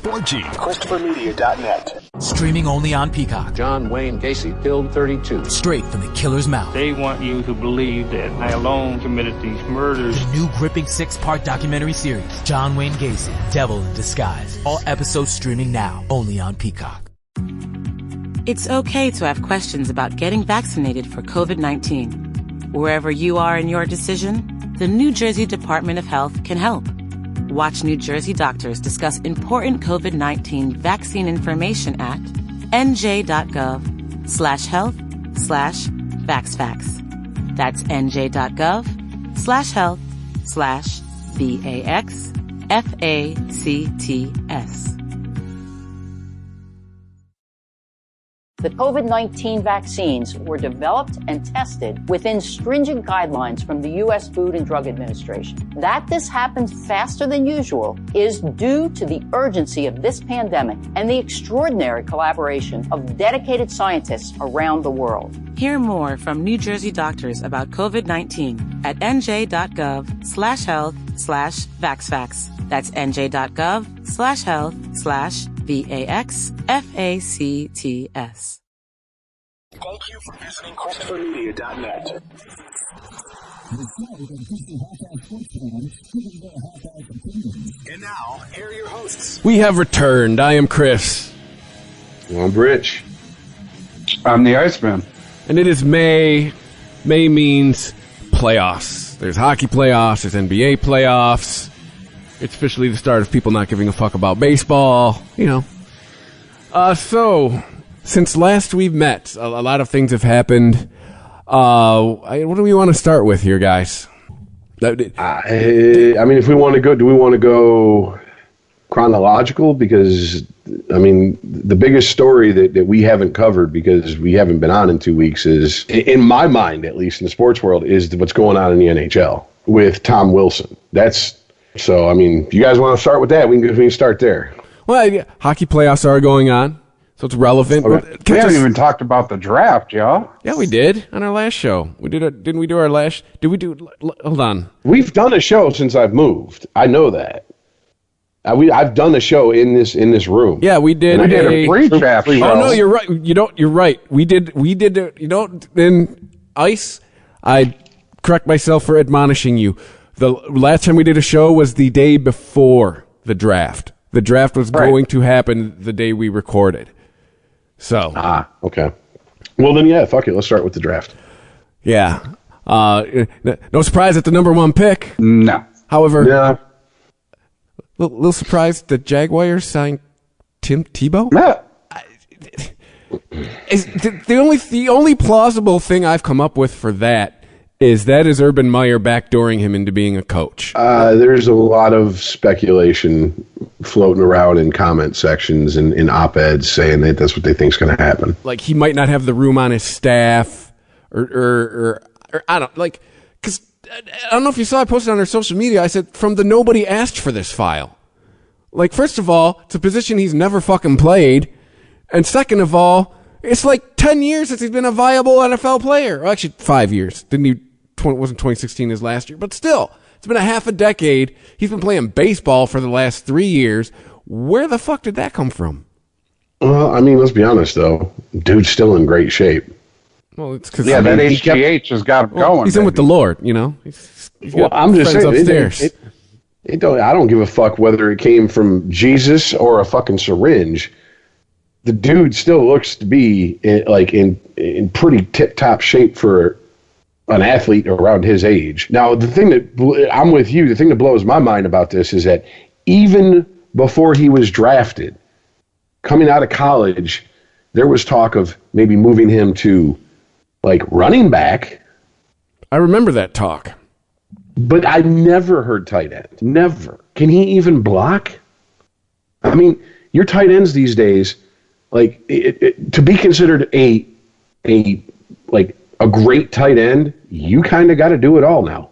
4G. ChristopherMedia.net. Streaming only on Peacock. John Wayne Gacy killed 32. Straight from the killer's mouth. They want you to believe that I alone committed these murders. The new gripping 6-part documentary series, John Wayne Gacy, Devil in Disguise. All episodes streaming now, only on Peacock. It's okay to have questions about getting vaccinated for COVID-19. Wherever you are in your decision, the New Jersey Department of Health can help. Watch New Jersey doctors discuss important COVID-19 vaccine information at nj.gov/health/vaxfax. That's nj.gov/health/vaxfacts. The COVID-19 vaccines were developed and tested within stringent guidelines from the U.S. Food and Drug Administration. That this happened faster than usual is due to the urgency of this pandemic and the extraordinary collaboration of dedicated scientists around the world. Hear more from New Jersey doctors about COVID-19 at nj.gov/health/vaxfax. That's nj.gov/health/vaxfacts. Thank you for visiting ChristopherMedia.net. And now, here are your hosts. We have returned. I am Chris. I'm Rich. I'm the Iceman. And it is May. May means playoffs. There's hockey playoffs. There's NBA playoffs. It's officially the start of people not giving a fuck about baseball. You know. So, since last we've met, a lot of things have happened. What do we want to start with here, guys? I mean, if we want to go, do we want to go chronological? Because, I mean, the biggest story that we haven't covered because we haven't been on in 2 weeks is, in my mind, at least in the sports world, is what's going on in the NHL with Tom Wilson. So, I mean, if you guys want to start with that, we can start there. Well, hockey playoffs are going on, so it's relevant. Okay. We haven't even talked about the draft, y'all. Yeah, we did on our last show. Didn't we do our last? Did we do? Hold on. We've done a show since I've moved. I know that. I've done a show in this room. Yeah, we did. We did a pre-draft show. Oh no, you're right. You're right. We did. In Ice, I correct myself for admonishing you. The last time we did a show was the day before the draft. The draft was going to happen the day we recorded. So. Okay. Well, then, yeah, fuck it. Let's start with the draft. Yeah. No surprise at the number one pick. No. However, yeah. Little surprised the Jaguars signed Tebow? Yeah. The only plausible thing I've come up with for that is Urban Meyer backdooring him into being a coach. There's a lot of speculation floating around in comment sections and in op-eds saying that that's what they think is going to happen. Like he might not have the room on his staff, or I don't like because I don't know if you saw I posted on our social media. I said from the nobody asked for this file. Like first of all, it's a position he's never fucking played, and second of all, it's like 10 years since he's been a viable NFL player. Well, actually, 5 years. Wasn't 2016 his last year, but still, it's been a half a decade. He's been playing baseball for the last 3 years. Where the fuck did that come from? Well, I mean, let's be honest though. Dude's still in great shape. Well, it's because that HGH has got him going. He's in with the Lord, you know. I'm just saying, upstairs. I don't give a fuck whether it came from Jesus or a fucking syringe. The dude still looks to be in pretty tip-top shape for an athlete around his age. Now, I'm with you. The thing that blows my mind about this is that even before he was drafted, coming out of college, there was talk of maybe moving him to like running back. I remember that talk. But I never heard tight end. Never. Can he even block? I mean, your tight ends these days, like to be considered a great tight end, you kind of got to do it all now.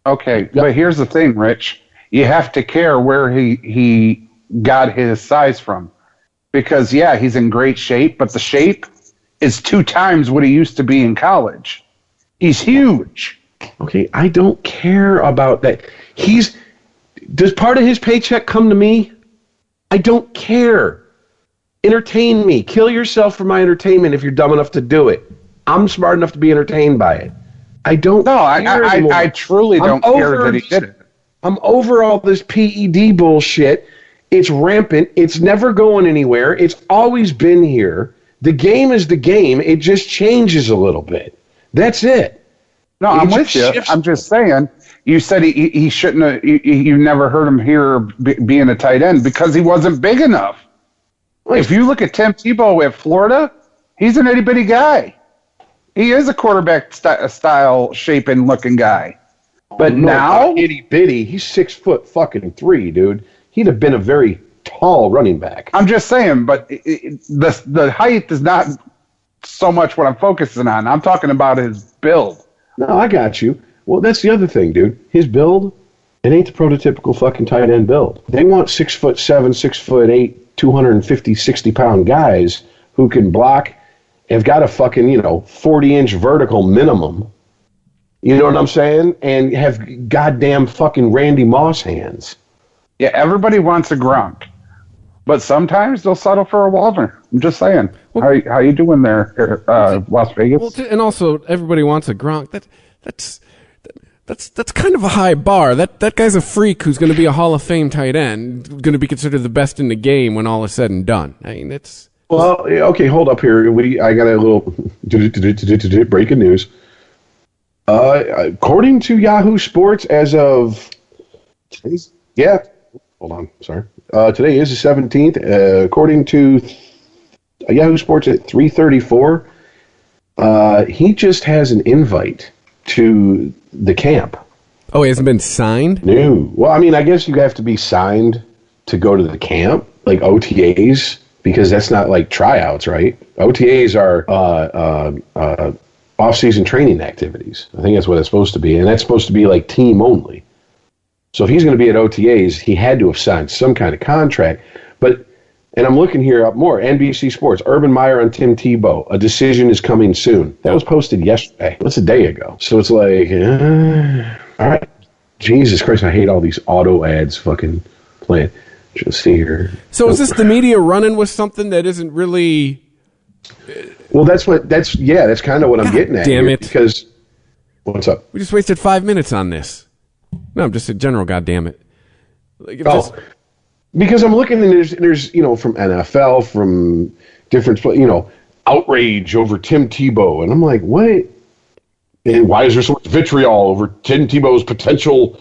Okay, but here's the thing, Rich. You have to care where he got his size from. Because, yeah, he's in great shape, but the shape is 2 times what he used to be in college. He's huge. Okay, I don't care about that. Does part of his paycheck come to me? I don't care. Entertain me. Kill yourself for my entertainment if you're dumb enough to do it. I'm smart enough to be entertained by it. I don't. No, I truly don't care that he did it. I'm over all this PED bullshit. It's rampant. It's never going anywhere. It's always been here. The game is the game. It just changes a little bit. That's it. No, I'm with you. I'm just saying. You said he shouldn't have. You never heard him here being a tight end because he wasn't big enough. If you look at Tim Tebow at Florida, he's an itty bitty guy. He is a quarterback style shape and looking guy. But now itty bitty, he's 6'3", dude. He'd have been a very tall running back. I'm just saying, but the height is not so much what I'm focusing on. I'm talking about his build. No, I got you. Well, that's the other thing, dude. His build, it ain't the prototypical fucking tight end build. They want 6'7", 6'8", 250, 60-pound guys who can block, have got a fucking, 40-inch vertical minimum. You know what I'm saying? And have goddamn fucking Randy Moss hands. Yeah, everybody wants a Gronk. But sometimes they'll settle for a Waldner. I'm just saying. Well, how you doing there, Las Vegas? Well, and also, everybody wants a Gronk. That's kind of a high bar. That guy's a freak who's going to be a Hall of Fame tight end, going to be considered the best in the game when all is said and done. I mean, it's... Well, okay, hold up here. I got a little breaking news. According to Yahoo Sports, as of today's... Yeah, hold on, sorry. Today is the 17th. According to Yahoo Sports at 3:34, he just has an invite to the camp. Oh, he hasn't been signed? No. Well, I mean, I guess you have to be signed to go to the camp, like OTAs, because that's not like tryouts, right? OTAs are off-season training activities. I think that's what it's supposed to be, and that's supposed to be like team only. So if he's going to be at OTAs, he had to have signed some kind of contract. And I'm looking here up more. NBC Sports, Urban Meyer on Tim Tebow. A decision is coming soon. That was posted yesterday. That's a day ago. So it's like, all right. Jesus Christ, I hate all these auto ads fucking playing. Just see here. So is this the media running with something that isn't really... Well, that's kind of what I'm getting at. Damn it. Because, what's up? We just wasted 5 minutes on this. No, I'm just a general, goddamn it. Because I'm looking and there's from NFL, from different outrage over Tim Tebow, and I'm like, what? And why is there so much vitriol over Tim Tebow's potential?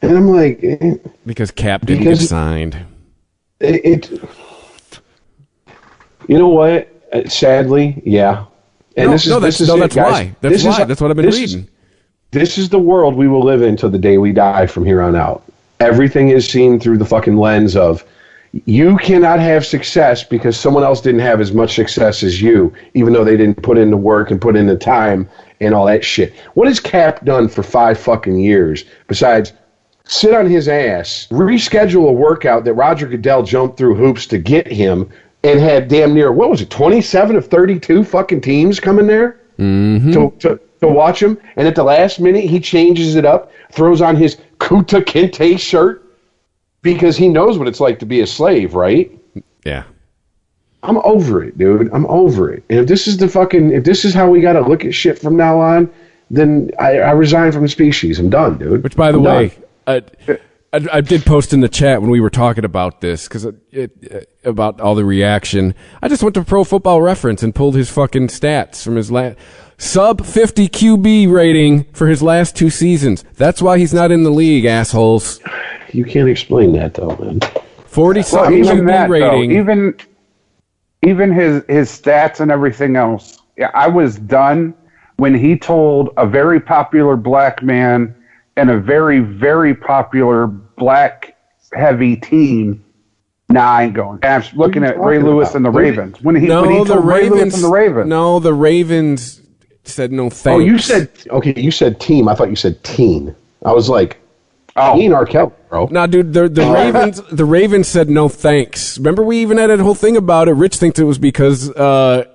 And I'm like, because Cap didn't get signed. You know what? Sadly, yeah. And that's why. That's what I've been reading. This is the world we will live in till the day we die from here on out. Everything is seen through the fucking lens of you cannot have success because someone else didn't have as much success as you, even though they didn't put in the work and put in the time and all that shit. What has Cap done for 5 fucking years besides sit on his ass, reschedule a workout that Roger Goodell jumped through hoops to get him and had damn near, 27 of 32 fucking teams coming there to watch him, and at the last minute he changes it up, throws on his Kuta Kinte shirt because he knows what it's like to be a slave, right? Yeah. I'm over it, dude. I'm over it. And if this is how we gotta look at shit from now on, then I resign from the species. I'm done, dude. Which, by the way, I did post in the chat when we were talking about this because about all the reaction. I just went to Pro Football Reference and pulled his fucking stats from his last sub 50 QB rating for his last 2 seasons. That's why he's not in the league, assholes. You can't explain that though, man. 40-something QB rating. Though, even his stats and everything else. Yeah, I was done when he told a very popular black man and a very, very popular black-heavy team, nah, I ain't going. I'm looking at Ray Lewis and the Ravens. When he told Ray Lewis and the Ravens. No, the Ravens said no thanks. Oh, you said team. I thought you said teen. I was like, teen R. Kelly, bro. Nah, dude, the Ravens said no thanks. Remember we even had a whole thing about it. Rich thinks it was because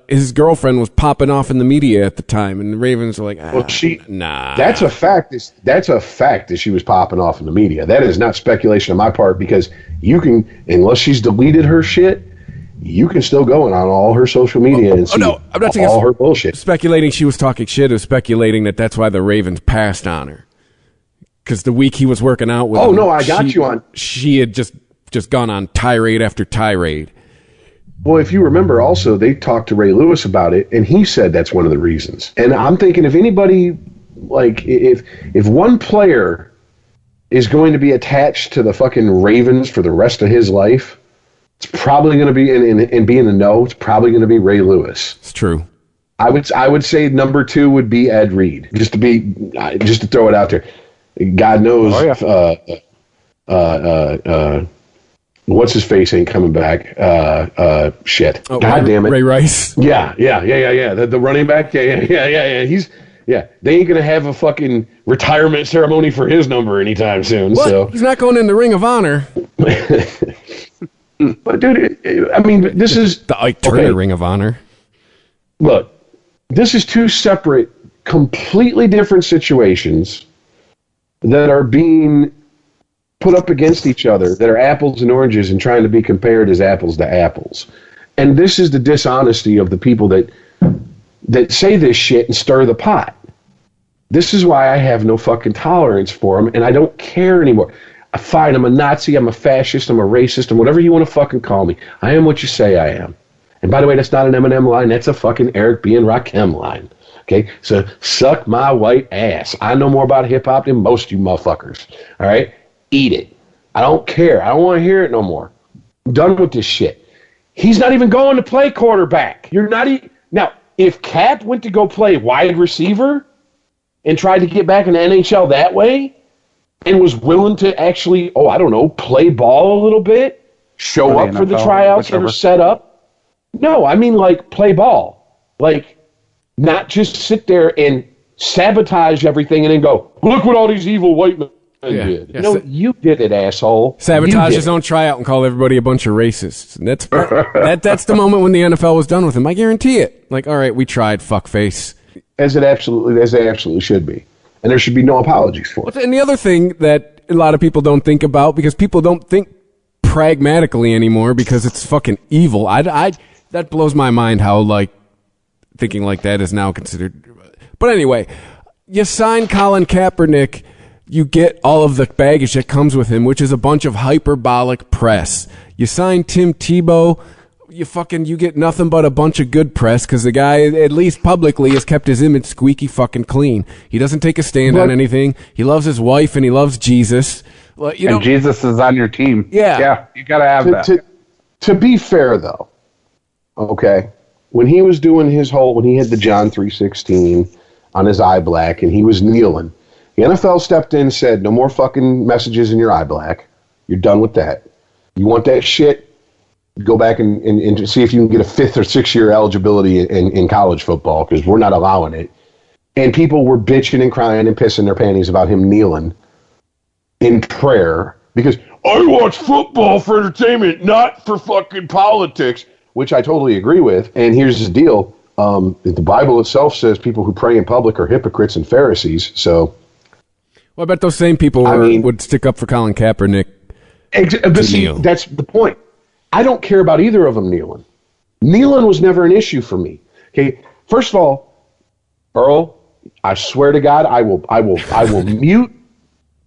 his girlfriend was popping off in the media at the time, and the Ravens were like, nah. That's a fact. That's a fact that she was popping off in the media. That is not speculation on my part because you can, unless she's deleted her shit, you can still go on all her social media and see I'm not saying all her bullshit. Speculating she was talking shit, is speculating that's why the Ravens passed on her. Because the week he was working out with him, I got you on. She had just gone on tirade after tirade. Well, if you remember also, they talked to Ray Lewis about it, and he said that's one of the reasons. And I'm thinking if anybody, like, if one player is going to be attached to the fucking Ravens for the rest of his life, it's probably going to be, and be in the know, it's probably going to be Ray Lewis. It's true. I would say number 2 would be Ed Reed, just to throw it out there. God knows. Oh, yeah. What's his face ain't coming back. Shit. Oh, God damn it. Ray Rice. Yeah. The running back. Yeah. They ain't gonna have a fucking retirement ceremony for his number anytime soon. What? So He's not going in the Ring of Honor. But dude, I mean, this is the Ike Turner Ring of Honor. Look, this is 2 separate, completely different situations that are being put up against each other, that are apples and oranges and trying to be compared as apples to apples. And this is the dishonesty of the people that say this shit and stir the pot. This is why I have no fucking tolerance for them, and I don't care anymore. Fine, I'm a Nazi, I'm a fascist, I'm a racist, and whatever you want to fucking call me. I am what you say I am. And by the way, that's not an Eminem line, that's a fucking Eric B. and Rakim line. Okay, so suck my white ass. I know more about hip-hop than most of you motherfuckers. All right? Eat it. I don't care. I don't want to hear it no more. I'm done with this shit. He's not even going to play quarterback. You're not even... Now, if Cap went to go play wide receiver and tried to get back in the NHL that way and was willing to actually, play ball a little bit, show up for the tryouts that are set up. No, I mean, like, play ball. Like, not just sit there and sabotage everything and then go, look what all these evil white men did. Yeah. No, you did it, asshole. Sabotage his own tryout and call everybody a bunch of racists. And that's the moment when the NFL was done with him. I guarantee it. Like, all right, we tried, fuckface. As they absolutely should be. And there should be no apologies for it. And the other thing that a lot of people don't think about, because people don't think pragmatically anymore because it's fucking evil. That blows my mind how, like, thinking like that is now considered. But anyway, you sign Colin Kaepernick, you get all of the baggage that comes with him, which is a bunch of hyperbolic press. You sign Tim Tebow, you get nothing but a bunch of good press because the guy, at least publicly, has kept his image squeaky fucking clean. He doesn't take a stand on anything. He loves his wife and he loves Jesus. Well, and Jesus is on your team. Yeah. You got to have that. To be fair, though, okay, when he was doing when he had the John 3:16 on his eye black and he was kneeling, the NFL stepped in and said, no more fucking messages in your eye black. You're done with that. You want that shit? Go back and see if you can get a 5th or 6th year eligibility in college football because we're not allowing it. And people were bitching and crying and pissing their panties about him kneeling in prayer because I watch football for entertainment, not for fucking politics, which I totally agree with. And here's the deal. The Bible itself says people who pray in public are hypocrites and Pharisees. So, well, I bet those same people would stick up for Colin Kaepernick. But see, that's the point. I don't care about either of them kneeling. Kneeling was never an issue for me. Okay, first of all, Earl, I swear to God, I will mute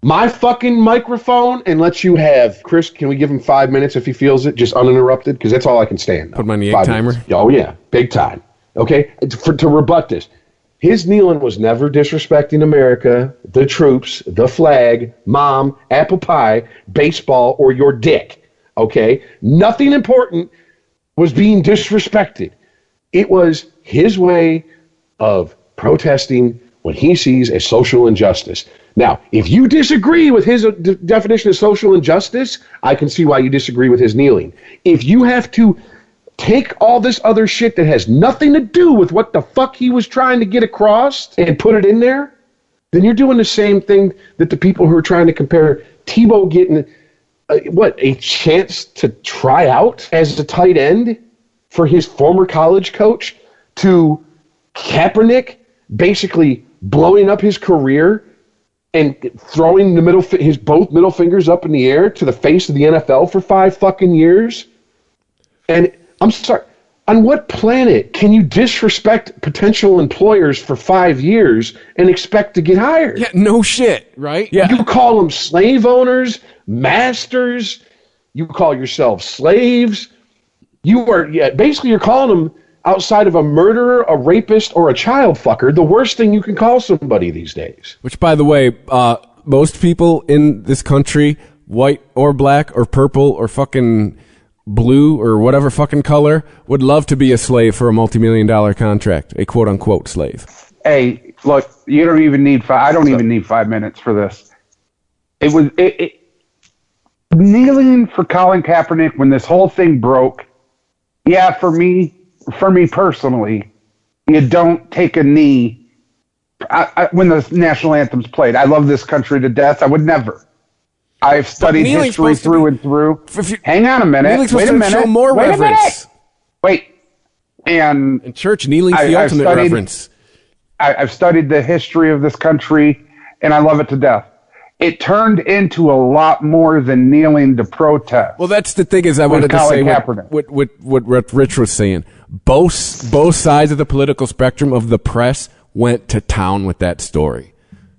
my fucking microphone and let you have Chris. Can we give him 5 minutes if he feels it, just uninterrupted? Because that's all I can stand. Put him on the 8 timer. Oh yeah, big time. Okay, to rebut this, his kneeling was never disrespecting America, the troops, the flag, mom, apple pie, baseball, or your dick. Okay? Nothing important was being disrespected. It was his way of protesting what he sees as social injustice. Now, if you disagree with his definition of social injustice, I can see why you disagree with his kneeling. If you have to take all this other shit that has nothing to do with what the fuck he was trying to get across and put it in there, then you're doing the same thing that the people who are trying to compare Tebow getting a chance to try out as a tight end for his former college coach to Kaepernick basically blowing up his career and throwing his both middle fingers up in the air to the face of the NFL for 5 fucking years. And I'm sorry, on what planet can you disrespect potential employers for 5 years and expect to get hired? Yeah, no shit, right? Yeah. You call them slave owners, masters. You call yourselves slaves. Basically you're calling them, outside of a murderer, a rapist, or a child fucker, the worst thing you can call somebody these days. Which, by the way, most people in this country, white or black or purple or fucking blue or whatever fucking color, would love to be a slave for a multi-million-dollar contract, a quote-unquote slave. Hey, look, you don't even need I don't even need 5 minutes for this. Kneeling for Colin Kaepernick when this whole thing broke. Yeah, for me personally, you don't take a knee when the national anthem's played. I love this country to death. I would never. I've studied history through and through. Hang on a minute. Wait a minute. Show more Wait reverence. a minute. Wait. And in church, kneeling's the ultimate reverence. I've studied the history of this country, and I love it to death. It turned into a lot more than kneeling to protest. Well, that's the thing is I wanted to say what Rich was saying. Both sides of the political spectrum of the press went to town with that story.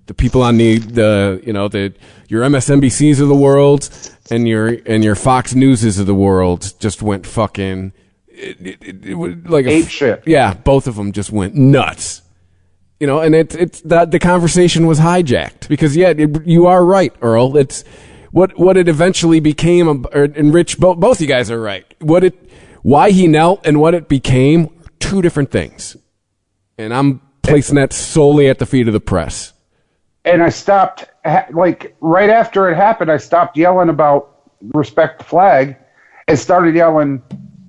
The people on your MSNBCs of the world and your Fox Newses of the world just went fucking it was like ape shit. Yeah, both of them just went nuts. And it's that the conversation was hijacked because you are right, Earl. It's what it eventually became, and Rich, both you guys are right. Why he knelt and what it became, two different things. And I'm placing that solely at the feet of the press. And I stopped, right after it happened, I stopped yelling about respect the flag and started yelling,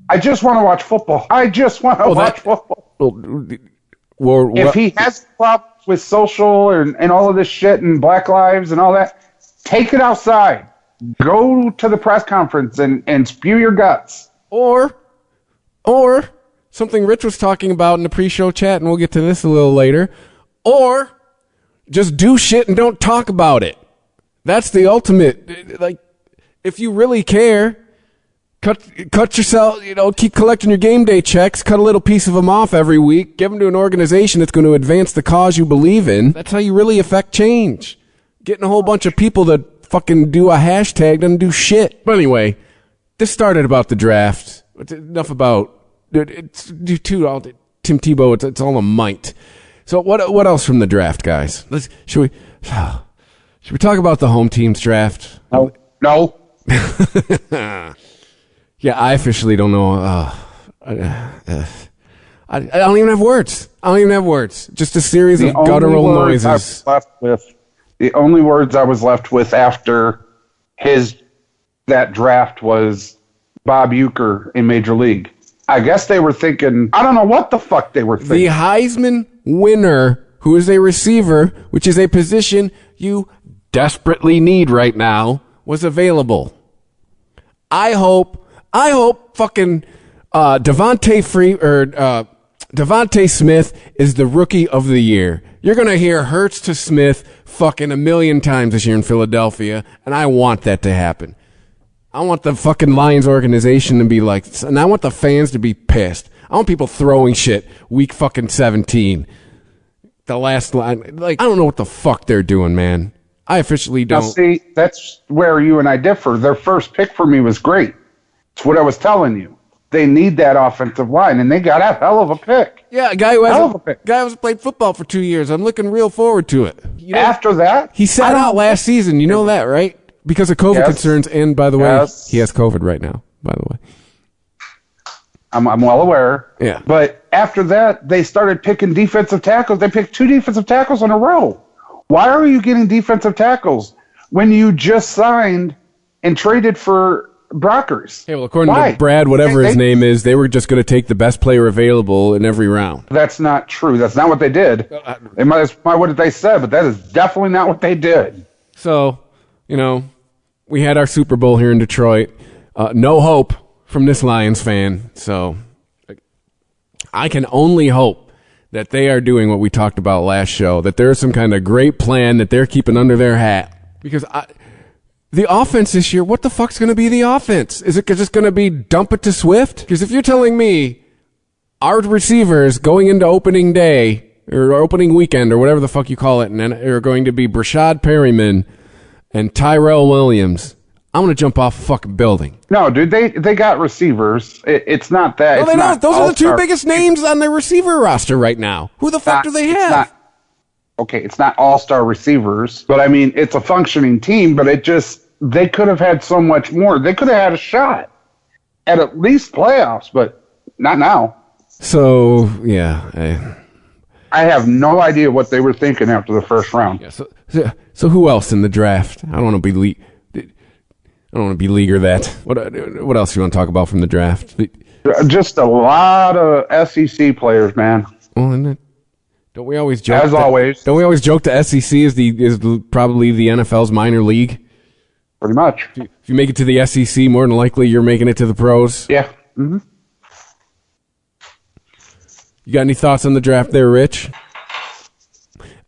I just want to watch football. I just want to watch football. If he has problems with social and all of this shit and Black Lives and all that, take it outside. Go to the press conference and spew your guts. Or something Rich was talking about in the pre-show chat, and we'll get to this a little later, or just do shit and don't talk about it. That's the ultimate. Like, if you really care, cut yourself, keep collecting your game day checks, cut a little piece of them off every week, give them to an organization that's going to advance the cause you believe in. That's how you really affect change. Getting a whole bunch of people to fucking do a hashtag doesn't do shit. But anyway, this started about the draft. Enough about Tim Tebow. It's all a mite. So what else from the draft, guys? Should we talk about the home team's draft? No. Yeah, I officially don't know. I don't even have words. Just a series of guttural noises. The only words I was left with after that draft was Bob Uecker in Major League. I guess they were thinking, I don't know what the fuck they were thinking. The Heisman winner, who is a receiver, which is a position you desperately need right now, was available. I hope fucking Devontae Smith is the rookie of the year. You're going to hear Hurts to Smith fucking a million times this year in Philadelphia, and I want that to happen. I want the fucking Lions organization to be like, and I want the fans to be pissed. I want people throwing shit week fucking 17. The last line, I don't know what the fuck they're doing, man. I officially don't. Now, see, that's where you and I differ. Their first pick for me was great. It's what I was telling you. They need that offensive line, and they got a hell of a pick. Yeah, a guy who hasn't played football for 2 years. I'm looking real forward to it. After that? He sat out last season. You know that, right? Because of COVID concerns, and by the way, he has COVID right now, by the way. I'm well aware. Yeah. But after that, they started picking defensive tackles. They picked 2 defensive tackles in a row. Why are you getting defensive tackles when you just signed and traded for Brockers? Yeah, well, according to Brad, whatever his name is, they were just going to take the best player available in every round. That's not true. That's not what they did. That's what they said, but that is definitely not what they did. So, we had our Super Bowl here in Detroit. No hope from this Lions fan. So I can only hope that they are doing what we talked about last show, that there's some kind of great plan that they're keeping under their hat. Because the offense this year, what the fuck's going to be the offense? Is it just going to be dump it to Swift? Because if you're telling me our receivers going into opening day or opening weekend or whatever the fuck you call it, and then are going to be Brashad Perryman and Tyrell Williams, I'm going to jump off a fucking building. No, dude, they got receivers. It's not that. No, they don't. Those are the two biggest names on their receiver roster right now. Who the fuck do they have? It's not all-star receivers, but I mean, it's a functioning team, but they could have had so much more. They could have had a shot at least playoffs, but not now. So, yeah. I have no idea what they were thinking after the first round. Yeah, so who else in the draft? I don't want to be leaguer that. What else you want to talk about from the draft? Just a lot of SEC players, man. Well, don't we always joke? As always. Don't we always joke the SEC is probably the NFL's minor league? Pretty much. If you make it to the SEC, more than likely you're making it to the pros. Yeah. Mm-hmm. You got any thoughts on the draft there, Rich?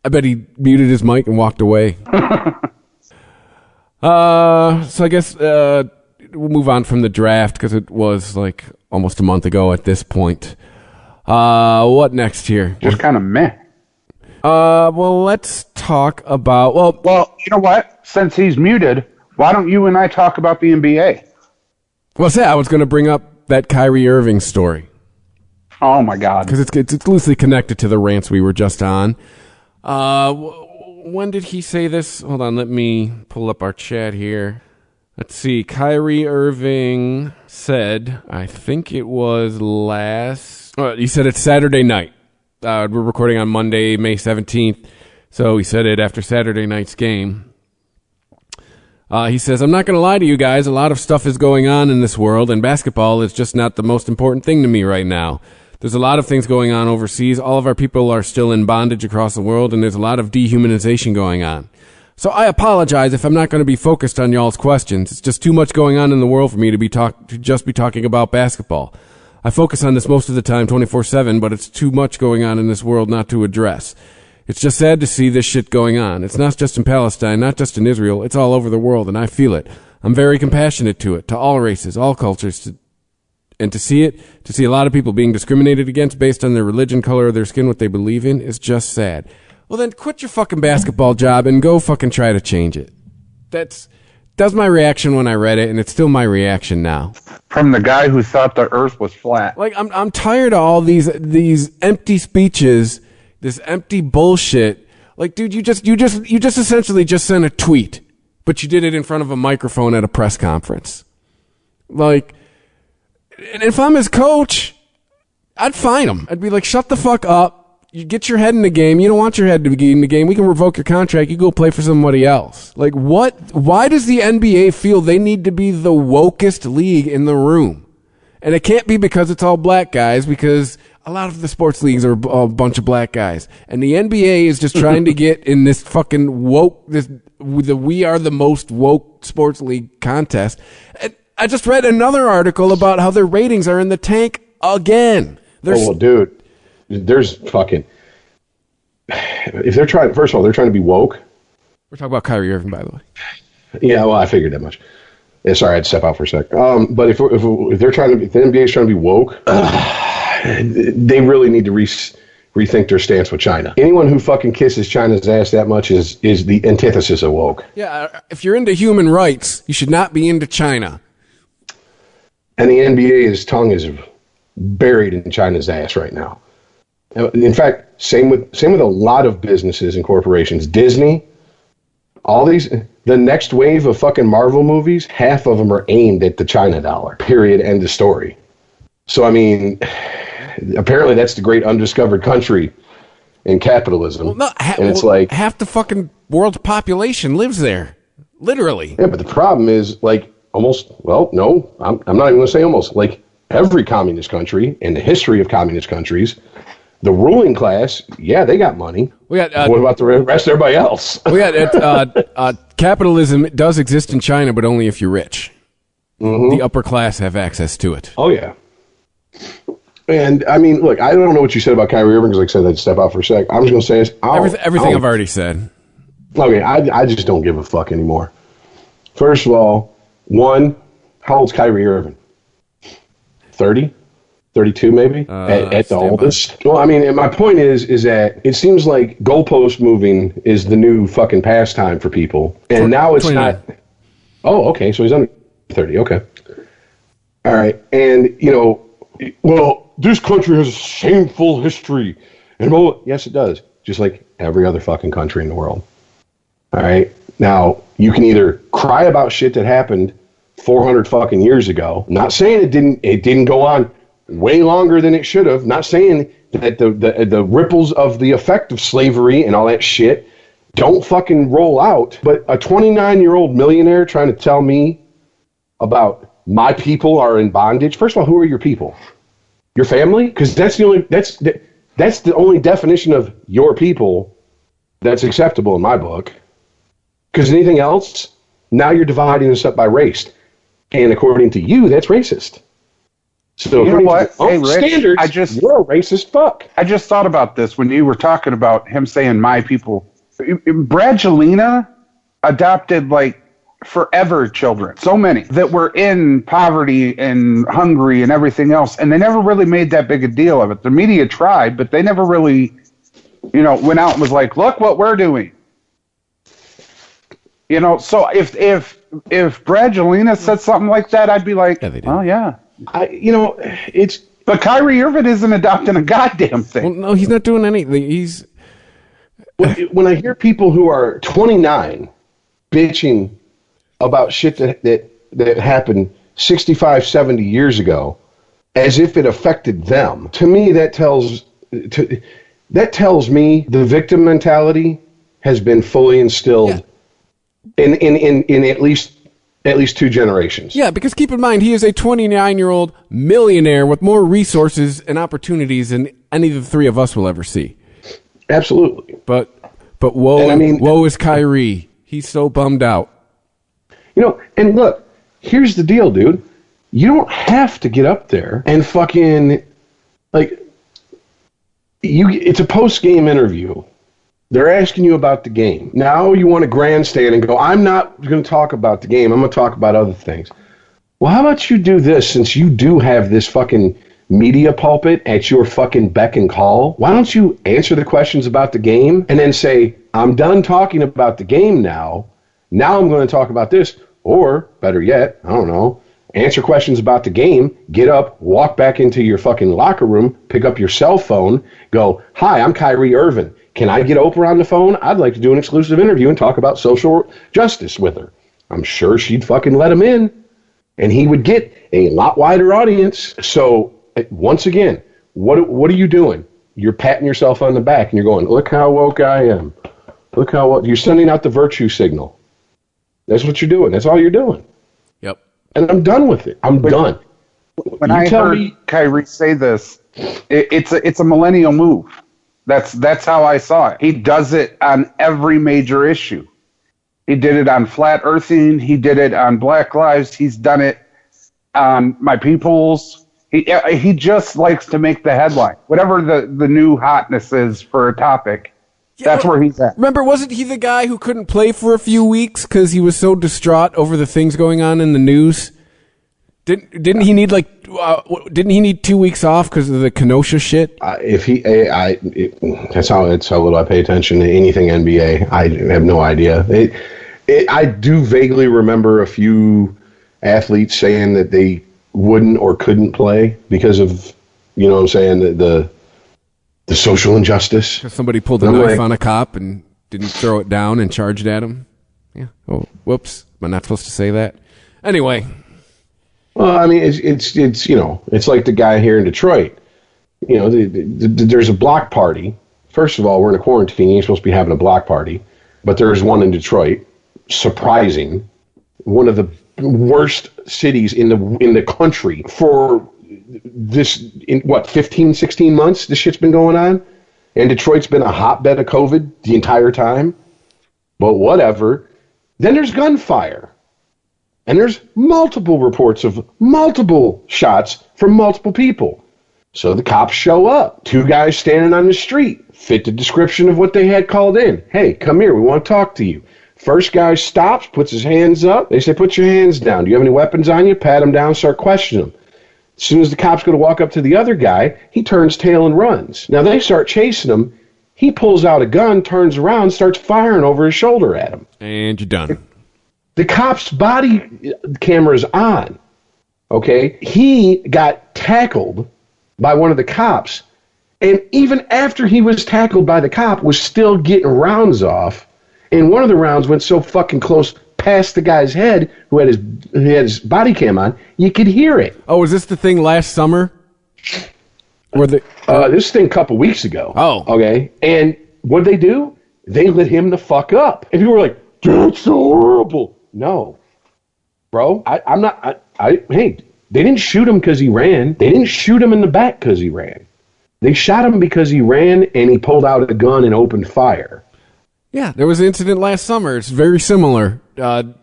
I bet he muted his mic and walked away. So I guess we'll move on from the draft because it was like almost a month ago at this point. What next here? Just kind of meh. Well, let's talk about... Well, you know what? Since he's muted, why don't you and I talk about the NBA? Well, I was going to bring up that Kyrie Irving story. Oh, my God. Because it's loosely connected to the rants we were just on. When did he say this? Hold on, let me pull up our chat here. Let's see. Kyrie Irving said, I think it was he said it's Saturday night. We're recording on Monday, May 17th. So he said it after Saturday night's game. He says, I'm not going to lie to you guys. A lot of stuff is going on in this world, and basketball is just not the most important thing to me right now. There's a lot of things going on overseas. All of our people are still in bondage across the world, and there's a lot of dehumanization going on. So I apologize if I'm not going to be focused on y'all's questions. It's just too much going on in the world for me to just be talking about basketball. I focus on this most of the time 24/7, but it's too much going on in this world not to address. It's just sad to see this shit going on. It's not just in Palestine, not just in Israel. It's all over the world, and I feel it. I'm very compassionate to it, to all races, all cultures, and to see a lot of people being discriminated against based on their religion, color of their skin, what they believe in, is just sad. Well, then quit your fucking basketball job and go fucking try to change it. That's my reaction when I read it, and it's still my reaction now. From the guy who thought the earth was flat. Like, I'm tired of all these empty speeches, this empty bullshit. Like, dude, you just essentially just sent a tweet, but you did it in front of a microphone at a press conference. Like, and if I'm his coach, I'd fine him. I'd be like, shut the fuck up. You get your head in the game. You don't want your head to be in the game. We can revoke your contract. You go play for somebody else. Like, what? Why does the NBA feel they need to be the wokest league in the room? And it can't be because it's all black guys, because a lot of the sports leagues are a bunch of black guys. And the NBA is just trying to get in this fucking we are the most woke sports league contest. And I just read another article about how their ratings are in the tank again. Well, dude. There's fucking. If they're trying, first of all, they're trying to be woke. We're talking about Kyrie Irving, by the way. Yeah, well, I figured that much. Yeah, sorry, I had to step out for a sec. But if they're trying to, if the NBA is trying to be woke, they really need to rethink their stance with China. Anyone who fucking kisses China's ass that much is the antithesis of woke. Yeah, if you're into human rights, you should not be into China. And the NBA's tongue is buried in China's ass right now. In fact, same with a lot of businesses and corporations. Disney, all these, the next wave of fucking Marvel movies, half of them are aimed at the China dollar. Period. End of story. So, I mean, apparently that's the great undiscovered country in capitalism. Well, no, and it's like half the fucking world's population lives there, literally. Yeah, but the problem is like almost. Well, no, I'm not even going to say almost. Like every communist country in the history of communist countries. The ruling class, yeah, they got money. What about the rest of everybody else? Capitalism does exist in China, but only if you're rich. Mm-hmm. The upper class have access to it. Oh, yeah. And I mean, look, I don't know what you said about Kyrie Irving because, like I said, I'd step out for a sec. I'm just going to say this. Everything I've already said. Okay, I just don't give a fuck anymore. First of all, how old's Kyrie Irving? 30? 32 maybe? At the oldest? Well, I mean, and my point is that it seems like goalpost moving is the new fucking pastime for people. And now it's 29. Not... Oh, okay, so he's under 30, okay. All right, and, well, this country has a shameful history. And yes, it does, just like every other fucking country in the world. All right, now, you can either cry about shit that happened 400 fucking years ago, not saying it didn't go on way longer than it should have. Not saying that the ripples of the effect of slavery and all that shit don't fucking roll out. But a 29-year-old millionaire trying to tell me about my people are in bondage. First of all, who are your people? Your family? Because that's the only definition of your people that's acceptable in my book. Because anything else, now you're dividing us up by race, and according to you, that's racist. So you know what? Hey, Rich, standards, you're a racist fuck. I just thought about this when you were talking about him saying my people. Brangelina adopted like forever children, so many that were in poverty and hungry and everything else, and they never really made that big a deal of it. The media tried, but they never really, went out and was like, look what we're doing. So if Brangelina said something like that, I'd be like, oh yeah. But Kyrie Irving isn't adopting a goddamn thing. Well, no, he's not doing anything. When I hear people who are 29 bitching about shit that happened 65, 70 years ago, as if it affected them, to me that tells me the victim mentality has been fully instilled in at least two generations. Yeah, because keep in mind, he is a 29-year-old millionaire with more resources and opportunities than any of the three of us will ever see. Absolutely. But woe is Kyrie. He's so bummed out. And look, here's the deal, dude. You don't have to get up there and fucking, it's a post-game interview. They're asking you about the game. Now you want to grandstand and go, I'm not going to talk about the game. I'm going to talk about other things. Well, how about you do this, since you do have this fucking media pulpit at your fucking beck and call? Why don't you answer the questions about the game and then say, I'm done talking about the game now. Now I'm going to talk about this. Or, better yet, I don't know, answer questions about the game, get up, walk back into your fucking locker room, pick up your cell phone, go, hi, I'm Kyrie Irving. Can I get Oprah on the phone? I'd like to do an exclusive interview and talk about social justice with her. I'm sure she'd fucking let him in, and he would get a lot wider audience. So, once again, what are you doing? You're patting yourself on the back, and you're going, look how woke I am. Look how woke. You're sending out the virtue signal. That's what you're doing. That's all you're doing. Yep. And I'm done with it. I'm done. When I heard Kyrie say this, it's a millennial move. That's how I saw it. He does it on every major issue. He did it on flat earthing. He did it on Black Lives. He's done it on my peoples. He just likes to make the headline. Whatever the new hotness is for a topic, that's where he's at. Remember, wasn't he the guy who couldn't play for a few weeks because he was so distraught over the things going on in the news? Didn't he need didn't he need 2 weeks off because of the Kenosha shit? That's how little I pay attention to anything NBA. I have no idea. I do vaguely remember a few athletes saying that they wouldn't or couldn't play because of, you know what I'm saying, the social injustice. Somebody pulled a knife on a cop and didn't throw it down and charged at him. Yeah. Oh, whoops. Am I not supposed to say that? Anyway. Well, I mean, it's like the guy here in Detroit. There's a block party. First of all, we're in a quarantine. You ain't supposed to be having a block party. But there's one in Detroit. Surprising. One of the worst cities in the country for this, 15, 16 months this shit's been going on? And Detroit's been a hotbed of COVID the entire time? But whatever. Then there's gunfire. And there's multiple reports of multiple shots from multiple people. So the cops show up. 2 guys standing on the street. Fit the description of what they had called in. Hey, come here. We want to talk to you. First guy stops, puts his hands up. They say, put your hands down. Do you have any weapons on you? Pat him down, start questioning him. As soon as the cops go to walk up to the other guy, he turns tail and runs. Now they start chasing him. He pulls out a gun, turns around, starts firing over his shoulder at him. And you're done. The cop's body camera's on. Okay? He got tackled by one of the cops, and even after he was tackled by the cop, was still getting rounds off, and one of the rounds went so fucking close past the guy's head who had his body cam on, you could hear it. Oh, was this the thing last summer? This thing a couple weeks ago. Oh. Okay, and what did they do? They lit him the fuck up. And people were like, that's so horrible. No. Bro, I'm not, hey, they didn't shoot him because he ran. They didn't shoot him in the back because he ran. They shot him because he ran and he pulled out a gun and opened fire. Yeah, there was an incident last summer. It's very similar. Cops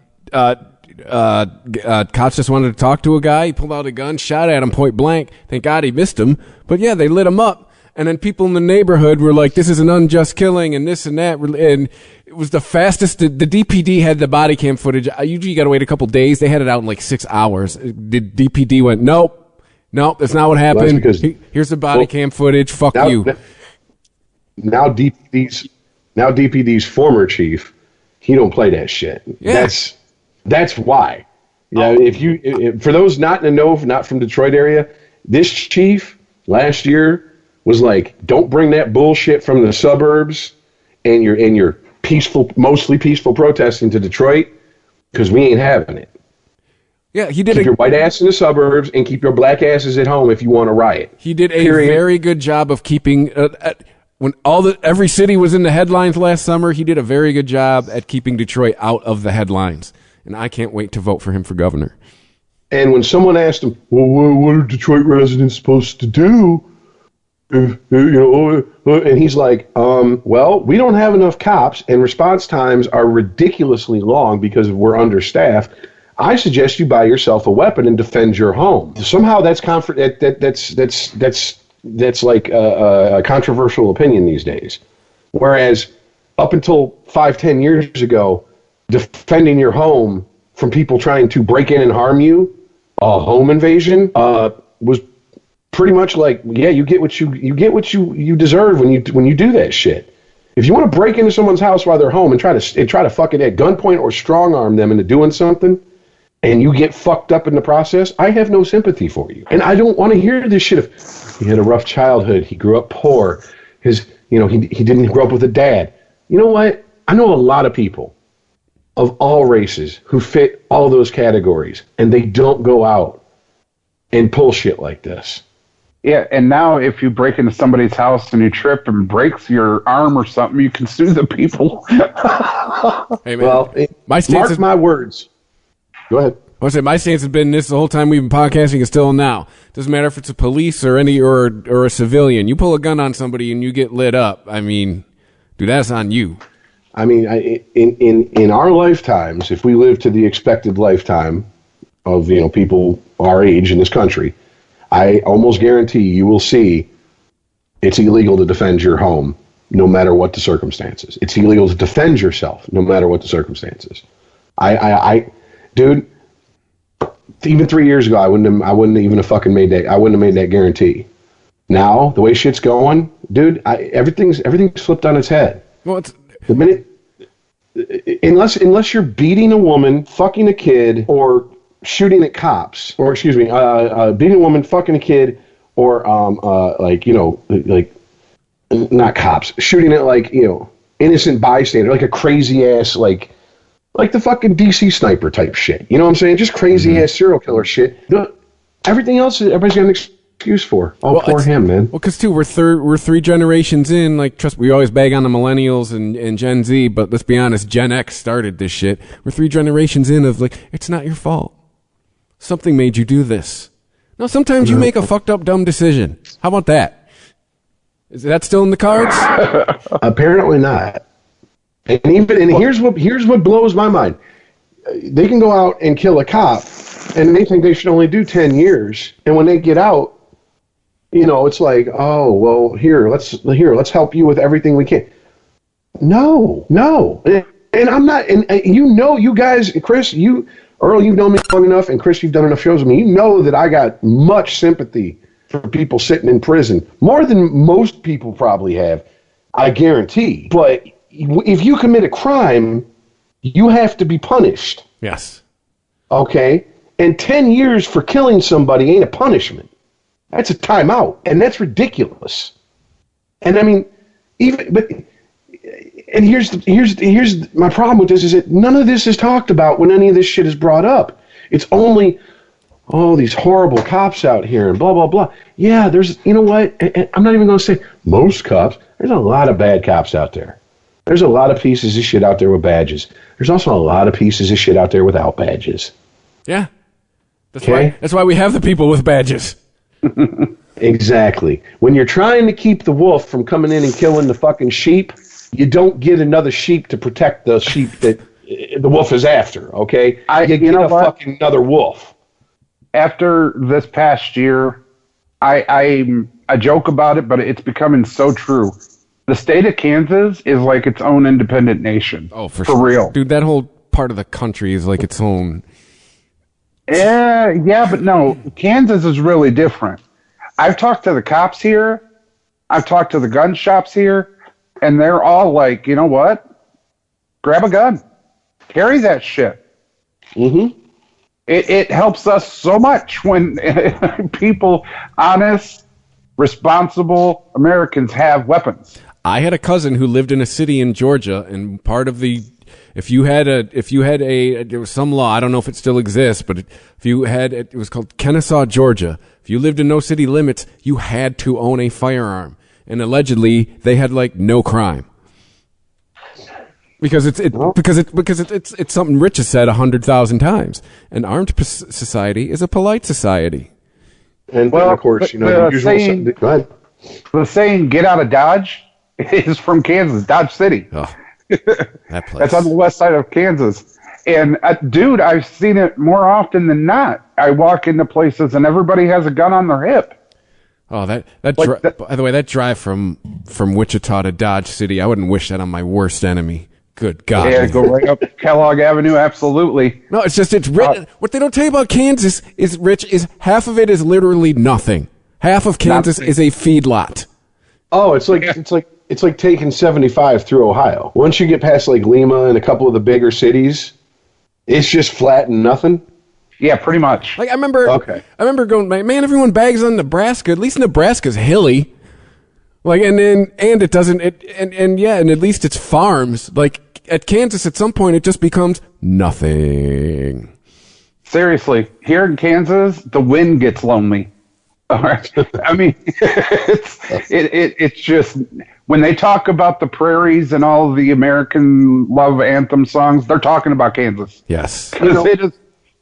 just wanted to talk to a guy. He pulled out a gun, shot at him point blank. Thank God he missed him. But yeah, they lit him up. And then people in the neighborhood were like, this is an unjust killing and this and that. And it was the fastest. The DPD had the body cam footage. Usually you got to wait a couple days. They had it out in like 6 hours. The DPD went, nope, that's not what happened. Well, here's the body cam footage. Fuck you. Now DPD's former chief, he don't play that shit. Yeah. That's why. If for those not in the know, not from Detroit area, this chief last year was like, don't bring that bullshit from the suburbs and your mostly peaceful protesting to Detroit, because we ain't having it. Yeah, he did. Keep your white ass in the suburbs and keep your black asses at home if you want to riot. He did a very good job of keeping when every city was in the headlines last summer. He did a very good job at keeping Detroit out of the headlines, and I can't wait to vote for him for governor. And when someone asked him, well, what are Detroit residents supposed to do? And he's like, well, we don't have enough cops, and response times are ridiculously long because we're understaffed. I suggest you buy yourself a weapon and defend your home. Somehow that's like a controversial opinion these days. Whereas up until 5-10 years ago, defending your home from people trying to break in and harm you, a home invasion, was pretty much like, yeah, you get what you deserve when you do that shit. If you want to break into someone's house while they're home and try to fucking at gunpoint or strong arm them into doing something, and you get fucked up in the process, I have no sympathy for you. And I don't want to hear this shit of, he had a rough childhood, he grew up poor, he didn't grow up with a dad. You know what? I know a lot of people of all races who fit all those categories, and they don't go out and pull shit like this. Yeah, and now if you break into somebody's house and you trip and breaks your arm or something, you can sue the people. Hey, man, well, mark my words. Go ahead. I say my stance has been this the whole time we've been podcasting, and still now. Doesn't matter if it's a police or a civilian. You pull a gun on somebody and you get lit up. I mean, dude, that's on you. I mean, in our lifetimes, if we live to the expected lifetime of people our age in this country, I almost guarantee you will see it's illegal to defend your home no matter what the circumstances. It's illegal to defend yourself no matter what the circumstances. Dude, even 3 years ago, I wouldn't even have fucking made that. I wouldn't have made that guarantee. Now, the way shit's going, dude, everything's flipped on its head. Well, the minute, unless you're beating a woman, fucking a kid, or shooting at cops, or beating a woman, fucking a kid, or not cops, shooting at innocent bystander, like a crazy ass like the fucking DC sniper type shit. You know what I'm saying? Just crazy ass serial killer shit. Everything else, everybody's got an excuse for. Oh, well, poor him, man. Well, because too, we're 3 generations in. Like, trust we always bag on the millennials and Gen Z, but let's be honest, Gen X started this shit. We're 3 generations in of it's not your fault. Something made you do this. No, sometimes you make a fucked up dumb decision. How about that? Is that still in the cards? Apparently not. And here's what blows my mind. They can go out and kill a cop, and they think they should only do 10 years. And when they get out, You know, it's like, oh, well, let's help you with everything we can. No. And I'm not, and you guys, Chris, Earl, you've known me long enough, and Chris, you've done enough shows with me. You know that I got much sympathy for people sitting in prison, more than most people probably have, I guarantee. But if you commit a crime, you have to be punished. Yes. Okay? And 10 years for killing somebody ain't a punishment. That's a timeout, and that's ridiculous. And I mean, here's my problem with this is that none of this is talked about when any of this shit is brought up. It's only, these horrible cops out here and blah, blah, blah. Yeah, there's, you know what? I'm not even going to say most cops. There's a lot of bad cops out there. There's a lot of pieces of shit out there with badges. There's also a lot of pieces of shit out there without badges. Yeah. That's why we have the people with badges. Exactly. When you're trying to keep the wolf from coming in and killing the fucking sheep, you don't get another sheep to protect the sheep that the wolf is after, okay? You get a fucking another wolf. After this past year, I joke about it, but it's becoming so true. The state of Kansas is like its own independent nation. Oh, for sure. Real. Dude, that whole part of the country is like its own. Yeah, but no, Kansas is really different. I've talked to the cops here. I've talked to the gun shops here, and they're all like, you know what? Grab a gun. Carry that shit. Mm-hmm. It helps us so much when people, honest, responsible Americans have weapons. I had a cousin who lived in a city in Georgia, and part of the there was some law, I don't know if it still exists, but it was called Kennesaw, Georgia. If you lived in no city limits, you had to own a firearm. And allegedly, they had like no crime. Because it's something Rich has said 100,000 times. An armed society is a polite society. And of course, the usual. Go ahead. The saying "Get out of Dodge" is from Kansas, Dodge City. Oh, that place. That's on the west side of Kansas. And dude, I've seen it more often than not. I walk into places and everybody has a gun on their hip. Oh, by the way, that drive from Wichita to Dodge City, I wouldn't wish that on my worst enemy. Good God. Yeah, go right up Kellogg Avenue, absolutely. No, it's written. What they don't tell you about Kansas is, Rich, is half of it is literally nothing. Half of Kansas is a feedlot. Oh, it's like taking 75 through Ohio. Once you get past like Lima and a couple of the bigger cities, it's just flat and nothing. Yeah, pretty much. Like I remember going, man, everyone bags on Nebraska. At least Nebraska's hilly. Like, and it doesn't, and at least it's farms. Like, at Kansas, at some point, it just becomes nothing. Seriously, here in Kansas, the wind gets lonely. All right. I mean, it's just, when they talk about the prairies and all of the American love anthem songs, they're talking about Kansas. Yes. Because it is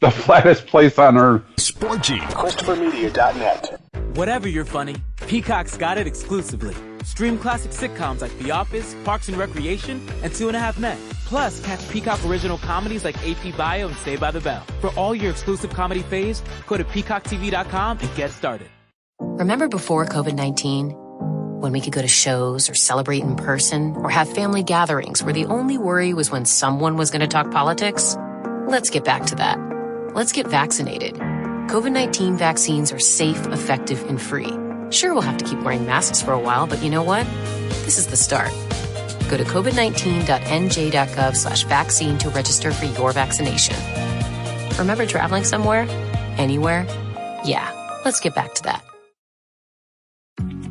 the flattest place on earth. Sporgy, ChristopherMedia.net. Whatever you're funny, Peacock's got it exclusively. Stream classic sitcoms like The Office, Parks and Recreation, and 2.5 Men. Plus, catch Peacock original comedies like AP Bio and Saved by the Bell. For all your exclusive comedy faves, go to peacocktv.com and get started. Remember before COVID-19? When we could go to shows or celebrate in person or have family gatherings where the only worry was when someone was going to talk politics? Let's get back to that. Let's get vaccinated. COVID-19 vaccines are safe, effective, and free. Sure, we'll have to keep wearing masks for a while, but you know what? This is the start. Go to covid19.nj.gov/vaccine to register for your vaccination. Remember traveling somewhere? Anywhere? Yeah, let's get back to that.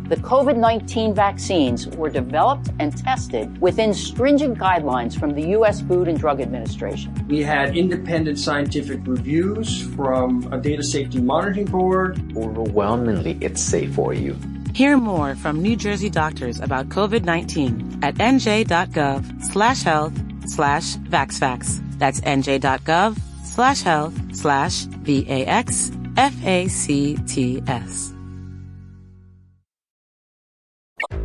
The COVID-19 vaccines were developed and tested within stringent guidelines from the U.S. Food and Drug Administration. We had independent scientific reviews from a data safety monitoring board. Overwhelmingly, it's safe for you. Hear more from New Jersey doctors about COVID-19 at nj.gov/health/vaxfax. That's nj.gov/health/vaxfacts.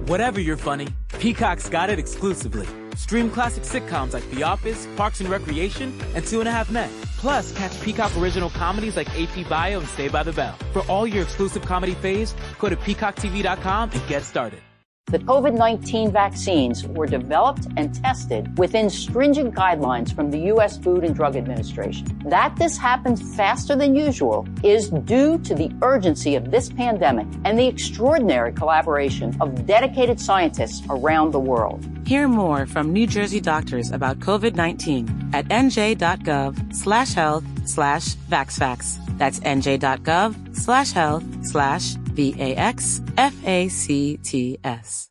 Whatever you're funny, Peacock's got it exclusively. Stream classic sitcoms like The Office, Parks and Recreation, and 2.5 Men. Plus, catch Peacock original comedies like AP Bio and Saved by the Bell. For all your exclusive comedy faves, go to peacocktv.com and get started. The COVID-19 vaccines were developed and tested within stringent guidelines from the U.S. Food and Drug Administration. That this happened faster than usual is due to the urgency of this pandemic and the extraordinary collaboration of dedicated scientists around the world. Hear more from New Jersey doctors about COVID-19 at nj.gov/health/vaxfacts. That's nj.gov/health/VAXFACTS.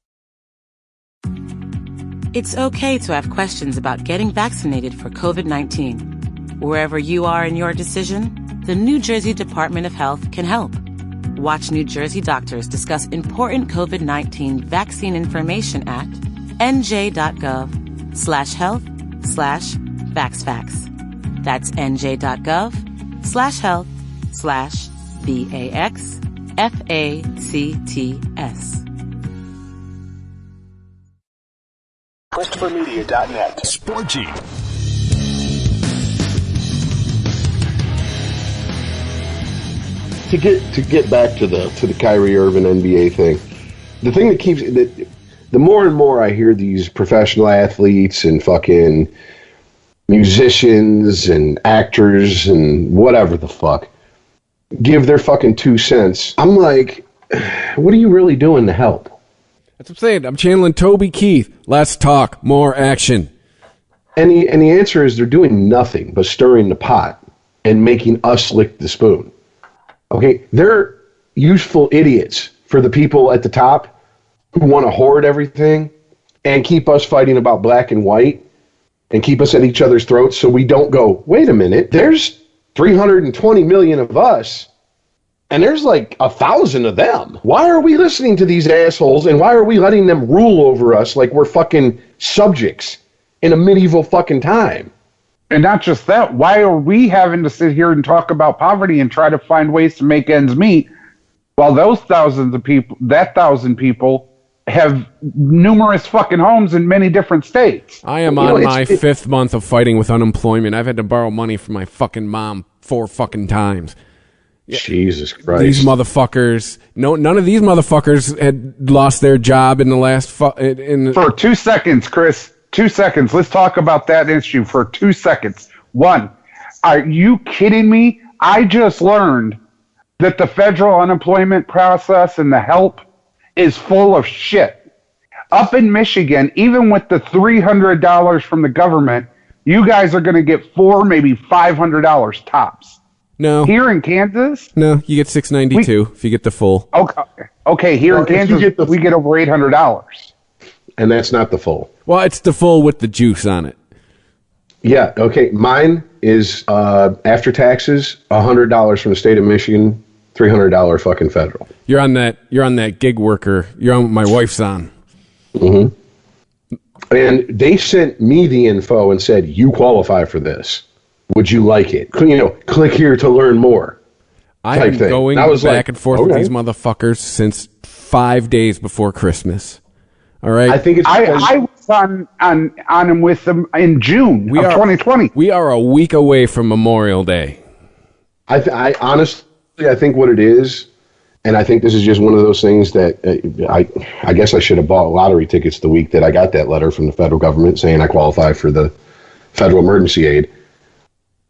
It's okay to have questions about getting vaccinated for COVID-19. Wherever you are in your decision, the New Jersey Department of Health can help. Watch New Jersey doctors discuss important COVID-19 vaccine information at nj.gov/health/vaxfacts. That's nj.gov/health/VAXFACTS. ChristopherMedia.net. Sporgy. To get back to the Kyrie Irving NBA thing, the thing that keeps the more and more I hear these professional athletes and fucking musicians and actors and whatever the fuck give their fucking 2 cents, I'm like, what are you really doing to help? That's what I'm saying. I'm channeling Toby Keith. Let's talk more action. And the answer is they're doing nothing but stirring the pot and making us lick the spoon. Okay, they're useful idiots for the people at the top who want to hoard everything and keep us fighting about black and white and keep us at each other's throats so we don't go, wait a minute, there's 320 million of us and there's like 1,000 of them. Why are we listening to these assholes and why are we letting them rule over us like we're fucking subjects in a medieval fucking time? And not just that, why are we having to sit here and talk about poverty and try to find ways to make ends meet while those thousands of people, that 1,000 people, have numerous fucking homes in many different states? I am on my 5th month of fighting with unemployment. I've had to borrow money from my fucking mom 4 fucking times. Jesus Christ. These motherfuckers. No, none of these motherfuckers had lost their job in the last... For 2 seconds, Chris. 2 seconds. Let's talk about that issue for 2 seconds. One, are you kidding me? I just learned that the federal unemployment process and the help is full of shit. Up in Michigan, even with the $300 from the government, you guys are going to get $400, maybe $500 tops. No. Here in Kansas? No, you get $692 if you get the full. Okay, here in Kansas, we get over $800. And that's not the full. Well, it's the full with the juice on it. Yeah, okay. Mine is, after taxes, $100 from the state of Michigan, $300 fucking federal. You're on that gig worker. You're on my wife's on. Mm-hmm. And they sent me the info and said, you qualify for this. Would you like it? Click here to learn more. I have been going back and forth with these motherfuckers since 5 days before Christmas. All right. I think it's. I was on them with them in June of 2020. We are a week away from Memorial Day. I honestly, I think what it is, and I think this is just one of those things that I guess I should have bought lottery tickets the week that I got that letter from the federal government saying I qualify for the federal emergency aid.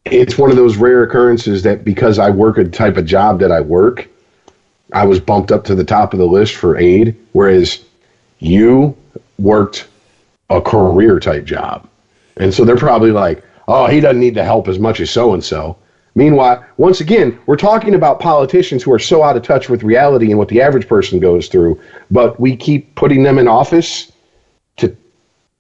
It's one of those rare occurrences that because I work a type of job that I work, I was bumped up to the top of the list for aid, whereas you worked a career type job. And so they're probably like, oh, he doesn't need the help as much as so-and-so. Meanwhile, once again, we're talking about politicians who are so out of touch with reality and what the average person goes through, but we keep putting them in office to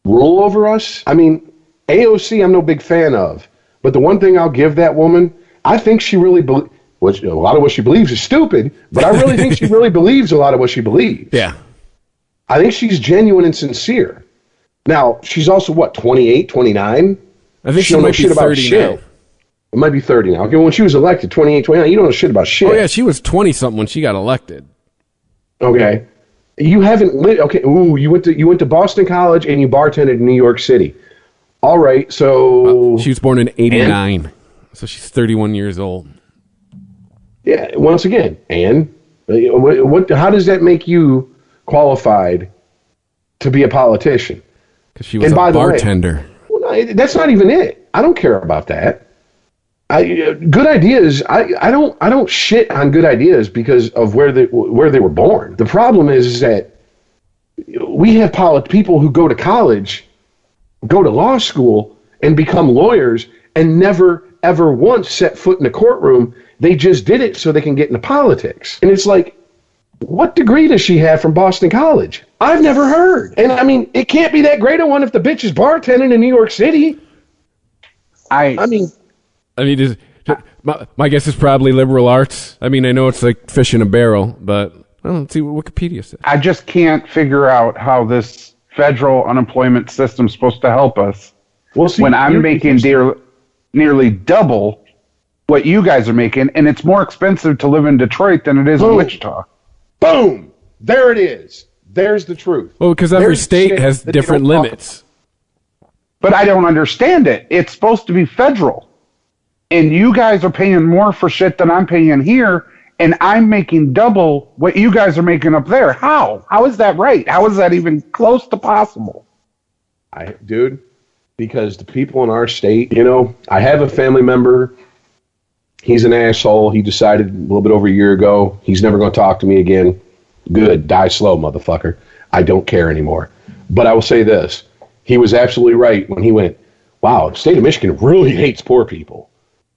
rule over us. I mean, AOC I'm no big fan of, but the one thing I'll give that woman, I think she really believes, a lot of what she believes is stupid, but I really think she really believes a lot of what she believes. Yeah. I think she's genuine and sincere. Now, she's also, 28, 29? I think she might be 30 now. It might be 30 now. Okay, when she was elected, 28, 29, you don't know shit about shit. Oh, yeah, she was 20-something when she got elected. Okay. You haven't lived. Okay, you went to Boston College and you bartended in New York City. All right, so she was born in '89, so she's 31 years old. Yeah, once again, and what? How does that make you qualified to be a politician? Because she was a bartender. That's not even it. I don't care about that. Good ideas. I don't shit on good ideas because of where they were born. The problem is that we have people who go to college, go to law school, and become lawyers, and never ever once set foot in a courtroom. They just did it so they can get into politics. And it's like, what degree does she have from Boston College? I've never heard. And I mean, it can't be that great a one if the bitch is bartending in New York City. I mean, my guess is probably liberal arts. I mean, I know it's like fish in a barrel, but let's see what Wikipedia says. I just can't figure out how this federal unemployment system is supposed to help us when I'm making nearly double what you guys are making, and it's more expensive to live in Detroit than it is in Wichita. Boom! There it is. There's the truth. Well, because every state has different limits. But I don't understand it. It's supposed to be federal. And you guys are paying more for shit than I'm paying here, and I'm making double what you guys are making up there. How? How is that right? How is that even close to possible? Dude, because the people in our state, I have a family member. He's an asshole. He decided a little bit over a year ago he's never going to talk to me again. Good. Die slow, motherfucker. I don't care anymore. But I will say this. He was absolutely right when he went, wow, the state of Michigan really hates poor people.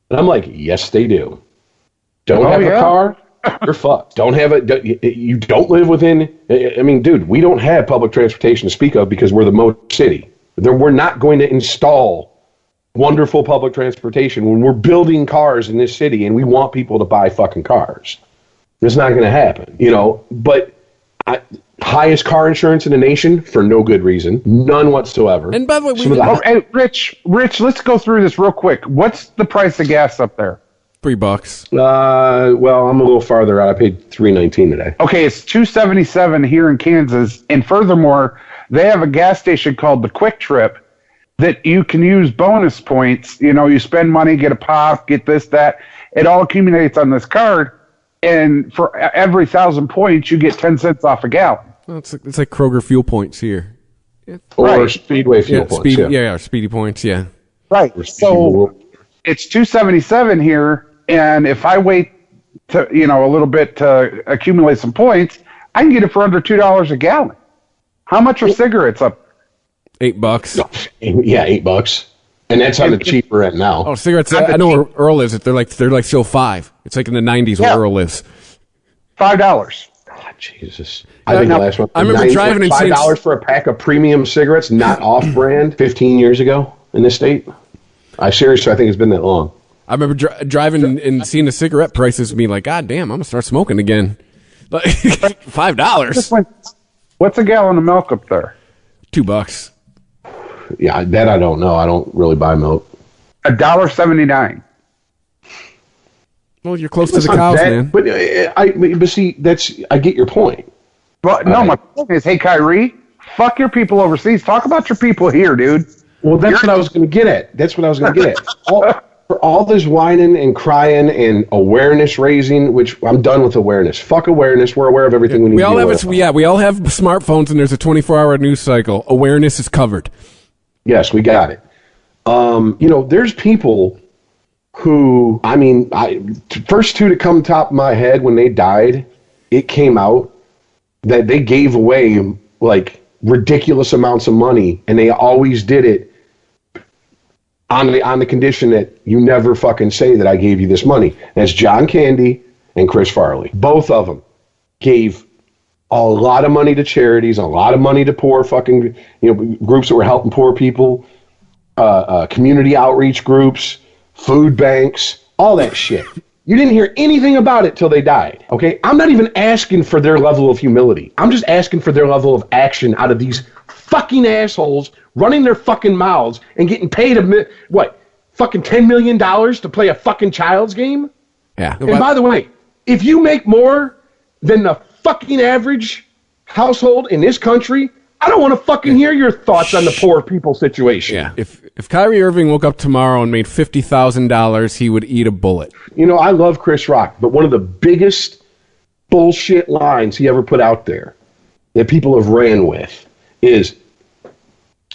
And I'm like, yes, they do. Don't have a car, you're fucked. You don't live within, I mean, dude, we don't have public transportation to speak of because we're the most city. We're not going to install wonderful public transportation when we're building cars in this city and we want people to buy fucking cars. It's not going to happen, but highest car insurance in the nation for no good reason, none whatsoever. And by the way, hey, Rich, let's go through this real quick. What's the price of gas up there? $3. Well, I'm a little farther out. I paid $3.19 today. Okay, it's $2.77 here in Kansas, and furthermore, they have a gas station called the Quick Trip that you can use bonus points. You spend money, get a pop, get this, that. It all accumulates on this card. And for every 1,000 points, you get 10 cents off a gallon. Well, it's like Kroger fuel points here. Or Speedway fuel points. Speedy points, yeah. Right. So it's $2.77 here, and if I wait to a little bit to accumulate some points, I can get it for under $2 a gallon. How much are cigarettes up? $8. Yeah, $8. And that's on the cheaper end now. Oh, cigarettes! I know where Earl is. They're like still $5. It's like in the 90s where Earl lives. $5. Oh, Jesus! I think the last one. I remember driving and seeing $5 for a pack of premium cigarettes, not off-brand, 15 years ago in this state. I seriously, I think it's been that long. I remember driving and seeing the cigarette prices and being like, God damn, I'm gonna start smoking again. Like $5. What's a gallon of milk up there? $2. Yeah, that I don't know. I don't really buy milk. $1.79. Well, you're close to the cows, man. But see, I get your point. Well, no, my point is, hey, Kyrie, fuck your people overseas. Talk about your people here, dude. Well, that's what I was going to get at. For all this whining and crying and awareness raising, which I'm done with awareness. Fuck awareness. We're aware of everything we need to be aware of. We all have smartphones, and there's a 24-hour news cycle. Awareness is covered. Yes, we got it. There's people who, first two to come top of my head when they died, it came out that they gave away like ridiculous amounts of money, and they always did it on the condition that you never fucking say that I gave you this money. That's John Candy and Chris Farley. Both of them gave a lot of money to charities, a lot of money to poor fucking, groups that were helping poor people, community outreach groups, food banks, all that shit. You didn't hear anything about it till they died, okay? I'm not even asking for their level of humility. I'm just asking for their level of action out of these fucking assholes running their fucking mouths and getting paid fucking $10 million to play a fucking child's game? Yeah. And by the way, if you make more than the fucking average household in this country, I don't want to fucking hear your thoughts on the poor people situation. Yeah. If Kyrie Irving woke up tomorrow and made $50,000, he would eat a bullet. You know, I love Chris Rock, but one of the biggest bullshit lines he ever put out there that people have ran with is,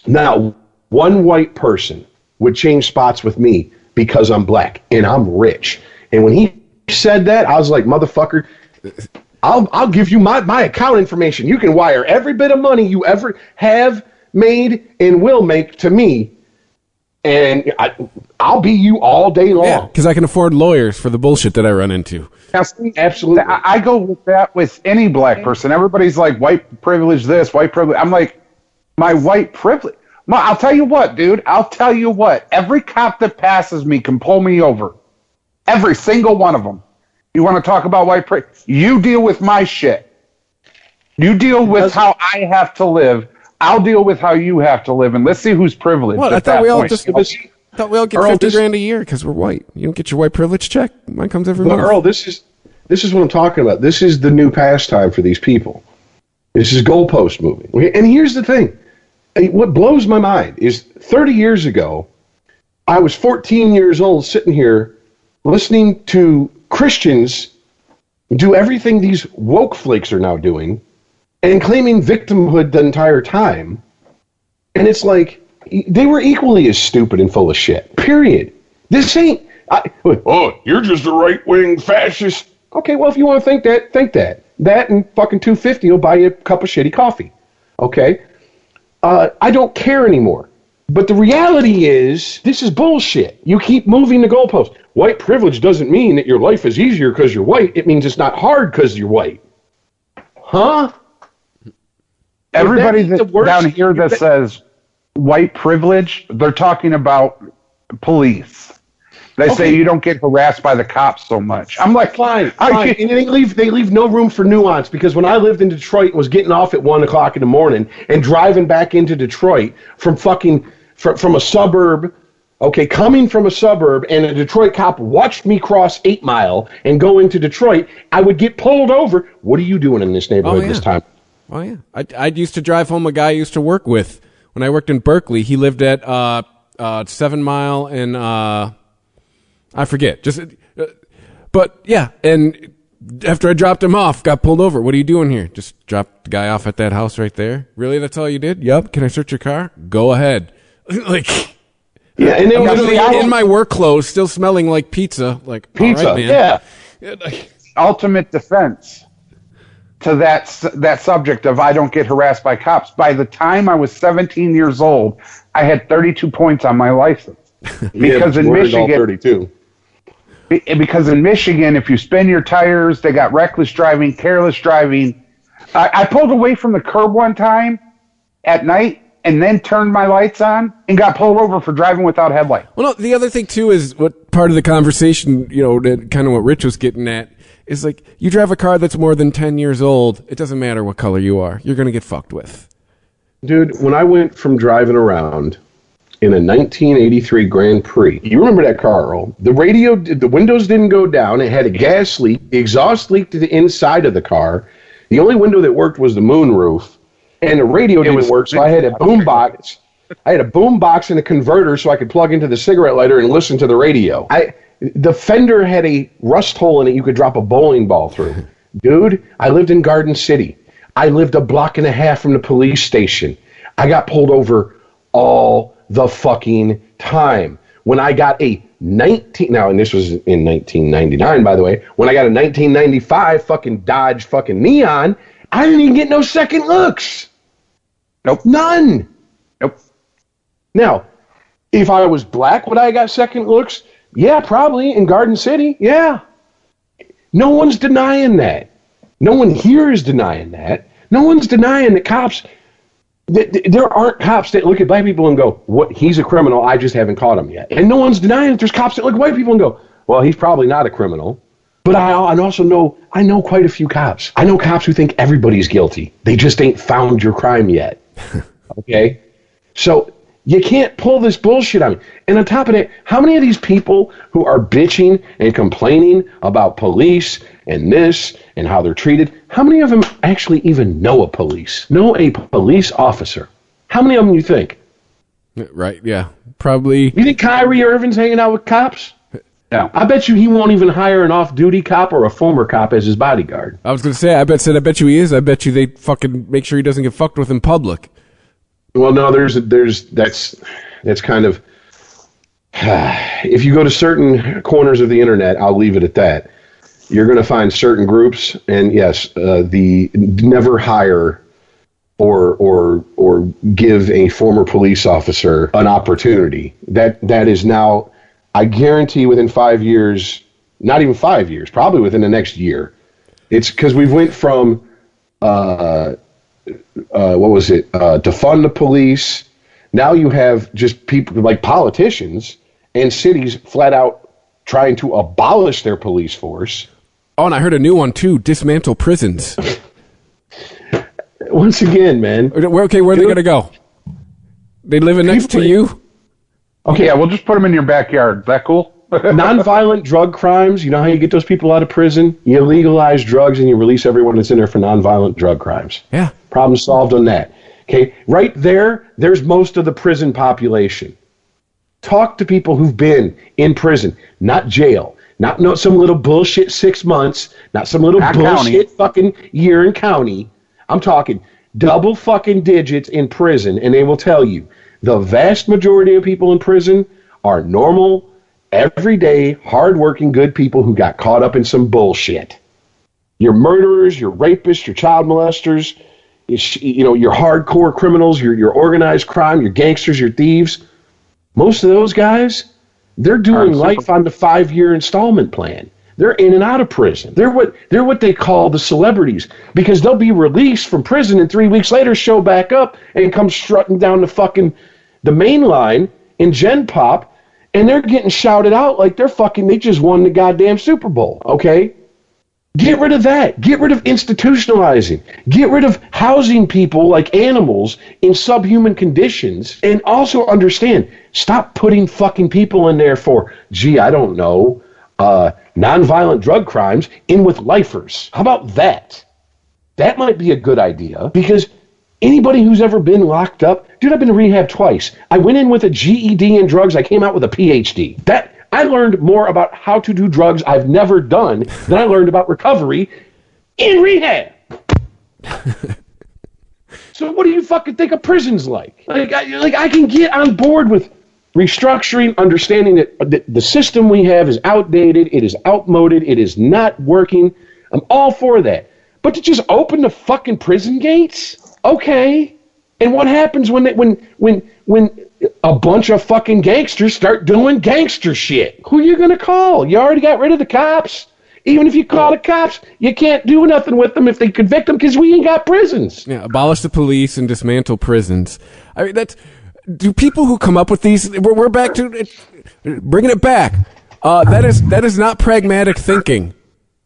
now, one white person would change spots with me because I'm black and I'm rich. And when he said that, I was like, motherfucker, I'll give you my account information. You can wire every bit of money you ever have made and will make to me, and I'll be you all day long. Yeah, because I can afford lawyers for the bullshit that I run into. Absolutely. I go with that with any black person. Everybody's like, white privilege this, white privilege. I'm like, my white privilege. I'll tell you what, dude. I'll tell you what. Every cop that passes me can pull me over. Every single one of them. You want to talk about white privilege? You deal with my shit. You deal with how I have to live. I'll deal with how you have to live, and let's see who's privileged. What? I at thought that we all point. get Earl, $50,000 a year because we're white. You don't get your white privilege check. Mine comes every month. Earl, this is what I'm talking about. This is the new pastime for these people. This is goalpost moving. And here's the thing. What blows my mind is 30 years ago, I was 14 years old sitting here listening to Christians do everything these woke flakes are now doing and claiming victimhood the entire time. And it's like, they were equally as stupid and full of shit. Period. This ain't, you're just a right-wing fascist. Okay, well, if you want to think that, think that. That and fucking $2.50 will buy you a cup of shitty coffee. Okay? I don't care anymore. But the reality is, this is bullshit. You keep moving the goalposts. White privilege doesn't mean that your life is easier because you're white. It means it's not hard because you're white. Huh? Everybody down here that says white privilege, they're talking about police. They say you don't get harassed by the cops so much. I'm like, fine. And they leave no room for nuance, because when I lived in Detroit and was getting off at 1 o'clock in the morning and driving back into Detroit from a suburb, coming from a suburb, and a Detroit cop watched me cross 8 Mile and go into Detroit, I would get pulled over. What are you doing in this neighborhood this time? Oh, yeah. I used to drive home a guy I used to work with. When I worked in Berkeley, he lived at 7 Mile and I forget. But yeah, and after I dropped him off, got pulled over. What are you doing here? Just dropped the guy off at that house right there. Really? That's all you did? Yup. Can I search your car? Go ahead. Yeah, and then literally in my work clothes, still smelling like pizza. Like pizza, all right, man. yeah. Ultimate defense to that subject of I don't get harassed by cops. By the time I was 17 years old, I had 32 points on my license. Because in Michigan, 32. Because in Michigan, if you spin your tires, they got reckless driving, careless driving. I pulled away from the curb one time at night and then turned my lights on and got pulled over for driving without headlights. Well, no, the other thing, too, is what part of the conversation, that kind of what Rich was getting at, is like, you drive a car that's more than 10 years old, it doesn't matter what color you are. You're going to get fucked with. Dude, when I went from driving around in a 1983 Grand Prix, you remember that car, Earl? The windows didn't go down. It had a gas leak. The exhaust leaked to the inside of the car. The only window that worked was the moonroof. And the radio didn't work, so I had a boom box. I had a boom box and a converter so I could plug into the cigarette lighter and listen to the radio. The fender had a rust hole in it you could drop a bowling ball through. Dude, I lived in Garden City. I lived a block and a half from the police station. I got pulled over all the fucking time. When I got and this was in 1999, by the way, when I got a 1995 fucking Dodge fucking Neon, I didn't even get no second looks. Nope. None. Nope. Now, if I was black, would I have got second looks? Yeah, probably in Garden City. Yeah. No one's denying that. No one here is denying that. No one's denying that cops, there aren't cops that look at black people and go, "What? He's a criminal. I just haven't caught him yet." And no one's denying that there's cops that look at white people and go, "Well, he's probably not a criminal." But I also know quite a few cops. I know cops who think everybody's guilty. They just ain't found your crime yet. Okay? So You can't pull this bullshit on me. And on top of that, how many of these people who are bitching and complaining about police and this and how they're treated, how many of them actually even know a police officer? How many of them you think? Right, yeah. Probably. You think Kyrie Irving's hanging out with cops? No. I bet you he won't even hire an off-duty cop or a former cop as his bodyguard. I was going to say, I bet you he is. I bet you they fucking make sure he doesn't get fucked with in public. Well, no, that's kind of, if you go to certain corners of the internet, I'll leave it at that. You're going to find certain groups, and yes, the never hire or give a former police officer an opportunity. That is now, I guarantee, within 5 years, not even 5 years, probably within the next year. It's because we went from defund the police. Now you have just people like politicians and cities flat out trying to abolish their police force. Oh, and I heard a new one too: dismantle prisons. Once again, man. Where are they going to go? They living next to you? Okay, yeah, we'll just put them in your backyard. Is that cool? Nonviolent drug crimes. You know how you get those people out of prison? You legalize drugs and you release everyone that's in there for nonviolent drug crimes. Yeah. Problem solved on that. Okay, right there's most of the prison population. Talk to people who've been in prison, not jail, not some little bullshit 6 months, not some little bullshit fucking year in county. I'm talking double fucking digits in prison, and they will tell you the vast majority of people in prison are normal, everyday, hardworking, good people who got caught up in some bullshit. Your murderers, your rapists, your child molesters, your hardcore criminals, your organized crime, your gangsters, your thieves. Most of those guys, they're doing life on the 5-year installment plan. They're in and out of prison. They're what they call the celebrities, because they'll be released from prison and 3 weeks later show back up and come strutting down the main line in Gen Pop, and they're getting shouted out like they just won the goddamn Super Bowl. Okay? Get rid of that. Get rid of institutionalizing. Get rid of housing people like animals in subhuman conditions. And also understand, stop putting fucking people in there for, I don't know, nonviolent drug crimes in with lifers. How about that? That might be a good idea, because anybody who's ever been locked up, dude, I've been to rehab twice. I went in with a GED in drugs. I came out with a PhD. I learned more about how to do drugs I've never done than I learned about recovery in rehab. So what do you fucking think a prison's like? I can get on board with restructuring, understanding that the system we have is outdated, it is outmoded, it is not working. I'm all for that. But to just open the fucking prison gates? Okay. And what happens when a bunch of fucking gangsters start doing gangster shit? Who are you going to call? You already got rid of the cops. Even if you call the cops, you can't do nothing with them if they convict them, because we ain't got prisons. Yeah, abolish the police and dismantle prisons. I mean, do people who come up with these, we're back to it, bringing it back. That is not pragmatic thinking.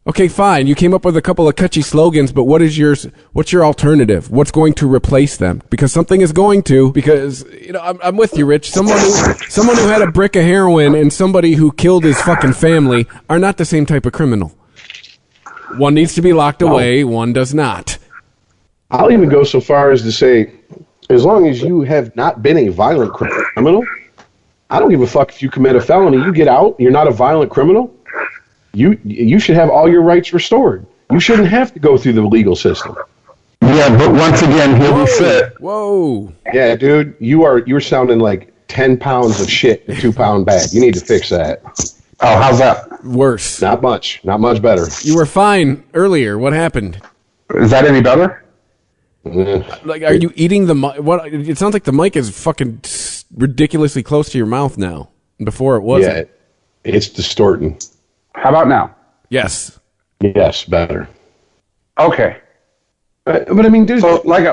Okay, fine. You came up with a couple of catchy slogans, but what's your alternative? What's going to replace them? Because something is going to, because, I'm with you, Rich. Someone who had a brick of heroin and somebody who killed his fucking family are not the same type of criminal. One needs to be locked away, one does not. I'll even go so far as to say, as long as you have not been a violent criminal, I don't give a fuck if you commit a felony. You get out, you're not a violent criminal. You should have all your rights restored. You shouldn't have to go through the legal system. Yeah, but once again, here we sit. Whoa. Yeah, dude, you're sounding like 10 pounds of shit in a 2-pound bag. You need to fix that. Oh, how's that? Worse. Not much better. You were fine earlier. What happened? Is that any better? Like, are you eating the mic? What? It sounds like the mic is fucking ridiculously close to your mouth now. Before it wasn't. Yeah, it's distorting. How about now? Yes. Yes, better. Okay. But I mean, dude. So, like I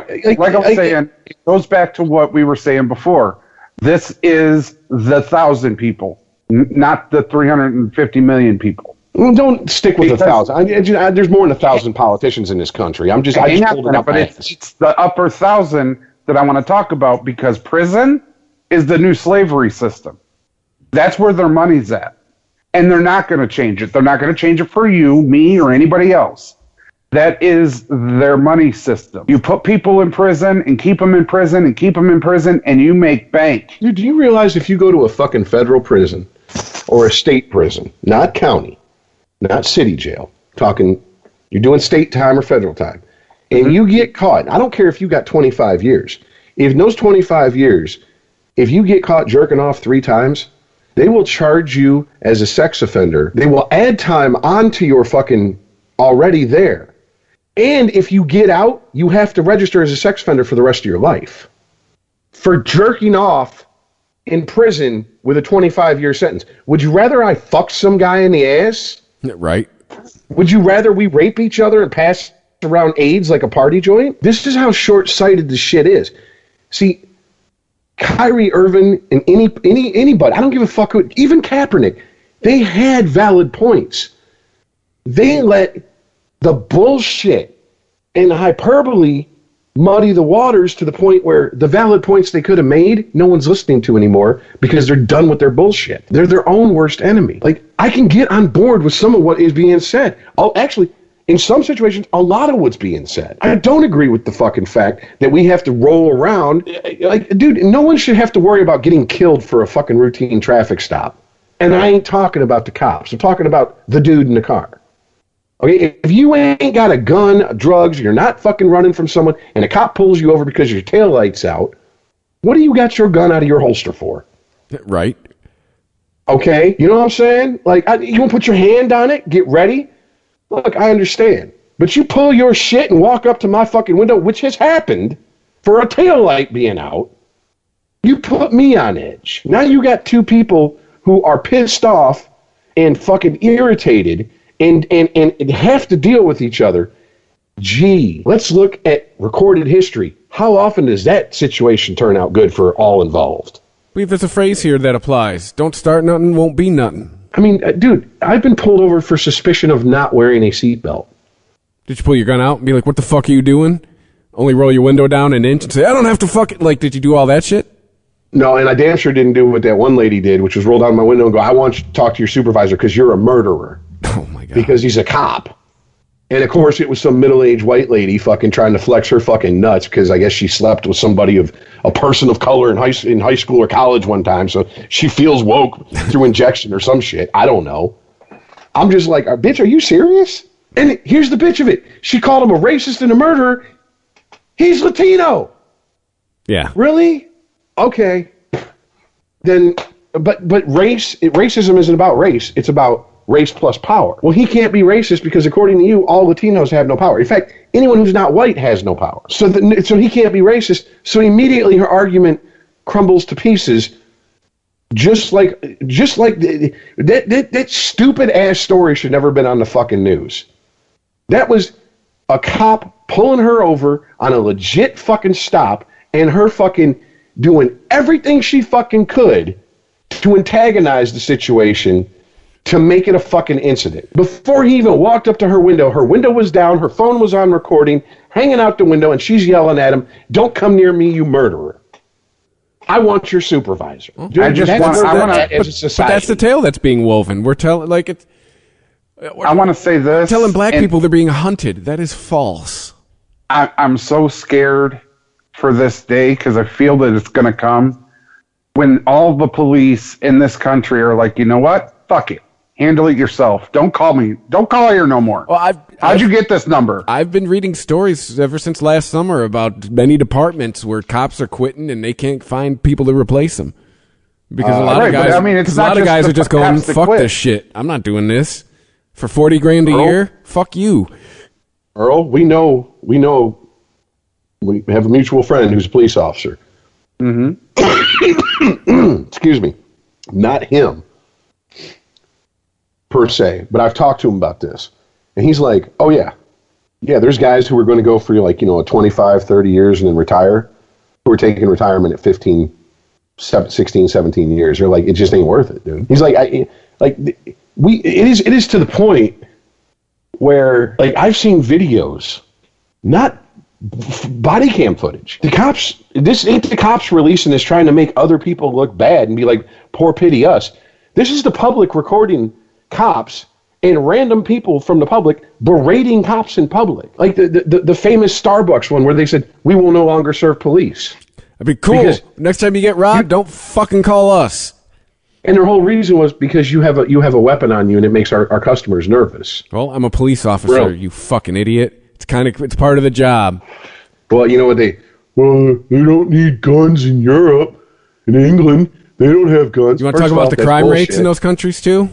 was saying, it goes back to what we were saying before. This is the 1,000 people, not the 350 million people. Well, don't stick with 1,000. There's more than 1,000 politicians in this country. I just pulled it up. But it's the upper 1,000 that I want to talk about, because prison is the new slavery system. That's where their money's at. And they're not going to change it. They're not going to change it for you, me, or anybody else. That is their money system. You put people in prison and keep them in prison and keep them in prison, and you make bank. Dude, do you realize if you go to a fucking federal prison or a state prison, not county, not city jail, talking, you're doing state time or federal time, and you get caught, I don't care if you got 25 years. If in those 25 years, if you get caught jerking off 3 times, they will charge you as a sex offender. They will add time onto your fucking already there. And if you get out, you have to register as a sex offender for the rest of your life. For jerking off in prison with a 25-year sentence. Would you rather I fuck some guy in the ass? Right. Would you rather we rape each other and pass around AIDS like a party joint? This is how short-sighted this shit is. See, Kyrie, Irving, and anybody, I don't give a fuck who, even Kaepernick, they had valid points. They let the bullshit and the hyperbole muddy the waters to the point where the valid points they could have made, no one's listening to anymore because they're done with their bullshit. They're their own worst enemy. Like, I can get on board with some of what is being said. Actually, in some situations, a lot of what's being said. I don't agree with the fucking fact that we have to roll around. Like, dude, no one should have to worry about getting killed for a fucking routine traffic stop. And I ain't talking about the cops. I'm talking about the dude in the car. Okay, if you ain't got a gun, drugs, you're not fucking running from someone, and a cop pulls you over because your taillight's out, what do you got your gun out of your holster for? Right. Okay, you know what I'm saying? Like, you want to put your hand on it, get ready? Look, I understand. But you pull your shit and walk up to my fucking window, which has happened, for a taillight being out, you put me on edge. Now you got 2 people who are pissed off and fucking irritated and have to deal with each other. Gee, let's look at recorded history. How often does that situation turn out good for all involved? I believe there's a phrase here that applies. Don't start nothing, won't be nothing. I mean, dude, I've been pulled over for suspicion of not wearing a seatbelt. Did you pull your gun out and be like, what the fuck are you doing? Only roll your window down an inch and say, I don't have to fuck it. Like, did you do all that shit? No, and I damn sure didn't do what that one lady did, which was roll down my window and go, I want you to talk to your supervisor because you're a murderer. Oh, my God. Because he's a cop. And, of course, it was some middle-aged white lady fucking trying to flex her fucking nuts because I guess she slept with somebody of a person of color in high school or college one time, so she feels woke through injection or some shit. I don't know. I'm just like, bitch, are you serious? And here's the bitch of it. She called him a racist and a murderer. He's Latino. Yeah. Really? Okay. Then, but racism isn't about race. It's about race plus power. Well, he can't be racist because according to you, all Latinos have no power. In fact, anyone who's not white has no power. So he can't be racist. So immediately her argument crumbles to pieces. Just like that stupid ass story should never have been on the fucking news. That was a cop pulling her over on a legit fucking stop and her fucking doing everything she fucking could to antagonize the situation to make it a fucking incident. Before he even walked up to her window was down, her phone was on recording, hanging out the window, and she's yelling at him, "Don't come near me, you murderer. I want your supervisor." But that's the tale that's being woven. We're telling, like, it's. I want to say this. Telling black people they're being hunted. That is false. I'm so scared for this day because I feel that it's going to come when all the police in this country are like, you know what? Fuck it. Handle it yourself. Don't call me. Don't call here no more. Well, how'd you get this number? I've been reading stories ever since last summer about many departments where cops are quitting and they can't find people to replace them. Because a lot of guys are just going, fuck this shit. I'm not doing this. For $40 grand a year? Fuck you. Earl, we know we have a mutual friend who's a police officer. Mm-hmm. Excuse me. Not him, per se, but I've talked to him about this. And he's like, oh, yeah, there's guys who are going to go for, like, 25, 30 years and then retire, who are taking retirement at 16, 17 years. They're like, it just ain't worth it, dude. He's like, it is to the point where, like, I've seen videos, not body cam footage. The cops, this ain't the cops releasing this trying to make other people look bad and be like, poor pity us. This is the public recording cops and random people from the public berating cops in public. Like the famous Starbucks one where they said, we will no longer serve police. That'd be cool. Because next time you get robbed, don't fucking call us. And their whole reason was because you have a weapon on you and it makes our customers nervous. Well, I'm a police officer, Really? you fucking idiot. It's part of the job. Well, you know what they don't need guns in Europe. In England, they don't have guns. You want to talk about the crime rates in those countries too?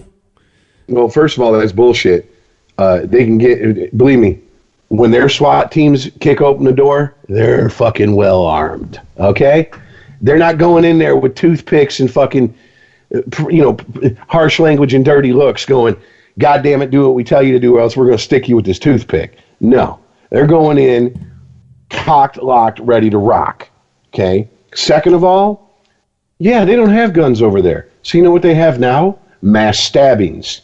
Well, first of all, that's bullshit. They can get, believe me, when their SWAT teams kick open the door, they're fucking well armed. Okay? They're not going in there with toothpicks and fucking, harsh language and dirty looks going, God damn it, do what we tell you to do or else we're going to stick you with this toothpick. No. They're going in cocked, locked, ready to rock. Okay? Second of all, yeah, they don't have guns over there. So you know what they have now? Mass stabbings.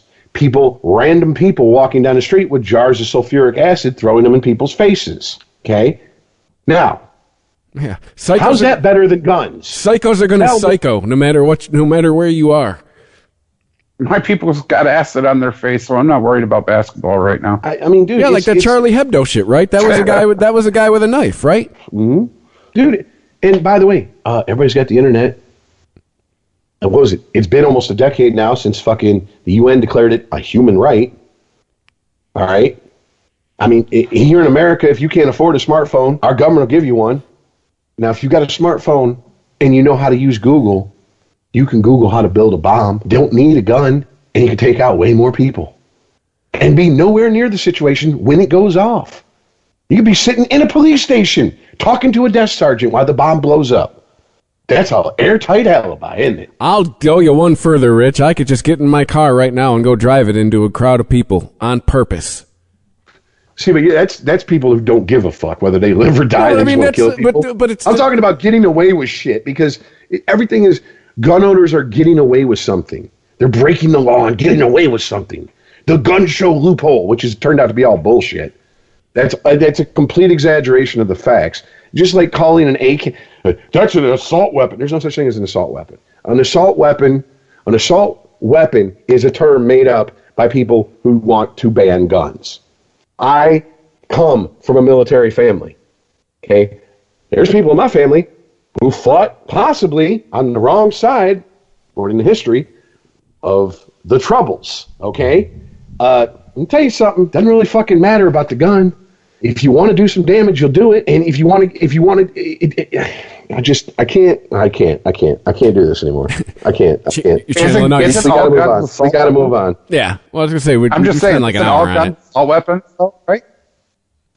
Random people walking down the street with jars of sulfuric acid, throwing them in people's faces. Okay? Now, yeah, how's that better than guns? Psychos are going to psycho no matter where you are. My people's got acid on their face, so I'm not worried about basketball right now. I mean, dude, yeah, like that Charlie Hebdo shit, right? That was a guy with a knife, right? Mm-hmm. Dude, and by the way, everybody's got the internet. What was it? It's been almost a decade now since fucking the UN declared it a human right. All right? I mean, here in America, if you can't afford a smartphone, our government will give you one. Now, if you got a smartphone and you know how to use Google, you can Google how to build a bomb. Don't need a gun, and you can take out way more people. And be nowhere near the situation when it goes off. You could be sitting in a police station talking to a desk sergeant while the bomb blows up. That's an airtight alibi, isn't it? I'll go you one further, Rich. I could just get in my car right now and go drive it into a crowd of people on purpose. See, but that's people who don't give a fuck whether they live or die. They just want to kill people. But I'm talking about getting away with shit because everything is, gun owners are getting away with something. They're breaking the law and getting away with something. The gun show loophole, which has turned out to be all bullshit. That's a complete exaggeration of the facts. Just like calling an AK, that's an assault weapon. There's no such thing as an assault weapon. An assault weapon is a term made up by people who want to ban guns. I come from a military family. Okay? There's people in my family who fought possibly on the wrong side, according to history, of the Troubles. Okay? Let me tell you something. Doesn't really fucking matter about the gun. If you want to do some damage, you'll do it. And if you want to, I can't do this anymore. I can't. You're channeling out. We gotta move on. Yeah. Well, I was gonna say, I'm just saying, like an hour on it. All weapons, right?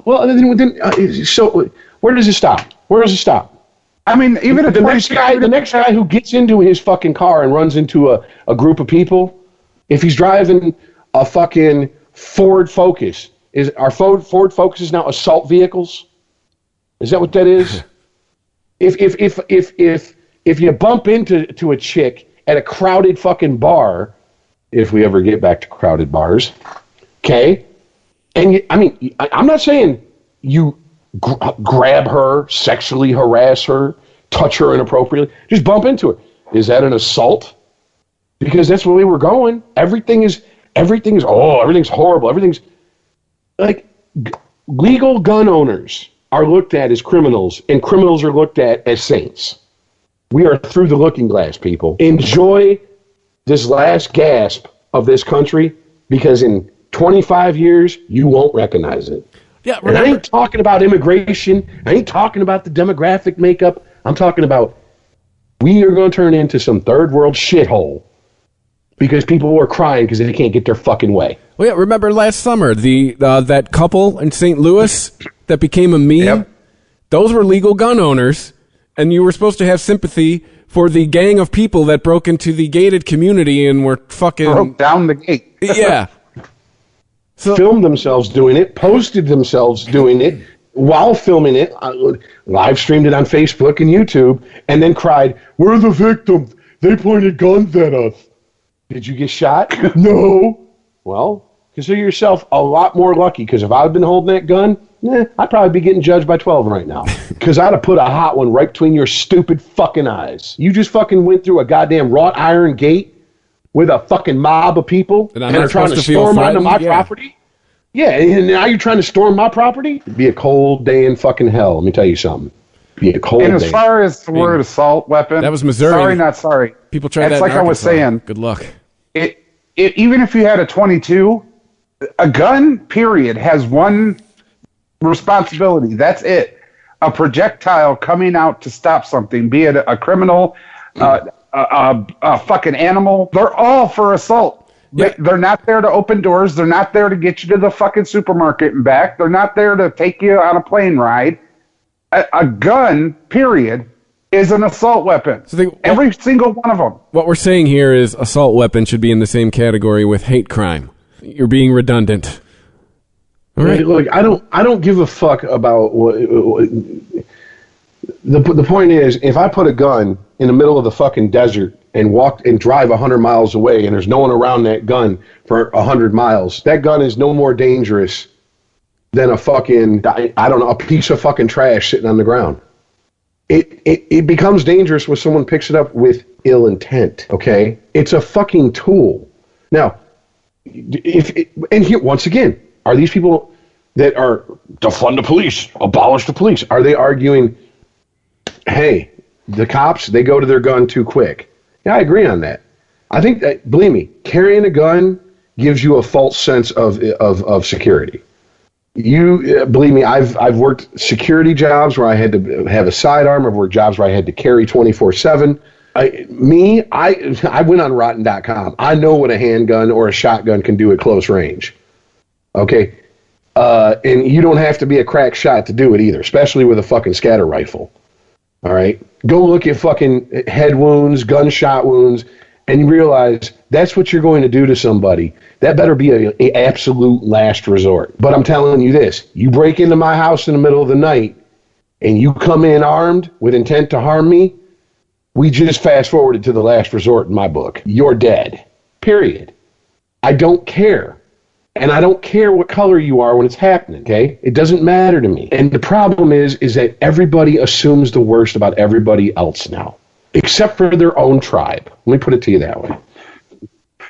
Well, then, so where does it stop? Where does it stop? I mean, even the next guy who gets into his fucking car and runs into a group of people, if he's driving a fucking Ford Focus. Our Ford Focus is now assault vehicles? Is that what that is? If you bump into a chick at a crowded fucking bar, if we ever get back to crowded bars, okay? And I'm not saying you grab her, sexually harass her, touch her inappropriately. Just bump into her. Is that an assault? Because that's where we were going. Everything's horrible. Everything's like legal gun owners are looked at as criminals, and criminals are looked at as saints. We are through the looking glass, people. Enjoy this last gasp of this country, because in 25 years, you won't recognize it. Yeah, and I ain't talking about immigration. I ain't talking about the demographic makeup. I'm talking about we are going to turn into some third world shithole because people are crying because they can't get their fucking way. Well, yeah, remember last summer, that couple in St. Louis that became a meme? Yep. Those were legal gun owners, and you were supposed to have sympathy for the gang of people that broke into the gated community and were fucking... broke down the gate. Yeah. So, filmed themselves doing it, posted themselves doing it, while filming it, live streamed it on Facebook and YouTube, and then cried, "We're the victims. They pointed guns at us." Did you get shot? No. Well, consider yourself a lot more lucky, because if I'd been holding that gun, I'd probably be getting judged by 12 right now. Because I'd have put a hot one right between your stupid fucking eyes. You just fucking went through a goddamn wrought iron gate with a fucking mob of people and are trying to storm onto my property? Yeah, and now you're trying to storm my property? It'd be a cold day in fucking hell, let me tell you something. It'd be a cold day. And as far as the word assault weapon... That was Missouri. Sorry, not sorry. People try that in like Arkansas. I was saying. Good luck. Even if you had a .22, a gun, period, has one responsibility. That's it. A projectile coming out to stop something, be it a criminal, a fucking animal. They're all for assault. Yeah. They're not there to open doors. They're not there to get you to the fucking supermarket and back. They're not there to take you on a plane ride. A gun, period, is an assault weapon. So every single one of them. What we're saying here is assault weapon should be in the same category with hate crime. You're being redundant. All right. Look, I don't give a fuck about what. The point is, if I put a gun in the middle of the fucking desert and walk and drive 100 miles away, and there's no one around that gun for 100 miles, that gun is no more dangerous than a fucking, I don't know, a piece of fucking trash sitting on the ground. It becomes dangerous when someone picks it up with ill intent. Okay, it's a fucking tool. Now, and here once again, are these people that are defund the police, abolish the police? Are they arguing, hey, the cops, they go to their gun too quick? Yeah, I agree on that. I think that, believe me, carrying a gun gives you a false sense of security. You believe me, I've worked security jobs where I had to have a sidearm. I've worked jobs where I had to carry 24/7. I went on Rotten.com. I know what a handgun or a shotgun can do at close range. Okay, and you don't have to be a crack shot to do it either, especially with a fucking scatter rifle. All right, go look at fucking head wounds, gunshot wounds, and you realize that's what you're going to do to somebody. That better be an absolute last resort. But I'm telling you this, you break into my house in the middle of the night and you come in armed with intent to harm me, we just fast forwarded to the last resort in my book. You're dead. Period. I don't care. And I don't care what color you are when it's happening, okay? It doesn't matter to me. And the problem is that everybody assumes the worst about everybody else now, except for their own tribe. Let me put it to you that way.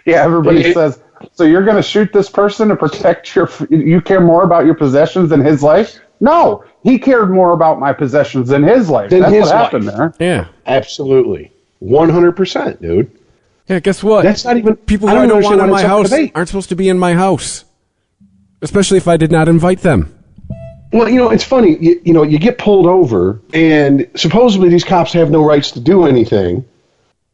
Yeah, everybody says, so you're going to shoot this person to protect you care more about your possessions than his life? No, he cared more about my possessions than his life. That's what happened there. Yeah. Absolutely. 100%, dude. Yeah, guess what? That's not even... People who I don't want in my house aren't supposed to be in my house. Especially if I did not invite them. Well, it's funny. You get pulled over, and supposedly these cops have no rights to do anything.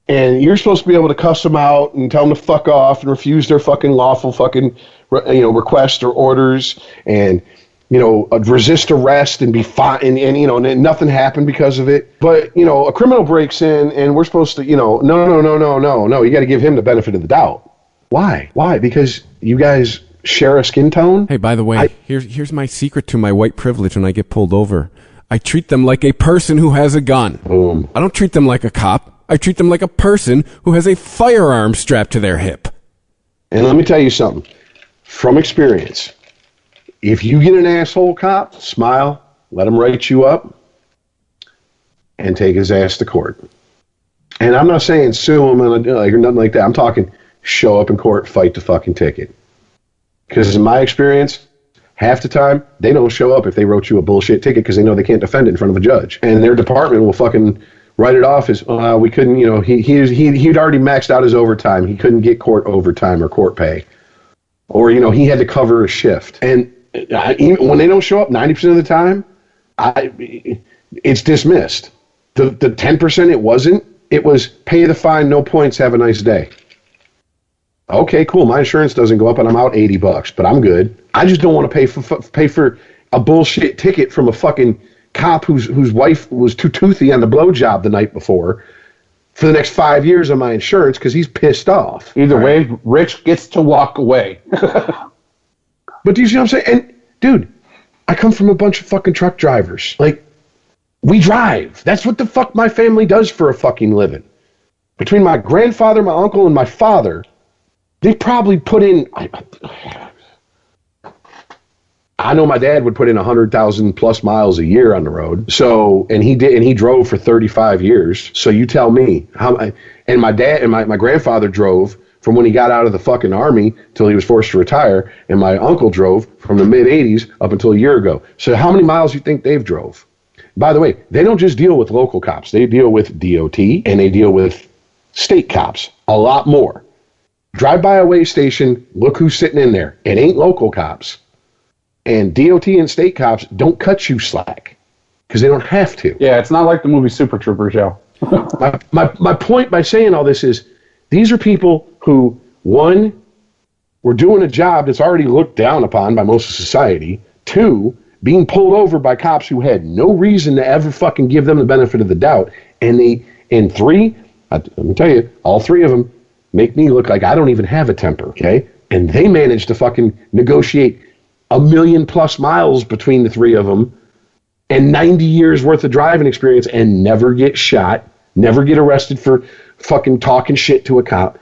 And you're supposed to be able to cuss them out and tell them to fuck off and refuse their fucking lawful fucking, requests or orders and, resist arrest and be fine and nothing happened because of it. But, a criminal breaks in and we're supposed to, no, you got to give him the benefit of the doubt. Why? Because you guys share a skin tone? Hey, by the way, here's my secret to my white privilege when I get pulled over. I treat them like a person who has a gun. Boom. I don't treat them like a cop. I treat them like a person who has a firearm strapped to their hip. And let me tell you something. From experience, if you get an asshole cop, smile, let him write you up, and take his ass to court. And I'm not saying sue him or nothing like that. I'm talking show up in court, fight the fucking ticket. Because in my experience, half the time, they don't show up if they wrote you a bullshit ticket because they know they can't defend it in front of a judge. And their department will fucking write it off as, we couldn't, he'd already maxed out his overtime. He couldn't get court overtime or court pay. Or, he had to cover a shift. And when they don't show up 90% of the time, it's dismissed. The 10% it was pay the fine, no points, have a nice day. Okay, cool. My insurance doesn't go up and I'm out $80, but I'm good. I just don't want to pay for a bullshit ticket from a fucking cop whose wife was too toothy on the blowjob the night before for the next 5 years of my insurance because he's pissed off. Either way, Rich gets to walk away. But do you see what I'm saying? And, dude, I come from a bunch of fucking truck drivers. Like, we drive. That's what the fuck my family does for a fucking living. Between my grandfather, my uncle, and my father, they probably put in... I know my dad would put in 100,000 plus miles a year on the road. So, and he drove for 35 years. So you tell me and my dad and my grandfather drove from when he got out of the fucking army till he was forced to retire. And my uncle drove from the mid 80s up until a year ago. So how many miles do you think they've drove? By the way, they don't just deal with local cops. They deal with DOT and they deal with state cops a lot more. Drive by a way station, look who's sitting in there. It ain't local cops. And DOT and state cops don't cut you slack because they don't have to. Yeah, it's not like the movie Super Troopers, yo. my point by saying all this is these are people who, one, were doing a job that's already looked down upon by most of society. Two, being pulled over by cops who had no reason to ever fucking give them the benefit of the doubt. And three, let me tell you, all three of them make me look like I don't even have a temper, okay? And they managed to fucking negotiate 1 million plus miles between the three of them and 90 years worth of driving experience and never get shot, never get arrested for fucking talking shit to a cop.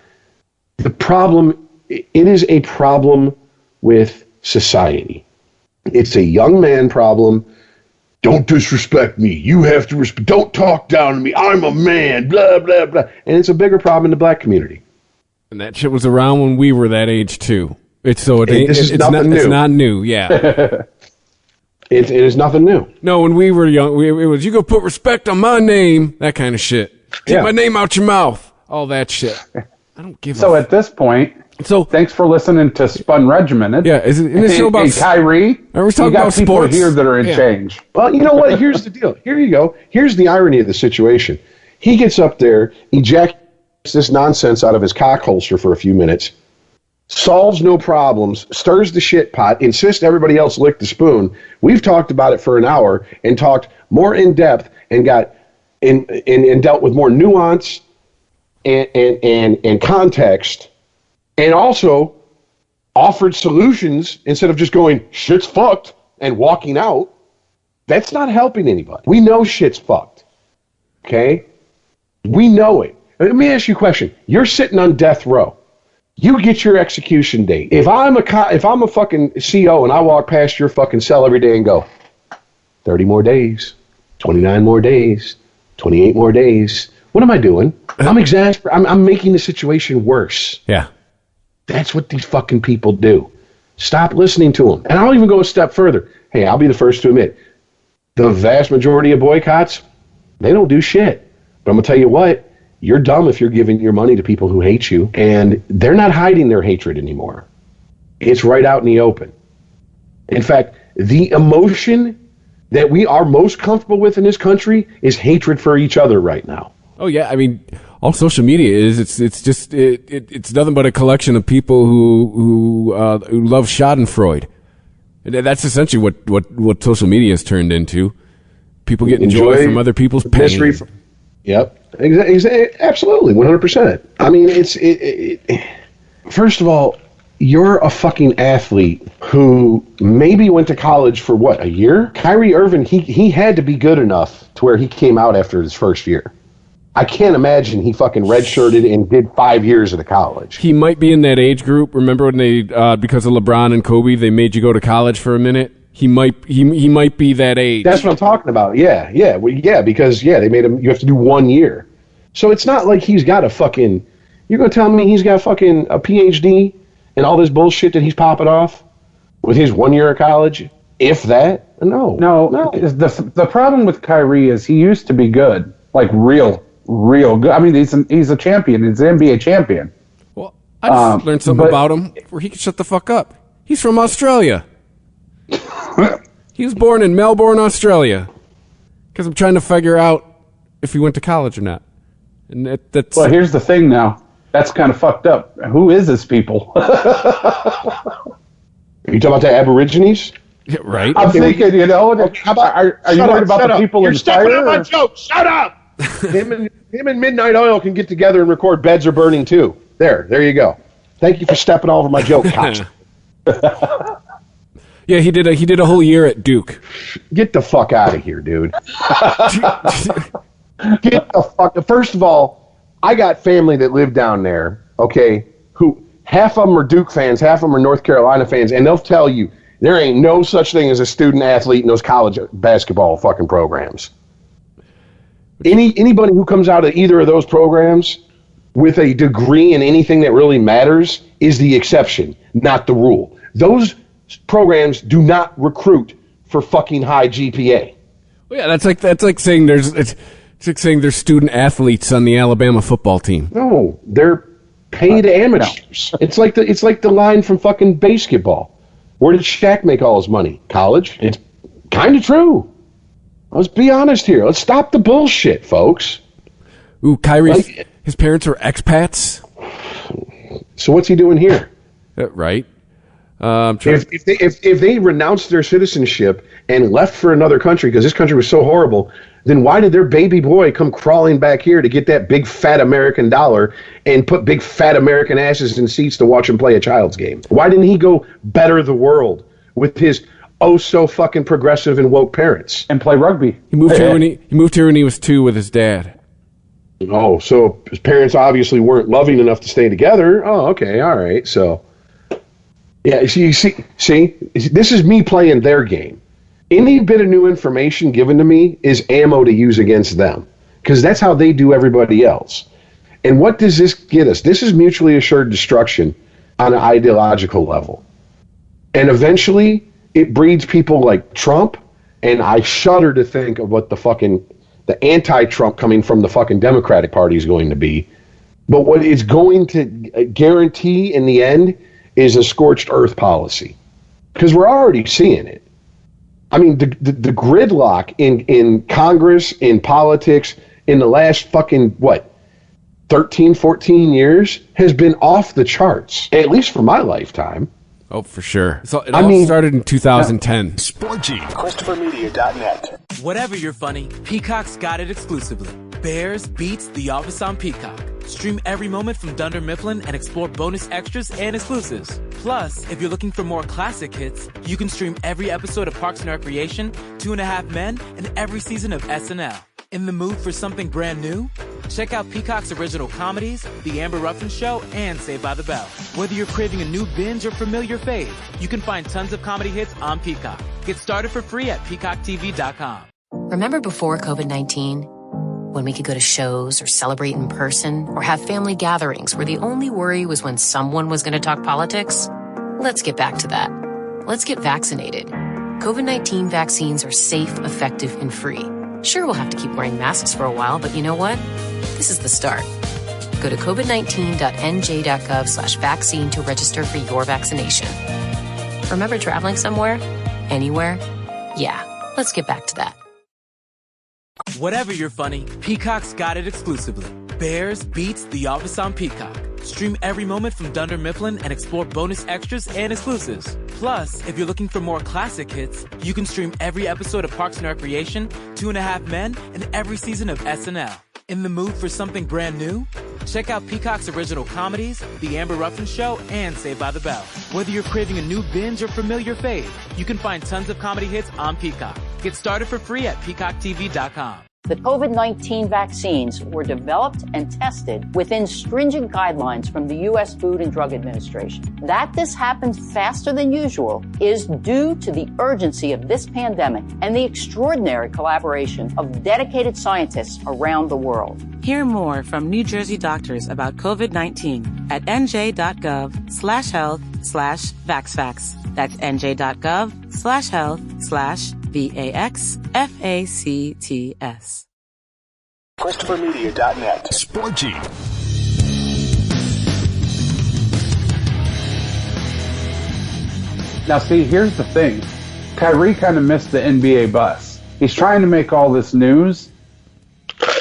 The problem, it is a problem with society. It's a young man problem. Don't disrespect me. You have to respect. Don't talk down to me. I'm a man. Blah, blah, blah. And it's a bigger problem in the black community. And that shit was around when we were that age too. It's not new. Yeah. It is nothing new. No, when we were young, it was you go put respect on my name, that kind of shit. Get my name out your mouth, all that shit. I don't give. So at this point, thanks for listening to Spun Regimented. Yeah, isn't this show about Kyrie? Are we talking got about people sports here that are in change? Well, you know what? Here's the deal. Here you go. Here's the irony of the situation. He gets up there, ejaculates this nonsense out of his cock holster for a few minutes, solves no problems, stirs the shit pot, insists everybody else lick the spoon. We've talked about it for an hour and talked more in depth and got and dealt with more nuance and context, and also offered solutions instead of just going, shit's fucked, and walking out. That's not helping anybody. We know shit's fucked. Okay? We know it. Let me ask you a question. You're sitting on death row. You get your execution date. If I'm a fucking CO and I walk past your fucking cell every day and go, 30 more days, 29 more days, 28 more days, what am I doing? I'm exasperated. I'm making the situation worse. Yeah. That's what these fucking people do. Stop listening to them. And I'll even go a step further. Hey, I'll be the first to admit, the vast majority of boycotts, they don't do shit. But I'm going to tell you what, you're dumb if you're giving your money to people who hate you, and they're not hiding their hatred anymore. It's right out in the open. In fact, the emotion that we are most comfortable with in this country is hatred for each other right now. Oh yeah, I mean, all social media is it's nothing but a collection of people who love Schadenfreude. That's essentially what social media has turned into. People getting joy from other people's pain. Yep. Absolutely, 100%. I mean, first of all, you're a fucking athlete who maybe went to college for what, a year? Kyrie Irving, he had to be good enough to where he came out after his first year. I can't imagine he fucking redshirted and did 5 years at a college. He might be in that age group. Remember when they, because of LeBron and Kobe, they made you go to college for a minute? He might be that age. That's what I'm talking about. Yeah. Because they made him. You have to do 1 year. So it's not like he's got a fucking. You're gonna tell me he's got fucking a PhD and all this bullshit that he's popping off with his 1 year of college? If that, no. The problem with Kyrie is he used to be good, like real good. I mean, he's a champion. He's an NBA champion. Well, I just learned something about him where he can shut the fuck up. He's from Australia. He was born in Melbourne, Australia. Because I'm trying to figure out if he went to college or not. And that's. Well, here's the thing now. That's kind of fucked up. Who is this people? Are you talking about the Aborigines? Yeah, right. I'm thinking, are you worried about the people in fire? You're stepping on my joke. Shut up. him and Midnight Oil can get together and record Beds Are Burning Too. There you go. Thank you for stepping all over my joke, cops. Yeah, he did a whole year at Duke. Get the fuck out of here, dude. Get the fuck. First of all, I got family that live down there, okay, who half of them are Duke fans, half of them are North Carolina fans, and they'll tell you There ain't no such thing as a student athlete in those college basketball fucking programs. Anybody who comes out of either of those programs with a degree in anything that really matters is the exception, not the rule. Those programs do not recruit for fucking high GPA. Well, yeah, that's like saying it's like saying there's student athletes on the Alabama football team. No, they're paid amateurs. It's like the line from fucking basketball. Where did Shaq make all his money? College. It's kind of true. Let's be honest here. Let's stop the bullshit, folks. Ooh, Kyrie, his parents are expats. So what's he doing here? Right. If they renounced their citizenship and left for another country because this country was so horrible, then why did their baby boy come crawling back here to get that big fat American dollar and put big fat American asses in seats to watch him play a child's game? Why didn't he go better the world with his so fucking progressive and woke parents and play rugby? He moved here when he was 2 with his dad. Oh, so his parents obviously weren't loving enough to stay together. Oh, okay, all right. So, yeah, see, this is me playing their game. Any bit of new information given to me is ammo to use against them because that's how they do everybody else. And what does this get us? This is mutually assured destruction on an ideological level. And eventually it breeds people like Trump, and I shudder to think of what the anti-Trump coming from the fucking Democratic Party is going to be. But what it's going to guarantee in the end is a scorched earth policy. Because we're already seeing it. I mean, the gridlock in Congress, in politics, in the last fucking, 13, 14 years has been off the charts, at least for my lifetime. Oh, for sure. So it all started in 2010. Sporgy. ChristopherMedia.net. Whatever you're funny, Peacock's got it exclusively. Bears beats The Office on Peacock. Stream every moment from Dunder Mifflin and explore bonus extras and exclusives. Plus, if you're looking for more classic hits, you can stream every episode of Parks and Recreation, 2.5 Men, and every season of SNL. In the mood for something brand new? Check out Peacock's original comedies, The Amber Ruffin Show, and Saved by the Bell. Whether you're craving a new binge or familiar fave, you can find tons of comedy hits on Peacock. Get started for free at peacocktv.com. Remember before COVID-19? When we could go to shows or celebrate in person or have family gatherings where the only worry was when someone was going to talk politics? Let's get back to that. Let's get vaccinated. COVID-19 vaccines are safe, effective, and free. Sure, we'll have to keep wearing masks for a while, but you know what? This is the start. Go to covid19.nj.gov/vaccine to register for your vaccination. Remember traveling somewhere? Anywhere? Yeah, let's get back to that. Whatever you're funny, Peacock's got it exclusively. Bears beats The Office on Peacock. Stream every moment from Dunder Mifflin and explore bonus extras and exclusives. Plus, if you're looking for more classic hits, you can stream every episode of Parks and Recreation, 2.5 Men, and every season of SNL. In the mood for something brand new? Check out Peacock's original comedies, The Amber Ruffin Show, and Saved by the Bell. Whether you're craving a new binge or familiar fave, you can find tons of comedy hits on Peacock. Get started for free at peacocktv.com. The COVID-19 vaccines were developed and tested within stringent guidelines from the U.S. Food and Drug Administration. That this happened faster than usual is due to the urgency of this pandemic and the extraordinary collaboration of dedicated scientists around the world. Hear more from New Jersey doctors about COVID-19 at nj.gov/health/vaxfax. That's nj.gov/health/VAXFACTS. ChristopherMedia.net. Sporgy. Now, see, here's the thing. Kyrie kind of missed the NBA bus. He's trying to make all this news,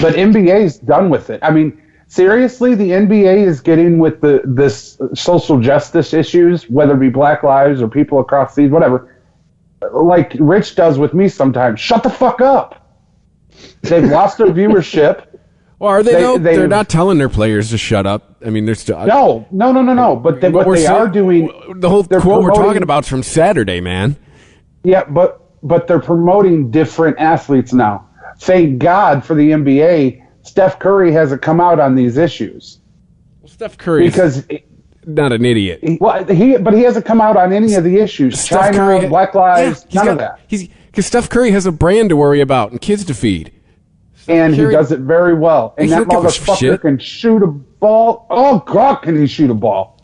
but NBA's done with it. I mean, seriously, the NBA is getting with this social justice issues, whether it be Black Lives or people across seas, whatever, like Rich does with me sometimes. Shut the fuck up. They've lost their viewership. Well, are they? They're not telling their players to shut up. I mean, they're still no. But what they are doing, the whole quote we're talking about is from Saturday, man. Yeah, but they're promoting different athletes now. Thank God for the NBA. Steph Curry hasn't come out on these issues. Well, Steph Curry, because not an idiot. But he hasn't come out on any of the issues. Steph China, Curry, Black Lives, none of that. Because Steph Curry has a brand to worry about and kids to feed. And he does it very well. And that motherfucker can shoot a ball. Oh, God, can he shoot a ball.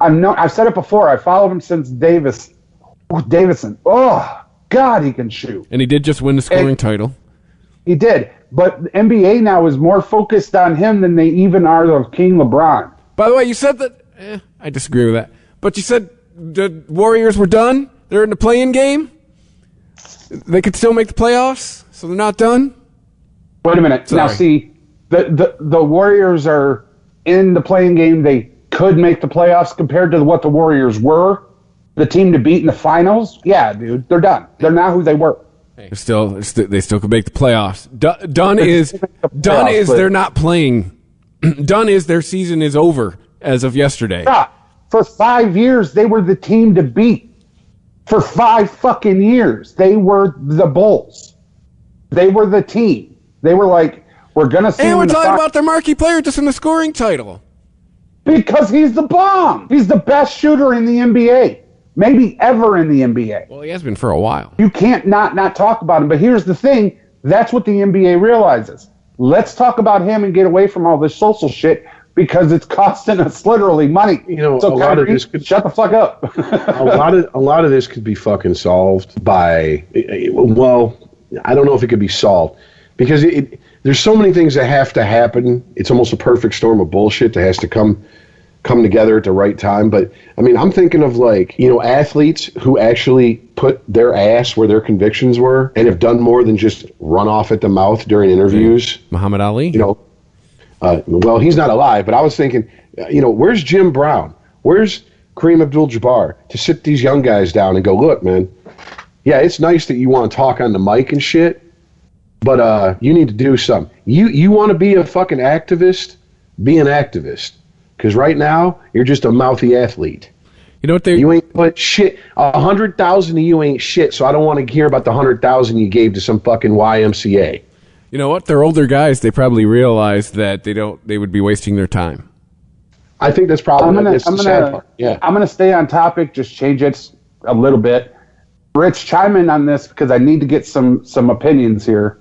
I've said it before. I followed him since Davison. Oh, God, he can shoot. And he did just win the scoring title. He did. But the NBA now is more focused on him than they even are of King LeBron. By the way, you said that... I disagree with that. But you said the Warriors were done? They're in the play-in game? They could still make the playoffs? So they're not done? Wait a minute. Sorry. Now, see, the Warriors are in the play-in game. They could make the playoffs compared to what the Warriors were. The team to beat in the finals? Yeah, dude. They're done. They're not who they were. They still could make the playoffs. Done is they're not playing. Done is their season is over as of yesterday. Yeah. For 5 years, they were the team to beat. For 5 fucking years, they were the Bulls. They were the team. They were like, we're going to see. And we're talking about their marquee player just in the scoring title. Because he's the bomb. He's the best shooter in the NBA. Maybe ever in the NBA. Well, he has been for a while. You can't not talk about him. But here's the thing. That's what the NBA realizes. Let's talk about him and get away from all this social shit because it's costing us literally money. You know, so a lot of this could shut the fuck up. a lot of this could be fucking solved by, well, I don't know if it could be solved because there's so many things that have to happen. It's almost a perfect storm of bullshit that has to come together at the right time. But I mean, I'm thinking of athletes who actually put their ass where their convictions were and have done more than just run off at the mouth during interviews. Muhammad Ali. Well, he's not alive, but I was thinking, where's Jim Brown? Where's Kareem Abdul-Jabbar to sit these young guys down and go, look, man, yeah, it's nice that you want to talk on the mic and shit, but you need to do something. You want to be a fucking activist? Be an activist. Because right now, you're just a mouthy athlete. You know what you ain't put shit. 100,000 of you ain't shit, so I don't want to hear about the 100,000 you gave to some fucking YMCA. You know what? They're older guys. They probably realize that they would be wasting their time. I think that's probably the sad part. Yeah. I'm going to stay on topic, just change it a little bit. Rich, chime in on this because I need to get some opinions here.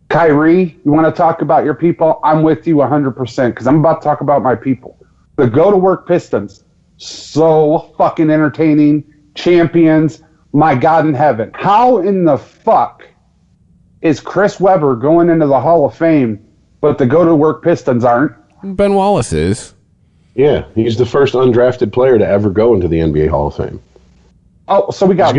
Kyrie, you want to talk about your people? I'm with you 100% because I'm about to talk about my people. The go-to-work Pistons, so fucking entertaining, champions, my God in heaven. How in the fuck is Chris Webber going into the Hall of Fame, but the go-to-work Pistons aren't? Ben Wallace is. Yeah, he's the first undrafted player to ever go into the NBA Hall of Fame. Oh, so we got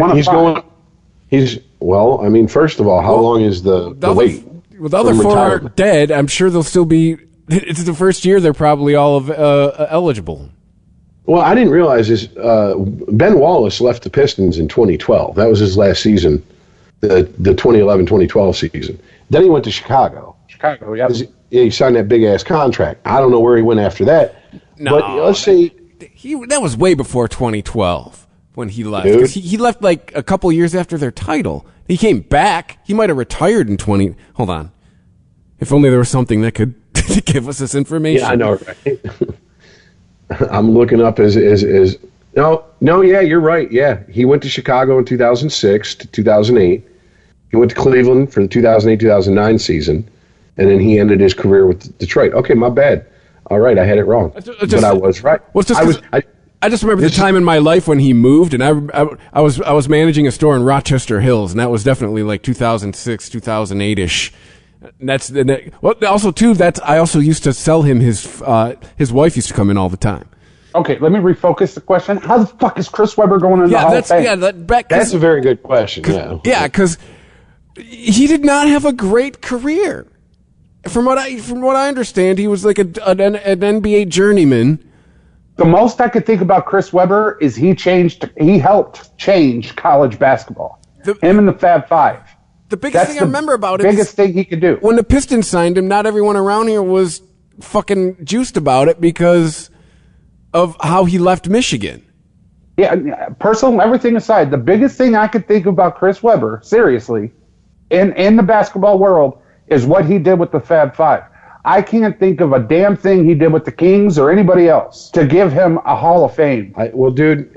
well, I mean, first of all, how long is the wait? With the other four are dead, I'm sure they'll still be. It's the first year they're probably all eligible. Well, I didn't realize this. Ben Wallace left the Pistons in 2012. That was his last season, the 2011-2012 season. Then he went to Chicago. Yeah. He signed that big-ass contract. I don't know where he went after that. No, but let's say... that was way before 2012 when he left. Dude. He left like a couple years after their title. He came back. He might have retired in 20... Hold on. If only there was something that could give us this information. Yeah, I know, right? I'm looking up as No, yeah, you're right. Yeah, he went to Chicago in 2006 to 2008. He went to Cleveland for the 2008-2009 season, and then he ended his career with Detroit. Okay, my bad. All right, I had it wrong, but I was right. Well, I just remember the time in my life when he moved, and I was managing a store in Rochester Hills, and that was definitely like 2006, 2008-ish. I also used to sell him his wife used to come in all the time. Okay, let me refocus the question. How the fuck is Chris Webber going in the Hall of Fame? That's a very good question. Yeah, because he did not have a great career. From what I understand, he was like an NBA journeyman. The most I could think about Chris Webber is he helped change college basketball. Him and the Fab Five. The biggest thing I remember about him biggest thing he could do. When the Pistons signed him, not everyone around here was fucking juiced about it because of how he left Michigan. Yeah, personal, everything aside, the biggest thing I could think about Chris Webber, seriously, in the basketball world, is what he did with the Fab Five. I can't think of a damn thing he did with the Kings or anybody else to give him a Hall of Fame. Well, dude,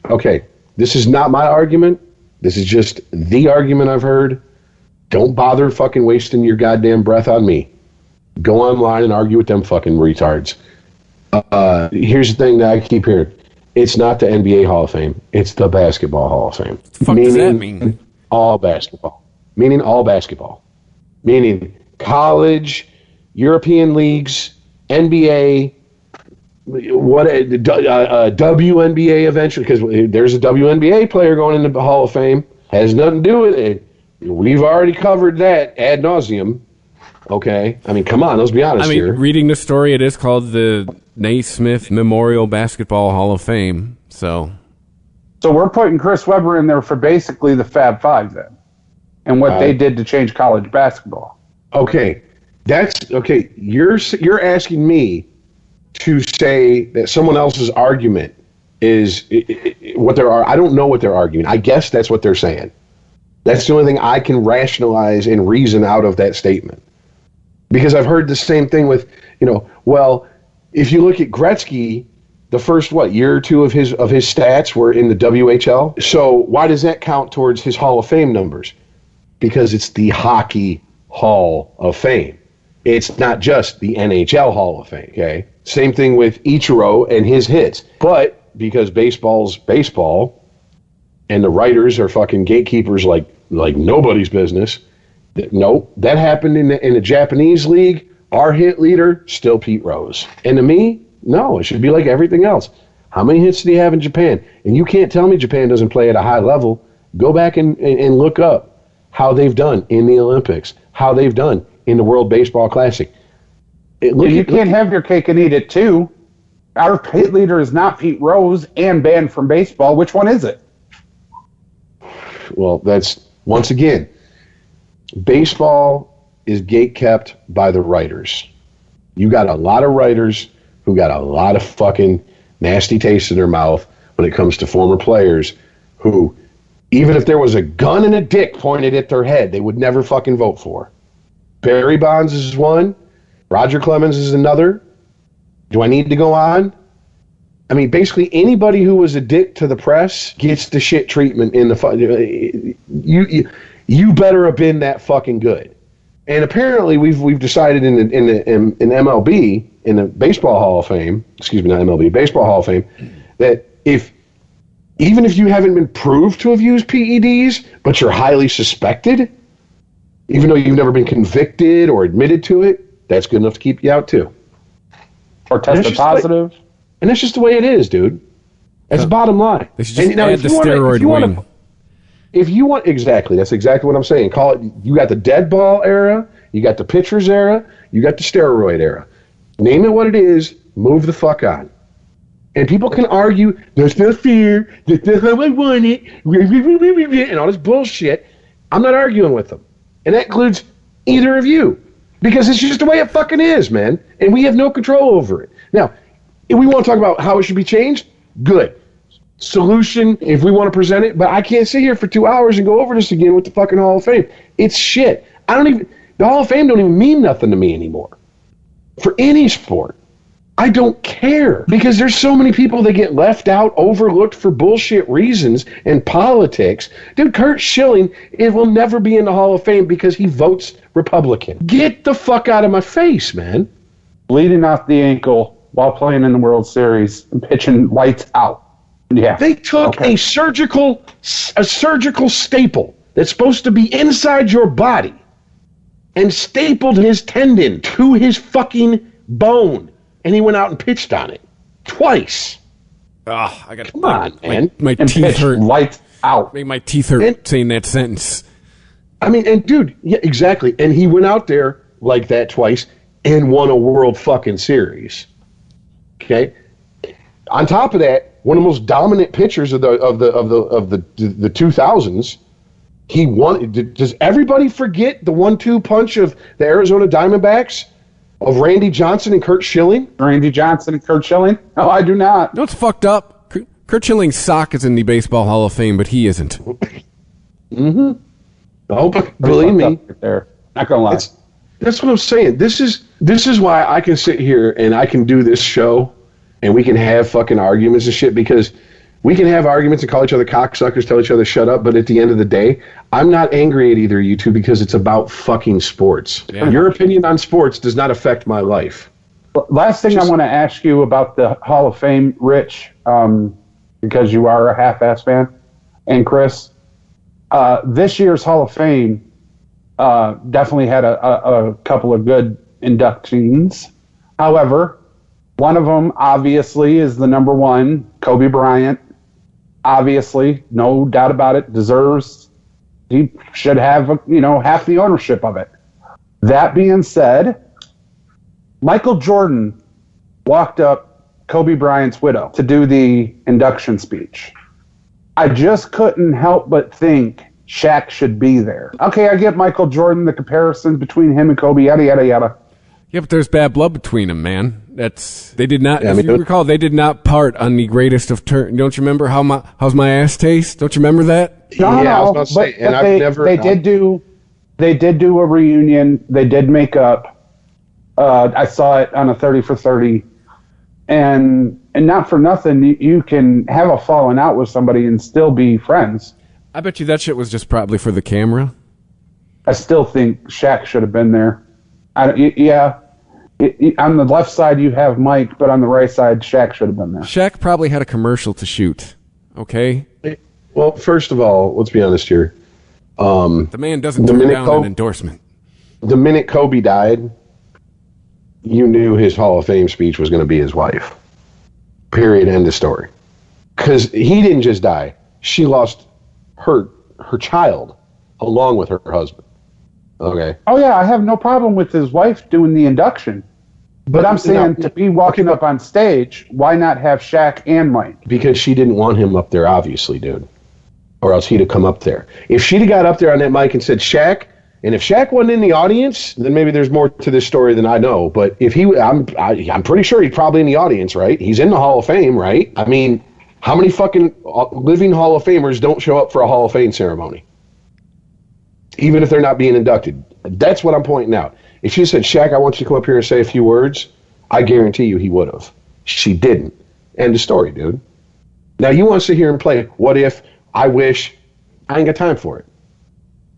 okay. This is not my argument. This is just the argument I've heard. Don't bother fucking wasting your goddamn breath on me. Go online and argue with them fucking retards. Here's the thing that I keep hearing. It's not the NBA Hall of Fame. It's the Basketball Hall of Fame. The fuck does that mean? All basketball. Meaning all basketball. Meaning college, European leagues, NBA, WNBA eventually, because there's a WNBA player going into the Hall of Fame. Has nothing to do with it. We've already covered that ad nauseum. Okay? I mean, come on, let's be honest here. Reading the story, it is called the Naismith Memorial Basketball Hall of Fame. So we're putting Chris Webber in there for basically the Fab Five then, and what they did to change college basketball. Okay, that's okay. You're asking me to say that someone else's argument is what they're. I don't know what they're arguing. I guess that's what they're saying. That's the only thing I can rationalize and reason out of that statement. Because I've heard the same thing with, well, if you look at Gretzky, the first year or two of his stats were in the WHL. So why does that count towards his Hall of Fame numbers? Because it's the Hockey Hall of Fame. It's not just the NHL Hall of Fame. Okay, same thing with Ichiro and his hits. But because baseball's baseball, and the writers are fucking gatekeepers like nobody's business. Nope, that happened in the Japanese league. Our hit leader, still Pete Rose. And to me, no, it should be like everything else. How many hits did he have in Japan? And you can't tell me Japan doesn't play at a high level. Go back and look up how they've done in the Olympics, how they've done in the World Baseball Classic. You can't have your cake and eat it too. Our hit leader is not Pete Rose and banned from baseball. Which one is it? Well, that's, once again, baseball is gatekept by the writers. You got a lot of writers who got a lot of fucking nasty taste in their mouth when it comes to former players who, even if there was a gun and a dick pointed at their head, they would never fucking vote for. Barry Bonds is one. Roger Clemens is another. Do I need to go on? I mean, basically anybody who was a dick to the press gets the shit treatment in the you better have been that fucking good. And apparently we've decided in MLB, in the Baseball Hall of Fame, excuse me, not MLB, Baseball Hall of Fame, that even if you haven't been proved to have used PEDs, but you're highly suspected, even though you've never been convicted or admitted to it, that's good enough to keep you out too. Or tested positive. And that's just the way it is, dude. That's the bottom line. They should just add the steroid wing. If you want, exactly, that's exactly what I'm saying. Call it, you got the dead ball era, you got the pitchers era, you got the steroid era. Name it what it is, move the fuck on. And people can argue, that's not fair, that's not how I want it, and all this bullshit. I'm not arguing with them. And that includes either of you. Because it's just the way it fucking is, man. And we have no control over it. Now, if we want to talk about how it should be changed, good. Solution, if we want to present it, but I can't sit here for 2 hours and go over this again with the fucking Hall of Fame. It's shit. The Hall of Fame don't even mean nothing to me anymore. For any sport. I don't care. Because there's so many people that get left out, overlooked for bullshit reasons and politics. Dude, Curt Schilling, it will never be in the Hall of Fame because he votes Republican. Get the fuck out of my face, man. Bleeding off the ankle while playing in the World Series and pitching lights out. Yeah. They took a surgical staple that's supposed to be inside your body and stapled his tendon to his fucking bone, and he went out and pitched on it twice. Come on, man. My teeth hurt. Lights out. My teeth hurt saying that sentence. I mean, and dude, yeah, exactly. And he went out there like that twice and won a World fucking Series. Okay. On top of that, one of the most dominant pitchers of the 2000s. He won. Does everybody forget the 1-2 punch of the Arizona Diamondbacks of Randy Johnson and Curt Schilling? Randy Johnson and Curt Schilling? No, I do not. You know what's fucked up? Curt Schilling's sock is in the Baseball Hall of Fame, but he isn't. Mm-hmm. Oh, believe me. Right there. Not gonna lie. That's what I'm saying. This is why I can sit here and I can do this show and we can have fucking arguments and shit, because we can have arguments and call each other cocksuckers, tell each other shut up, but at the end of the day, I'm not angry at either of you two because it's about fucking sports. Yeah. Your opinion on sports does not affect my life. Last thing I want to ask you about the Hall of Fame, Rich, because you are a half-ass fan, and Chris, this year's Hall of Fame definitely had a couple of good inductees. However, one of them obviously is the number one, Kobe Bryant. Obviously, no doubt about it, he should have, half the ownership of it. That being said, Michael Jordan walked up Kobe Bryant's widow to do the induction speech. I just couldn't help but think Shaq should be there. Okay, I get Michael Jordan, the comparison between him and Kobe, yada, yada, yada. Yeah, but there's bad blood between them, man. They did not, if you recall, they did not part on the greatest of turns. Don't you remember how's my ass taste? Don't you remember that? No, I was about to say, and they did do a reunion. They did make up. I saw it on a 30 for 30. And not for nothing, you can have a falling out with somebody and still be friends. I bet you that shit was just probably for the camera. I still think Shaq should have been there. On the left side you have Mike, but on the right side Shaq should have been there. Shaq probably had a commercial to shoot. Okay? Well, first of all, let's be honest here. The man doesn't turn down an endorsement. The minute Kobe died, you knew his Hall of Fame speech was going to be his wife. Period. End of story. Because he didn't just die. She lost her child along with her husband. Okay. Oh, yeah, I have no problem with his wife doing the induction. But I'm saying to be walking up on stage, why not have Shaq and Mike? Because she didn't want him up there, obviously, dude. Or else he'd have come up there. If she'd have got up there on that mic and said, Shaq, and if Shaq wasn't in the audience, then maybe there's more to this story than I know. But if I'm pretty sure he's probably in the audience, right? He's in the Hall of Fame, right? I mean, how many fucking living Hall of Famers don't show up for a Hall of Fame ceremony? Even if they're not being inducted. That's what I'm pointing out. If she said, Shaq, I want you to come up here and say a few words, I guarantee you he would have. She didn't. End of story, dude. Now, you want to sit here and play, what if, I wish, I ain't got time for it.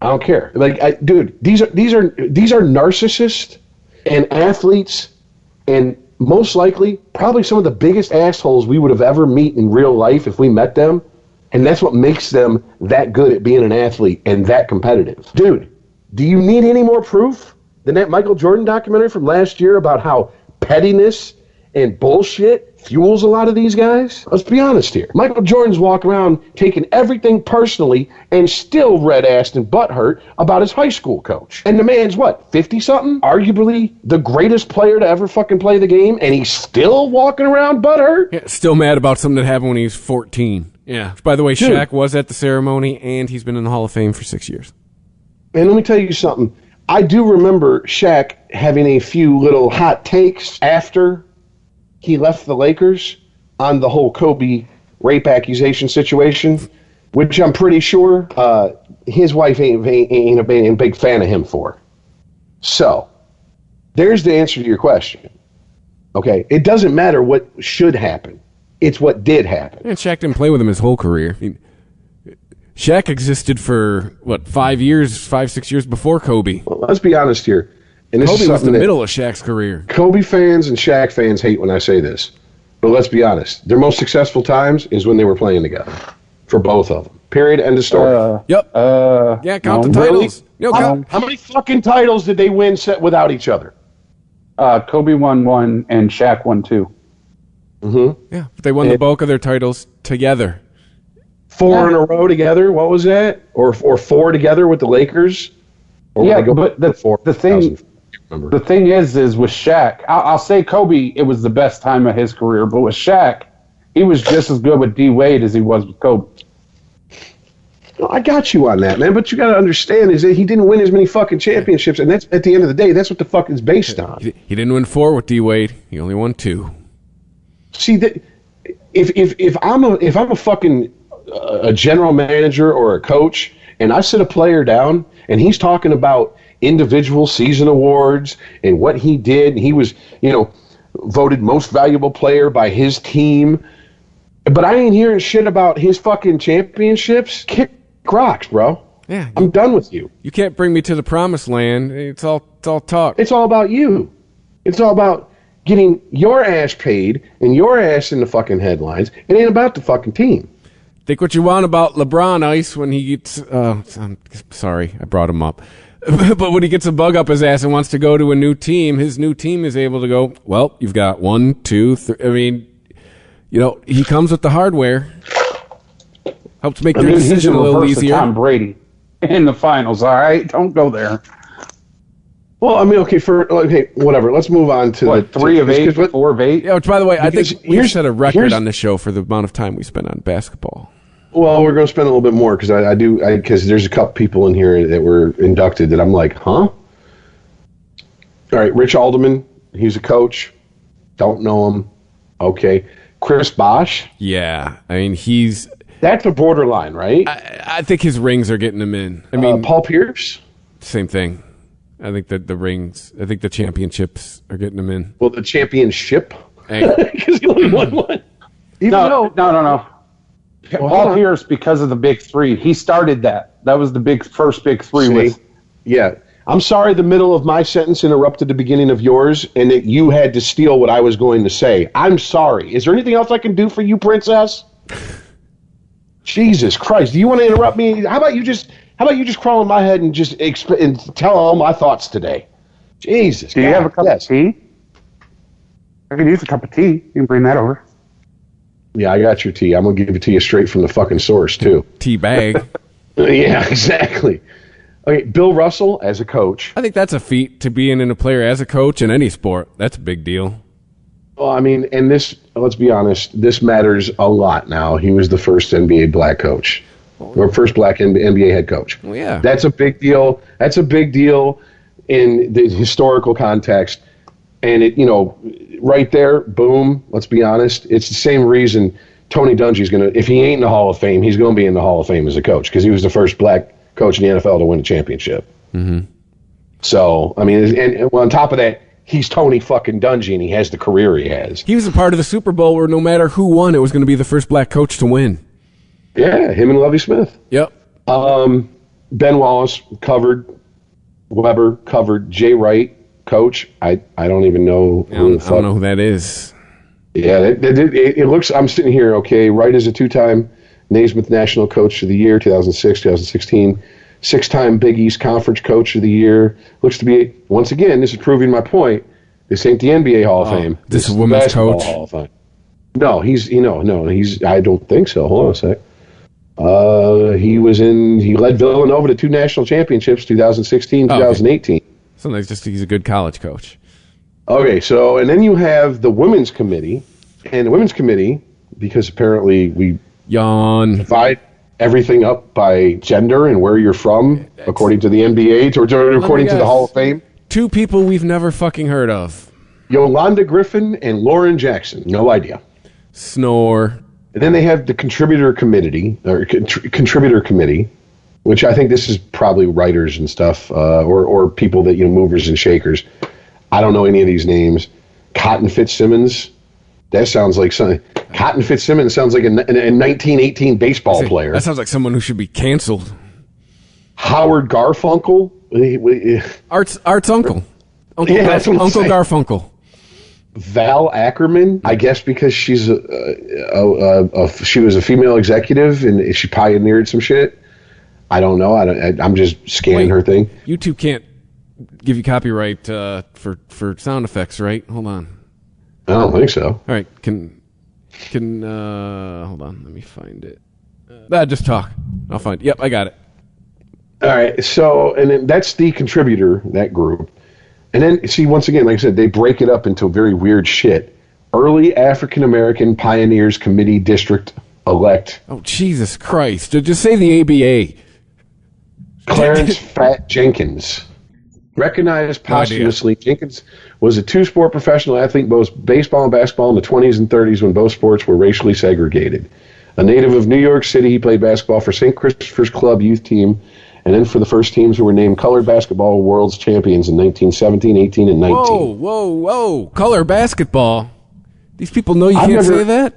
I don't care. Dude, these are narcissists and athletes, and most likely, probably some of the biggest assholes we would have ever meet in real life if we met them. And that's what makes them that good at being an athlete and that competitive. Dude, do you need any more proof than that Michael Jordan documentary from last year about how pettiness and bullshit fuels a lot of these guys? Let's be honest here. Michael Jordan's walking around taking everything personally and still red-assed and butthurt about his high school coach. And the man's, 50-something? Arguably the greatest player to ever fucking play the game, and he's still walking around butthurt? Yeah, still mad about something that happened when he was 14. Yeah. By the way, dude, Shaq was at the ceremony, and he's been in the Hall of Fame for 6 years. And let me tell you something. I do remember Shaq having a few little hot takes after he left the Lakers on the whole Kobe rape accusation situation, which I'm pretty sure his wife ain't a big fan of him for. So, there's the answer to your question. Okay? It doesn't matter what should happen. It's what did happen. And Shaq didn't play with him his whole career. I mean, Shaq existed for, 5 years, 6 years before Kobe. Well, let's be honest here. And this Kobe was the middle of Shaq's career. Kobe fans and Shaq fans hate when I say this. But let's be honest. Their most successful times is when they were playing together. For both of them. Period. End of story. Yep. Yeah, count the titles. Really? How many fucking titles did they win set without each other? Kobe won 1 and Shaq won 2. Mm-hmm. Yeah, but they won the bulk of their titles together. 4 in a row together? What was that? Or 4 together with the Lakers? Or but the thing is with Shaq, I'll say Kobe, it was the best time of his career, but with Shaq, he was just as good with D. Wade as he was with Kobe. I got you on that, man, but you got to understand is that he didn't win as many fucking championships, and that's at the end of the day, that's what the fuck it's based on. He didn't win 4 with D. Wade. He only won 2. See, if I'm a fucking a general manager or a coach, and I sit a player down, and he's talking about individual season awards and what he did. He was, voted most valuable player by his team. But I ain't hearing shit about his fucking championships. Kick rocks, bro. Yeah, I'm done with you. You can't bring me to the promised land. It's all talk. It's all about you. It's all about getting your ass paid and your ass in the fucking headlines. It ain't about the fucking team. Think what you want about LeBron Ice when he gets... I'm sorry, I brought him up. But when he gets a bug up his ass and wants to go to a new team, his new team is able to go, well, you've got 1, 2, 3... I mean, he comes with the hardware. Helps make their decision a little easier. Tom Brady in the finals, all right? Don't go there. Well, I mean, okay, whatever. Let's move on to 3 of 8, 4 of 8. Yeah, which, by the way, I think we set a record on the show for the amount of time we spent on basketball. Well, we're going to spend a little bit more because because there's a couple people in here that were inducted that I'm like, huh? All right, Rich Alderman, he's a coach. Don't know him. Okay. Chris Bosh. Yeah, I mean, that's a borderline, right? I think his rings are getting him in. I mean, Paul Pierce? Same thing. I think that the rings, I think the championships are getting him in. Well, the championship? Because he only won one. No. Paul Pierce, because of the big 3, he started that. That was the first big 3. Yeah. I'm sorry the middle of my sentence interrupted the beginning of yours and that you had to steal what I was going to say. I'm sorry. Is there anything else I can do for you, Princess? Jesus Christ. Do you want to interrupt me? How about you just crawl in my head and just and tell all my thoughts today? Jesus. Do you have a cup of tea? I could use a cup of tea. You can bring that over. Yeah, I got your tea. I'm going to give it to you straight from the fucking source, too. Tea bag. Yeah, exactly. Okay, Bill Russell as a coach. I think that's a feat to be in a player as a coach in any sport. That's a big deal. Well, I mean, and this, let's be honest, this matters a lot now. He was the first NBA black coach, or first black NBA head coach. Well, yeah. That's a big deal. That's a big deal in the historical context. And it, right there, boom, let's be honest, it's the same reason Tony Dungy's going to, if he ain't in the Hall of Fame, he's going to be in the Hall of Fame as a coach because he was the first black coach in the NFL to win a championship. Mm-hmm. So, I mean, and on top of that, he's Tony fucking Dungy and he has the career he has. He was a part of the Super Bowl where no matter who won, it was going to be the first black coach to win. Yeah, him and Lovie Smith. Yep. Ben Wallace covered, Weber covered, Jay Wright, coach. I don't even know I don't know who that is. Yeah, it looks, I'm sitting here, okay, Wright is a 2-time Naismith National Coach of the Year, 2006, 2016, 6-time Big East Conference Coach of the Year. Looks to be, once again, this is proving my point, this ain't the NBA Hall of Fame. This is women's coach? Hall of Fame. No, he's, I don't think so. Hold on a sec. He led Villanova to 2 national championships, 2016, 2018. Okay. So he's a good college coach. Okay, so, and then you have the Women's Committee, and the Women's Committee, because apparently we divide everything up by gender and where you're from, according to the NBA, or according to the Hall of Fame. 2 people we've never fucking heard of. Yolanda Griffin and Lauren Jackson. No idea. Snore. And then they have the Contributor Committee, which I think this is probably writers and stuff, or people that, movers and shakers. I don't know any of these names. Cotton Fitzsimmons. That sounds like something. Cotton Fitzsimmons sounds like a 1918 baseball player. That sounds like someone who should be canceled. Howard Garfunkel. Art's uncle. Uncle Garfunkel. Val Ackerman, I guess because she's she was a female executive and she pioneered some shit. I don't know. I'm just scanning her thing. YouTube can't give you copyright for sound effects, right? Hold on. I don't think so. All right, can hold on, let me find it. Just talk. I'll find it. Yep, I got it. All right, so, and then that's the contributor, that group. And then, see, once again, like I said, they break it up into very weird shit. Early African American Pioneers Committee District Elect. Oh, Jesus Christ. Just say the ABA. Clarence Fat Jenkins. Recognized posthumously, Jenkins was a 2-sport professional athlete, both baseball and basketball, in the 20s and 30s when both sports were racially segregated. A native of New York City, he played basketball for St. Christopher's Club youth team And then for the first teams who were named colored basketball world's champions in 1917, 18, and 19. Whoa. Color basketball. These people know you can't say that?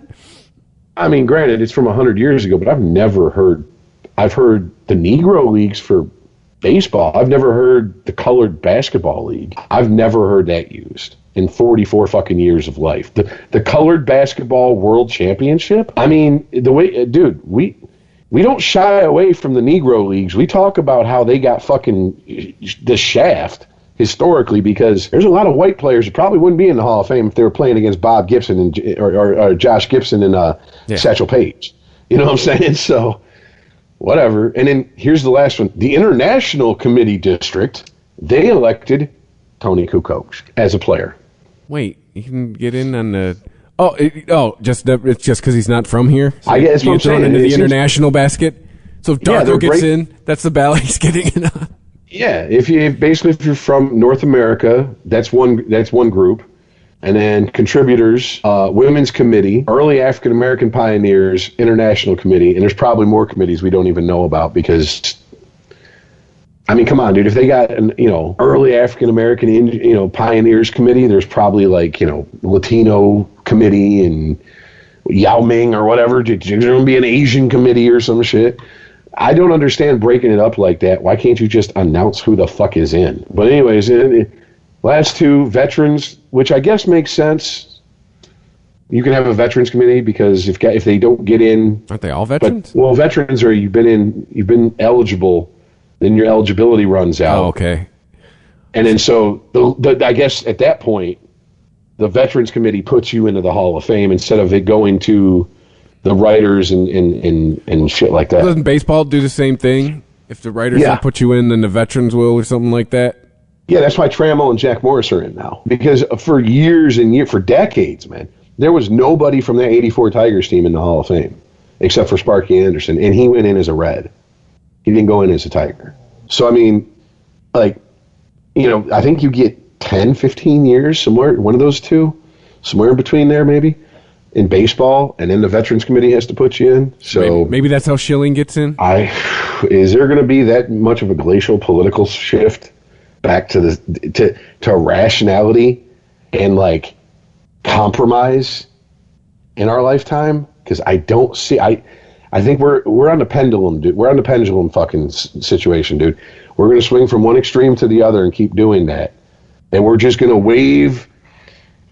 I mean, granted, it's from 100 years ago, but I've heard the Negro Leagues for baseball. I've never heard the Colored Basketball League. I've never heard that used in 44 fucking years of life. The Colored Basketball World Championship? I mean, dude, we don't shy away from the Negro Leagues. We talk about how they got fucking the shaft historically because there's a lot of white players that probably wouldn't be in the Hall of Fame if they were playing against Bob Gibson or Josh Gibson and Satchel Paige. You know what I'm saying? So, whatever. And then here's the last one. The International Committee District, they elected Tony Kukoc as a player. Wait, you can get in on the... it's just because he's not from here? So I guess what I'm saying. Into the international basket? So if Darko gets in, that's the ballot he's getting in on. Yeah, if you're from North America, that's one group. And then contributors, Women's Committee, Early African American Pioneers, International Committee, and there's probably more committees we don't even know about because, I mean, come on, dude. If they got an Early African American Pioneers Committee, there's probably Latino Committee and Yao Ming or whatever. There's going to be an Asian committee or some shit. I don't understand breaking it up like that. Why can't you just announce who the fuck is in? But anyways, last two, veterans, which I guess makes sense. You can have a veterans committee because if they don't get in, aren't they all veterans? Veterans are you've been eligible, then your eligibility runs out. Oh, okay. And then so I guess at that point, the veterans committee puts you into the Hall of Fame instead of it going to the writers and shit like that. Doesn't baseball do the same thing? If the writers don't put you in, then the veterans will or something like that? Yeah, that's why Trammell and Jack Morris are in now. Because for years and years, for decades, man, there was nobody from that 84 Tigers team in the Hall of Fame except for Sparky Anderson, and he went in as a Red. He didn't go in as a Tiger. So, I mean, I think you get 10, 15 years, somewhere, one of those two, somewhere in between there maybe, in baseball, and then the Veterans Committee has to put you in. So maybe that's how Schilling gets in? Is there going to be that much of a glacial political shift back to rationality and compromise in our lifetime? Because I don't see. I think we're on the pendulum, dude. We're on the pendulum fucking situation, dude. We're going to swing from one extreme to the other and keep doing that, and we're just going to wave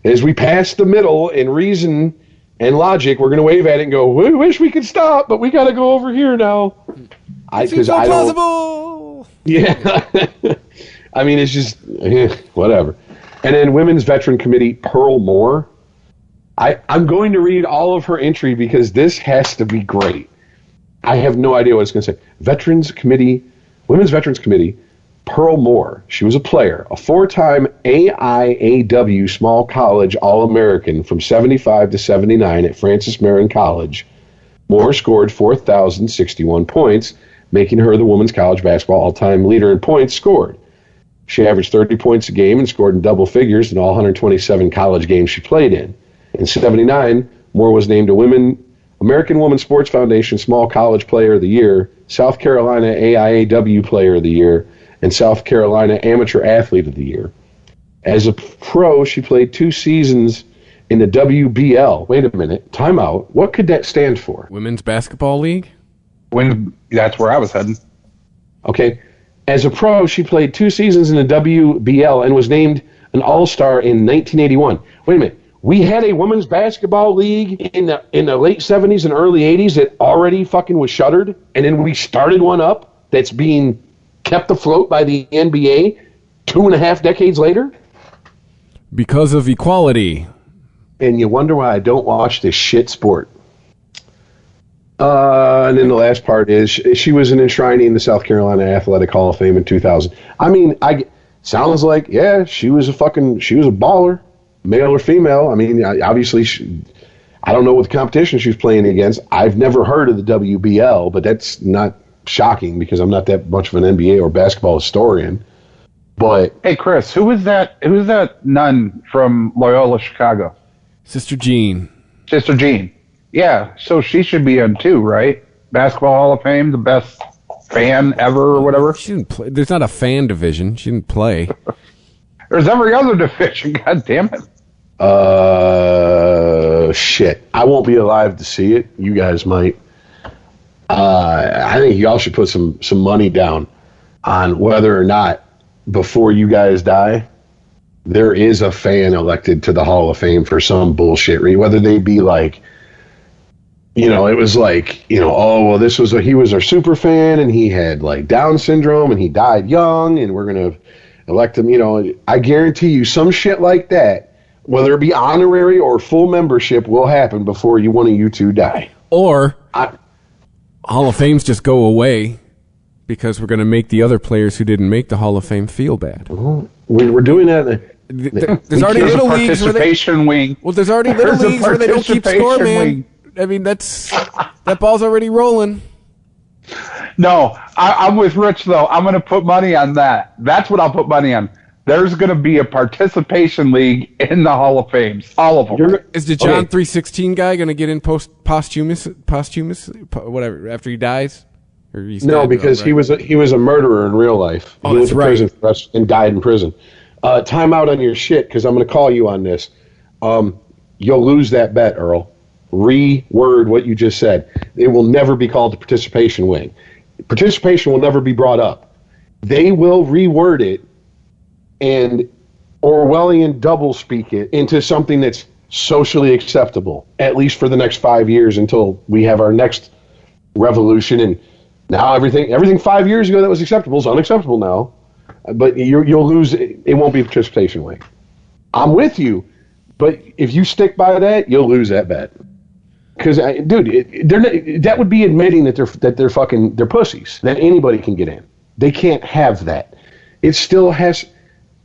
as we pass the middle in reason and logic. We're going to wave at it and go, "We wish we could stop, but we got to go over here now." It's impossible. Yeah. I mean, it's just whatever. And then Women's Veteran Committee, Pearl Moore. I'm going to read all of her entry because this has to be great. I have no idea what it's going to say. Women's Veterans Committee, Pearl Moore. She was a player, a 4-time AIAW Small College All-American from 75 to 79 at Francis Marion College. Moore scored 4,061 points, making her the women's college basketball all-time leader in points scored. She averaged 30 points a game and scored in double figures in all 127 college games she played in. In 79, Moore was named a American Women's Sports Foundation Small College Player of the Year, South Carolina AIAW Player of the Year, and South Carolina Amateur Athlete of the Year. As a pro, she played 2 seasons in the WBL. Wait a minute. Timeout. What could that stand for? Women's Basketball League? That's where I was heading. Okay. As a pro, she played 2 seasons in the WBL and was named an All-Star in 1981. Wait a minute. We had a women's basketball league in the late 70s and early 80s that already fucking was shuttered, and then we started one up that's being kept afloat by the NBA 2.5 decades later? Because of equality. And you wonder why I don't watch this shit sport. And then the last part is she was an enshrinee in the South Carolina Athletic Hall of Fame in 2000. I mean, sounds like, yeah, she was a baller, male or female. I mean, obviously, I don't know what the competition she was playing against. I've never heard of the WBL, but that's not shocking because I'm not that much of an NBA or basketball historian. But hey, Chris, who's that nun from Loyola Chicago? Sister Jean. Yeah, so she should be in too, right? Basketball Hall of Fame, the best fan ever or whatever. She didn't play. There's not a fan division. She didn't play. There's every other division. God damn it. Shit. I won't be alive to see it. You guys might. I think y'all should put some money down on whether or not, before you guys die, there is a fan elected to the Hall of Fame for some bullshit. Whether they be like, it was like, he was our super fan and he had like Down syndrome and he died young and we're going to elect him. I guarantee you some shit like that, whether it be honorary or full membership, will happen before one of you two die. Or Hall of Fames just go away because we're going to make the other players who didn't make the Hall of Fame feel bad. We're doing that. There's already little leagues where there's already little leagues where they don't keep score, man. I mean, that ball's already rolling. No, I'm with Rich, though. I'm going to put money on that. That's what I'll put money on. There's going to be a participation league in the Hall of Fames. All of them. Is the John 3:16 guy going to get in posthumous, whatever, after he dies? Or he's no, because he was a murderer in real life. Oh, he went that's to right. prison for us and died in prison. Time out on your shit, because I'm going to call you on this. You'll lose that bet, Earl. Reword what you just said. It will never be called the participation wing. Participation will never be brought up. They will reword it and Orwellian double-speak it into something that's socially acceptable, at least for the next 5 years until we have our next revolution. And now everything 5 years ago that was acceptable is unacceptable now. But you'll lose. It won't be a participation wing. I'm with you, but if you stick by that, you'll lose that bet. Because, dude, that would be admitting that they're pussies. That anybody can get in. They can't have that. It still has.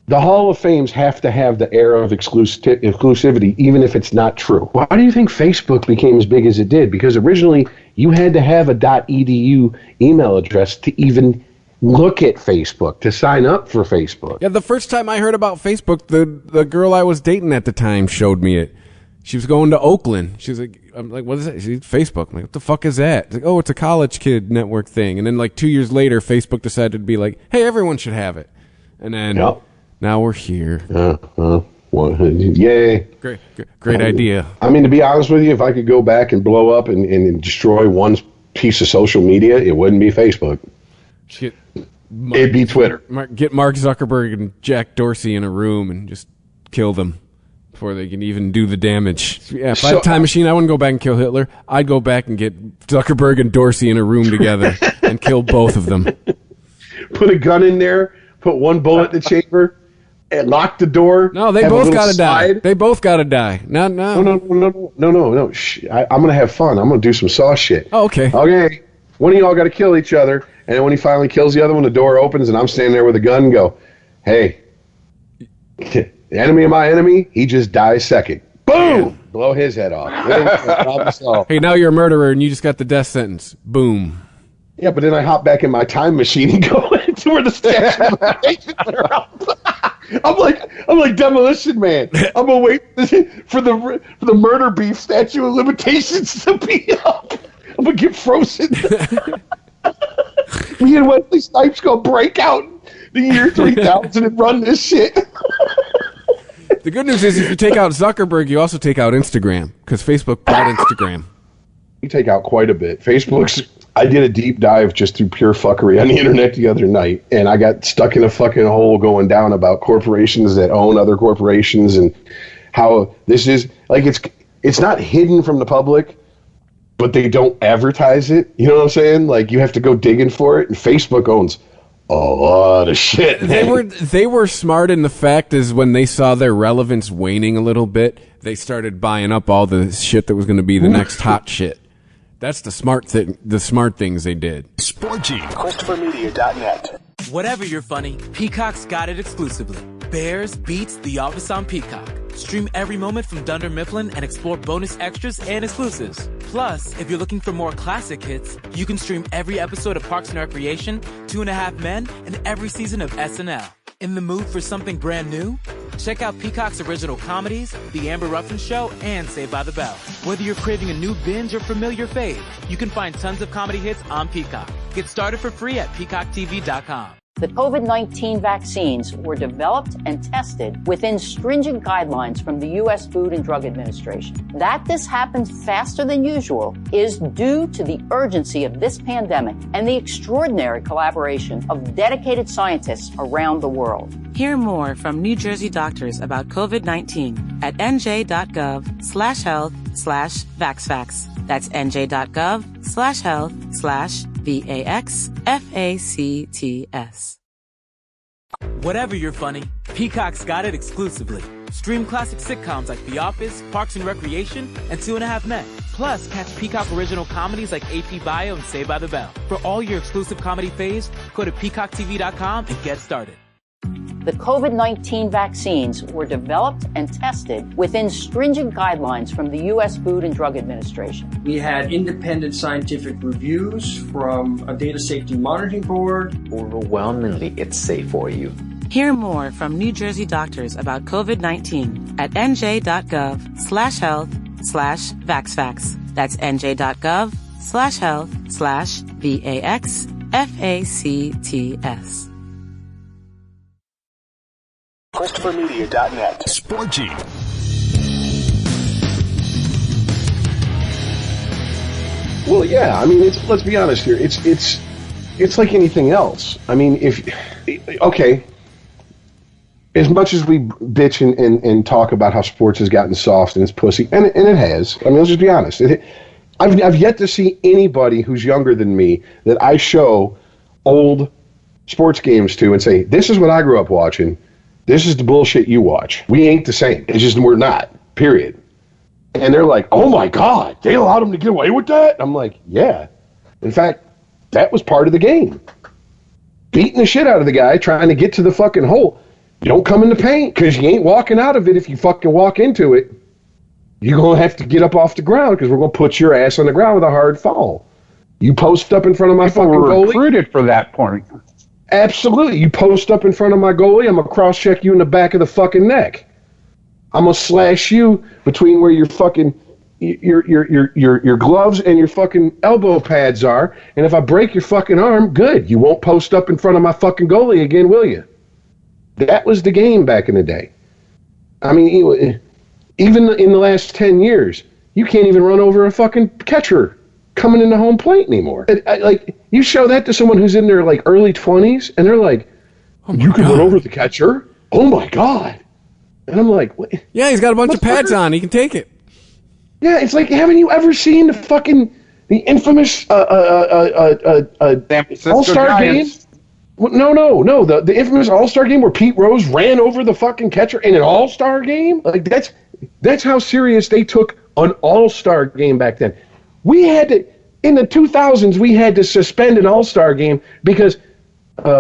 The Hall of Fames have to have the air of exclusivity, even if it's not true. Why do you think Facebook became as big as it did? Because originally you had to have a .edu email address to even look at Facebook, to sign up for Facebook. Yeah, the first time I heard about Facebook, the girl I was dating at the time showed me it. She was going to Oakland. She was like, I'm like, what is that? She's Facebook. I'm like, what the fuck is that? It's like, oh, it's a college kid network thing. And then like 2 years later, Facebook decided to be like, hey, everyone should have it. And then now we're here. Yay. Great idea. I mean, to be honest with you, if I could go back and blow up and destroy one piece of social media, it wouldn't be Facebook. It'd be Twitter. Get Mark Zuckerberg and Jack Dorsey in a room and just kill them before they can even do the damage. Yeah, if I had a time machine, I wouldn't go back and kill Hitler. I'd go back and get Zuckerberg and Dorsey in a room together and kill both of them. Put a gun in there, put one bullet in the chamber, and lock the door. No, they both got to die. They both got to die. No. No. I'm going to have fun. I'm going to do some Saw shit. Oh, okay. Okay. One of y'all got to kill each other, and then when he finally kills the other one, the door opens, and I'm standing there with a gun and go, hey, the enemy of my enemy, he just dies second. Boom! Yeah. Blow his head off. Problem solved. Hey, now you're a murderer, and you just got the death sentence. Boom. Yeah, but then I hop back in my time machine and go into where the statue of limitations are up. I'm like Demolition Man. I'm gonna wait for the murder beef statue of limitations to be up. I'm gonna get frozen. Me and Wesley Snipes gonna break out the year 3000 and run this shit. The good news is if you take out Zuckerberg, you also take out Instagram, because Facebook bought Instagram. You take out quite a bit. I did a deep dive just through pure fuckery on the internet the other night, and I got stuck in a fucking hole going down about corporations that own other corporations and how this is, like, it's not hidden from the public, but they don't advertise it. You know what I'm saying? Like, you have to go digging for it, and Facebook owns a lot of shit. They were smart in the fact is when they saw their relevance waning a little bit, they started buying up all the shit that was going to be the next hot shit. That's the smart things they did. Sporgy. ChristopherMedia.net. Whatever you're funny, Peacock's got it exclusively. Bears beats The Office on Peacock. Stream every moment from Dunder Mifflin and explore bonus extras and exclusives. Plus, if you're looking for more classic hits, you can stream every episode of Parks and Recreation, 2.5 Men, and every season of SNL. In the mood for something brand new? Check out Peacock's original comedies, The Amber Ruffin Show, and Saved by the Bell. Whether you're craving a new binge or familiar fave, you can find tons of comedy hits on Peacock. Get started for free at peacocktv.com. The COVID-19 vaccines were developed and tested within stringent guidelines from the U.S. Food and Drug Administration. That this happened faster than usual is due to the urgency of this pandemic and the extraordinary collaboration of dedicated scientists around the world. Hear more from New Jersey doctors about COVID-19 at nj.gov/health/vaxfax. That's nj.gov/health/VAXFACTS. Whatever you're funny, Peacock's got it exclusively. Stream classic sitcoms like The Office, Parks and Recreation, and 2.5 Men. Plus, catch Peacock original comedies like AP Bio and Saved by the Bell. For all your exclusive comedy faves, go to peacocktv.com and get started. The COVID-19 vaccines were developed and tested within stringent guidelines from the U.S. Food and Drug Administration. We had independent scientific reviews from a data safety monitoring board. Overwhelmingly, it's safe for you. Hear more from New Jersey doctors about COVID-19 at nj.gov/health/vaxfax. That's nj.gov/health/VAXFACTS. ChristopherMedia.net. Sporgy. Well, yeah. I mean, let's be honest here. It's like anything else. I mean, okay. As much as we bitch and talk about how sports has gotten soft and it's pussy, and it has. I mean, let's just be honest. I've yet to see anybody who's younger than me that I show old sports games to and say, this is what I grew up watching. This is the bullshit you watch. We ain't the same. It's just we're not, period. And they're like, oh my God, they allowed him to get away with that? I'm like, yeah. In fact, that was part of the game. Beating the shit out of the guy, trying to get to the fucking hole. You don't come in the paint, because you ain't walking out of it if you fucking walk into it. You're going to have to get up off the ground, because we're going to put your ass on the ground with a hard fall. You post up in front of my fucking goalie. Recruited for that point. Absolutely. You post up in front of my goalie, I'm going to cross-check you in the back of the fucking neck. I'm going to slash you between where your fucking your gloves and your fucking elbow pads are, and if I break your fucking arm, good. You won't post up in front of my fucking goalie again, will you? That was the game back in the day. I mean, even in the last 10 years, you can't even run over a fucking catcher coming into home plate anymore. Like, you show that to someone who's in their like early 20s, and they're like, you can run over the catcher? Oh my God. And I'm like, what? Yeah, he's got a bunch of pads on. He can take it. Yeah, it's like, haven't you ever seen the infamous All-Star game? No. The infamous All-Star game where Pete Rose ran over the fucking catcher in an All-Star game? Like, that's how serious they took an All-Star game back then. We had to, in the 2000s, we had to suspend an All-Star game because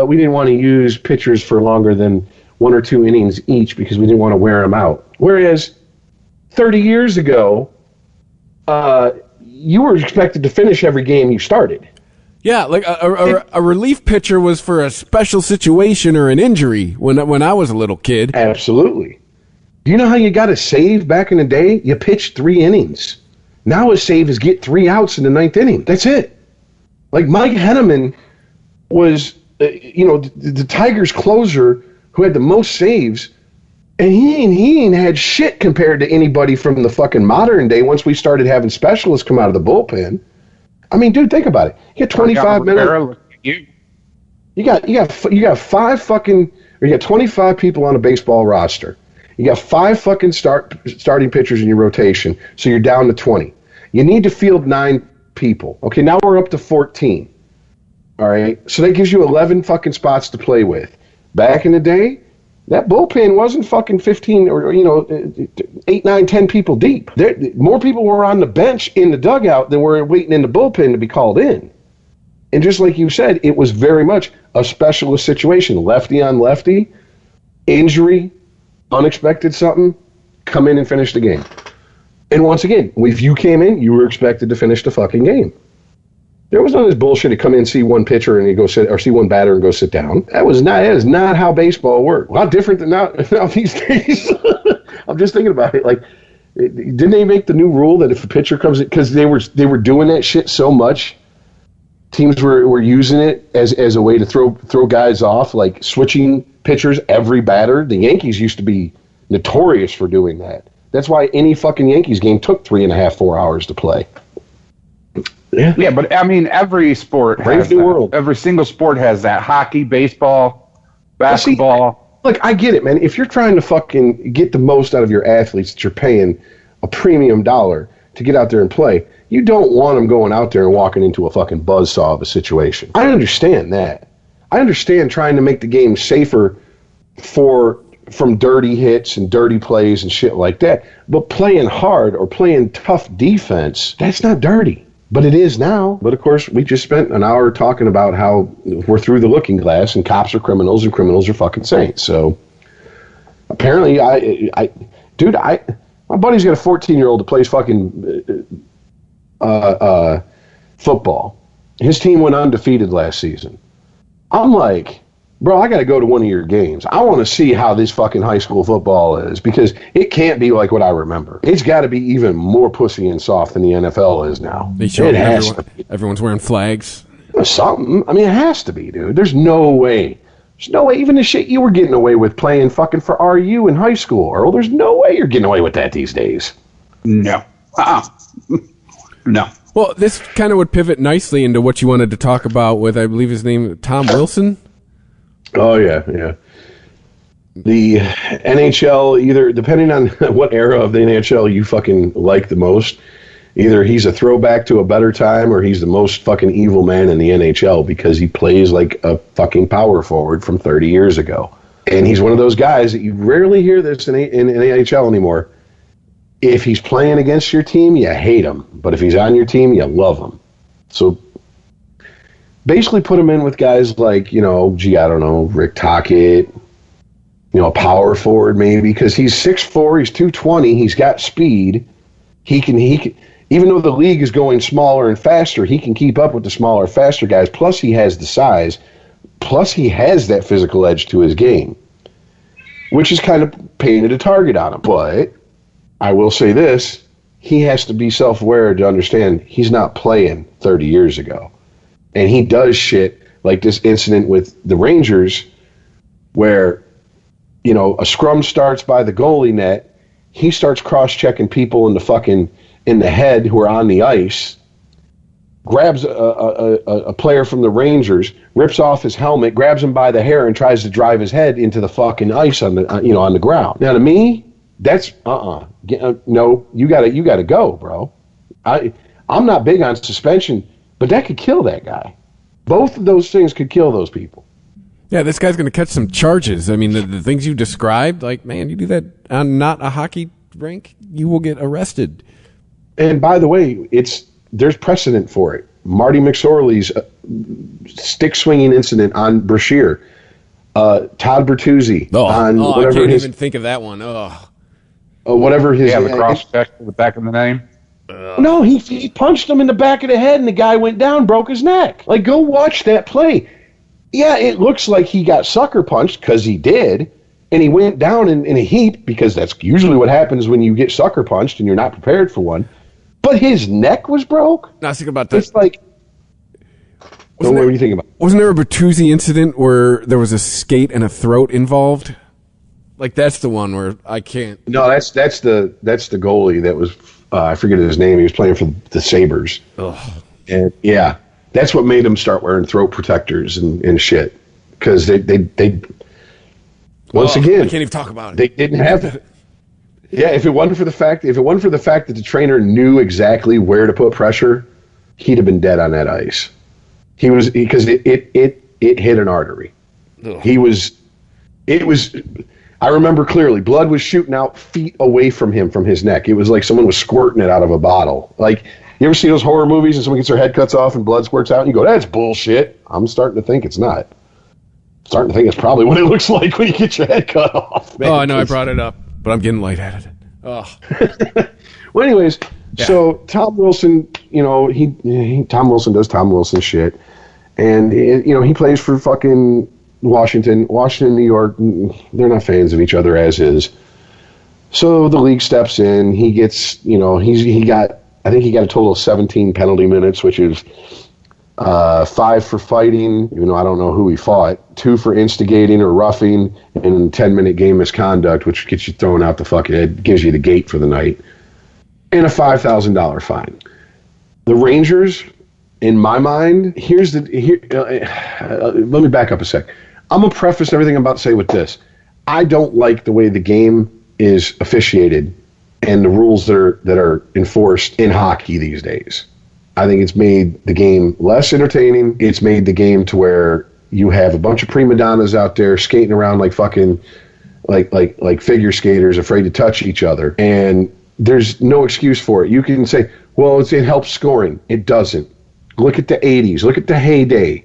we didn't want to use pitchers for longer than 1 or 2 innings each because we didn't want to wear them out. Whereas 30 years ago, you were expected to finish every game you started. Yeah, like a relief pitcher was for a special situation or an injury when I was a little kid. Absolutely. Do you know how you got a save back in the day? You pitched 3 innings. Now a save is get 3 outs in the 9th inning. That's it. Like Mike Henneman was, the Tigers closer who had the most saves, and he ain't had shit compared to anybody from the fucking modern day once we started having specialists come out of the bullpen. I mean, dude, think about it. You got 25 minutes. You got 5 fucking, or you got 25 people on a baseball roster. You got 5 fucking starting pitchers in your rotation, so you're down to 20. You need to field 9 people. Okay, now we're up to 14. All right, so that gives you 11 fucking spots to play with. Back in the day, that bullpen wasn't fucking 15 or 8, 9, 10 people deep. More people were on the bench in the dugout than were waiting in the bullpen to be called in. And just like you said, it was very much a specialist situation. Lefty on lefty, injury, unexpected something, come in and finish the game. And once again, if you came in, you were expected to finish the fucking game. There was none of this bullshit to come in, see one pitcher and you go sit, or see one batter and go sit down. That is not how baseball worked. A lot different than now these days. I'm just thinking about it. Like, didn't they make the new rule that if a pitcher comes in, because they were doing that shit so much teams were using it as a way to throw guys off, like switching pitchers every batter. The Yankees used to be notorious for doing that. That's why any fucking Yankees game took 3.5, 4 hours to play. Yeah, but I mean, every sport has New that. World. Every single sport has that. Hockey, baseball, basketball. Look, I get it, man. If you're trying to fucking get the most out of your athletes that you're paying a premium dollar to get out there and play, you don't want them going out there and walking into a fucking buzzsaw of a situation. I understand that. I understand trying to make the game safer from dirty hits and dirty plays and shit like that. But playing hard or playing tough defense, that's not dirty. But it is now. But of course, we just spent an hour talking about how we're through the looking glass and cops are criminals and criminals are fucking saints. So apparently, my buddy's got a 14-year-old that plays fucking football. His team went undefeated last season. I'm like, bro, I got to go to one of your games. I want to see how this fucking high school football is, because it can't be like what I remember. It's got to be even more pussy and soft than the NFL is now. Everyone's wearing flags. Something. I mean, it has to be, dude. There's no way. There's no way. Even the shit you were getting away with playing fucking for RU in high school, Earl, there's no way you're getting away with that these days. No. No. Well, this kind of would pivot nicely into what you wanted to talk about with, I believe his name, Tom Wilson. Oh, yeah. The NHL, either, depending on what era of the NHL you fucking like the most, either he's a throwback to a better time or he's the most fucking evil man in the NHL because he plays like a fucking power forward from 30 years ago. And he's one of those guys that you rarely hear this in NHL anymore. If he's playing against your team, you hate him. But if he's on your team, you love him. So basically put him in with guys like, I don't know, Rick Tocchet, a power forward maybe, because he's 6'4", he's 220, he's got speed. He can, even though the league is going smaller and faster, he can keep up with the smaller, faster guys. Plus he has the size. Plus he has that physical edge to his game, which is kind of painted a target on him. But I will say this, he has to be self-aware to understand he's not playing 30 years ago. And he does shit like this incident with the Rangers where, a scrum starts by the goalie net. He starts cross-checking people in the head who are on the ice, grabs a player from the Rangers, rips off his helmet, grabs him by the hair, and tries to drive his head into the fucking ice on the ground. Now, to me, that's no, you gotta go, bro. I'm not big on suspension, but that could kill that guy. Both of those things could kill those people. Yeah, this guy's going to catch some charges. I mean, the things you described, like, man, you do that on not a hockey rink, you will get arrested. And by the way, there's precedent for it. Marty McSorley's stick swinging incident on Brashear, Todd Bertuzzi on whatever I can't even think of that one. Whatever his the cross check to the back of the name. No, he punched him in the back of the head, and the guy went down, broke his neck. Like, go watch that play. Yeah, it looks like he got sucker punched because he did, and he went down in a heap because that's usually what happens when you get sucker punched and you're not prepared for one. But his neck was broke. I was thinking about that. It's like, what were you thinking about? Wasn't there a Bertuzzi incident where there was a skate and a throat involved? Like, that's the one where I can't. No, that's the goalie that was. I forget his name. He was playing for the Sabres. Ugh. And yeah, that's what made him start wearing throat protectors and shit. Because they once again, I can't even talk about it. They didn't have it. Yeah, if it wasn't for the fact that the trainer knew exactly where to put pressure, he'd have been dead on that ice. Because it hit an artery. Ugh. It was. I remember clearly, blood was shooting out feet away from him from his neck. It was like someone was squirting it out of a bottle. Like, you ever see those horror movies and someone gets their head cuts off and blood squirts out and you go, that's bullshit. I'm starting to think it's not. Starting to think it's probably what it looks like when you get your head cut off. Man. Oh, I know I brought it up, but I'm getting lightheaded. Oh. Well, anyways, So Tom Wilson, Tom Wilson does Tom Wilson shit. And, he plays for fucking Washington, New York, they're not fans of each other as is. So the league steps in. He gets, I think he got a total of 17 penalty minutes, which is 5 for fighting, even though I don't know who he fought, 2 for instigating or roughing, and 10-minute game misconduct, which gets you thrown out the fucking head, gives you the gate for the night, and a $5,000 fine. The Rangers, in my mind, let me back up a sec. I'm going to preface everything I'm about to say with this. I don't like the way the game is officiated and the rules that are enforced in hockey these days. I think it's made the game less entertaining. It's made the game to where you have a bunch of prima donnas out there skating around like fucking like figure skaters afraid to touch each other. And there's no excuse for it. You can say, well, it helps scoring. It doesn't. Look at the 80s. Look at the heyday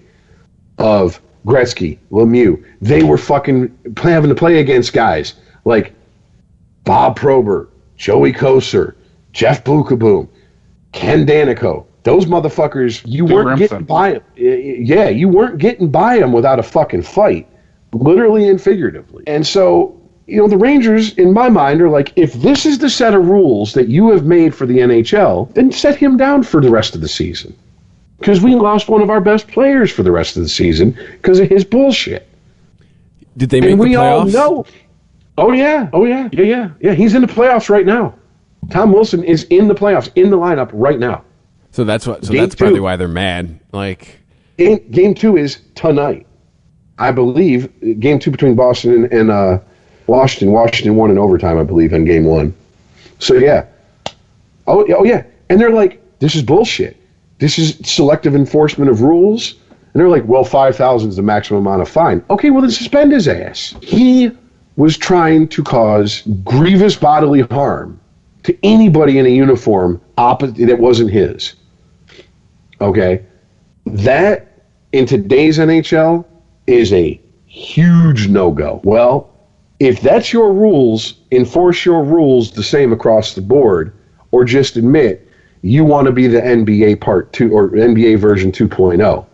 of Gretzky, Lemieux. They were fucking having to play against guys like Bob Probert, Joey Kocur, Jeff Bukaboom, Ken Danico. Those motherfuckers, you weren't getting by them. Yeah, you weren't getting by them without a fucking fight, literally and figuratively. And so, the Rangers, in my mind, are like, if this is the set of rules that you have made for the NHL, then set him down for the rest of the season. Because we lost one of our best players for the rest of the season because of his bullshit. Did they make the playoffs? We all know. Oh, yeah. Yeah, he's in the playoffs right now. Tom Wilson is in the playoffs, in the lineup right now. So that's probably why they're mad. Like, game 2 is tonight, I believe. Game 2 between Boston and Washington. Washington won in overtime, I believe, in game 1. So yeah. Oh yeah. And they're like, this is bullshit. This is selective enforcement of rules. And they're like, well, 5,000 is the maximum amount of fine. Okay, well then suspend his ass. He was trying to cause grievous bodily harm to anybody in a uniform that wasn't his. Okay? That, in today's NHL, is a huge no-go. Well, if that's your rules, enforce your rules the same across the board, or just admit you want to be the NBA Part 2 or NBA version 2.0,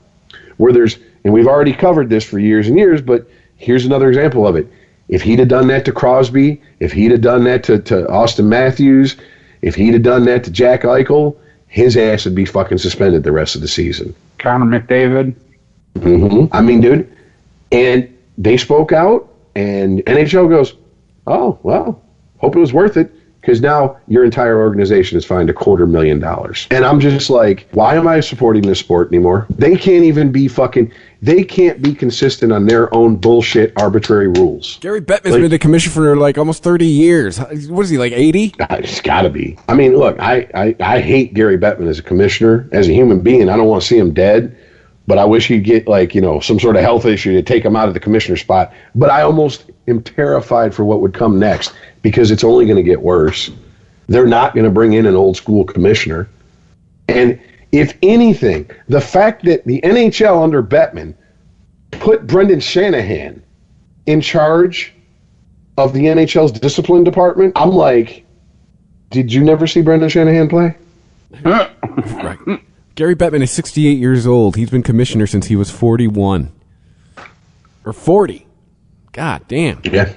where there's, and we've already covered this for years and years, but here's another example of it. If he'd have done that to Crosby, if he'd have done that to Austin Matthews, if he'd have done that to Jack Eichel, his ass would be fucking suspended the rest of the season. Connor McDavid. Mm-hmm. I mean, dude, and they spoke out, and NHL goes, oh, well, hope it was worth it, because now your entire organization is fined $250,000. And I'm just like, why am I supporting this sport anymore? They can't even be they can't be consistent on their own bullshit arbitrary rules. Gary Bettman's been the commissioner for like almost 30 years. What is he, like 80? It's got to be. I mean, look, I hate Gary Bettman as a commissioner. As a human being, I don't want to see him dead, but I wish he'd get some sort of health issue to take him out of the commissioner spot. But I almost am terrified for what would come next, because it's only going to get worse. They're not going to bring in an old school commissioner. And if anything, the fact that the NHL under Bettman put Brendan Shanahan in charge of the NHL's discipline department, I'm like, did you never see Brendan Shanahan play? Right. Gary Bettman is 68 years old. He's been commissioner since he was 41. Or 40. God damn. Yeah.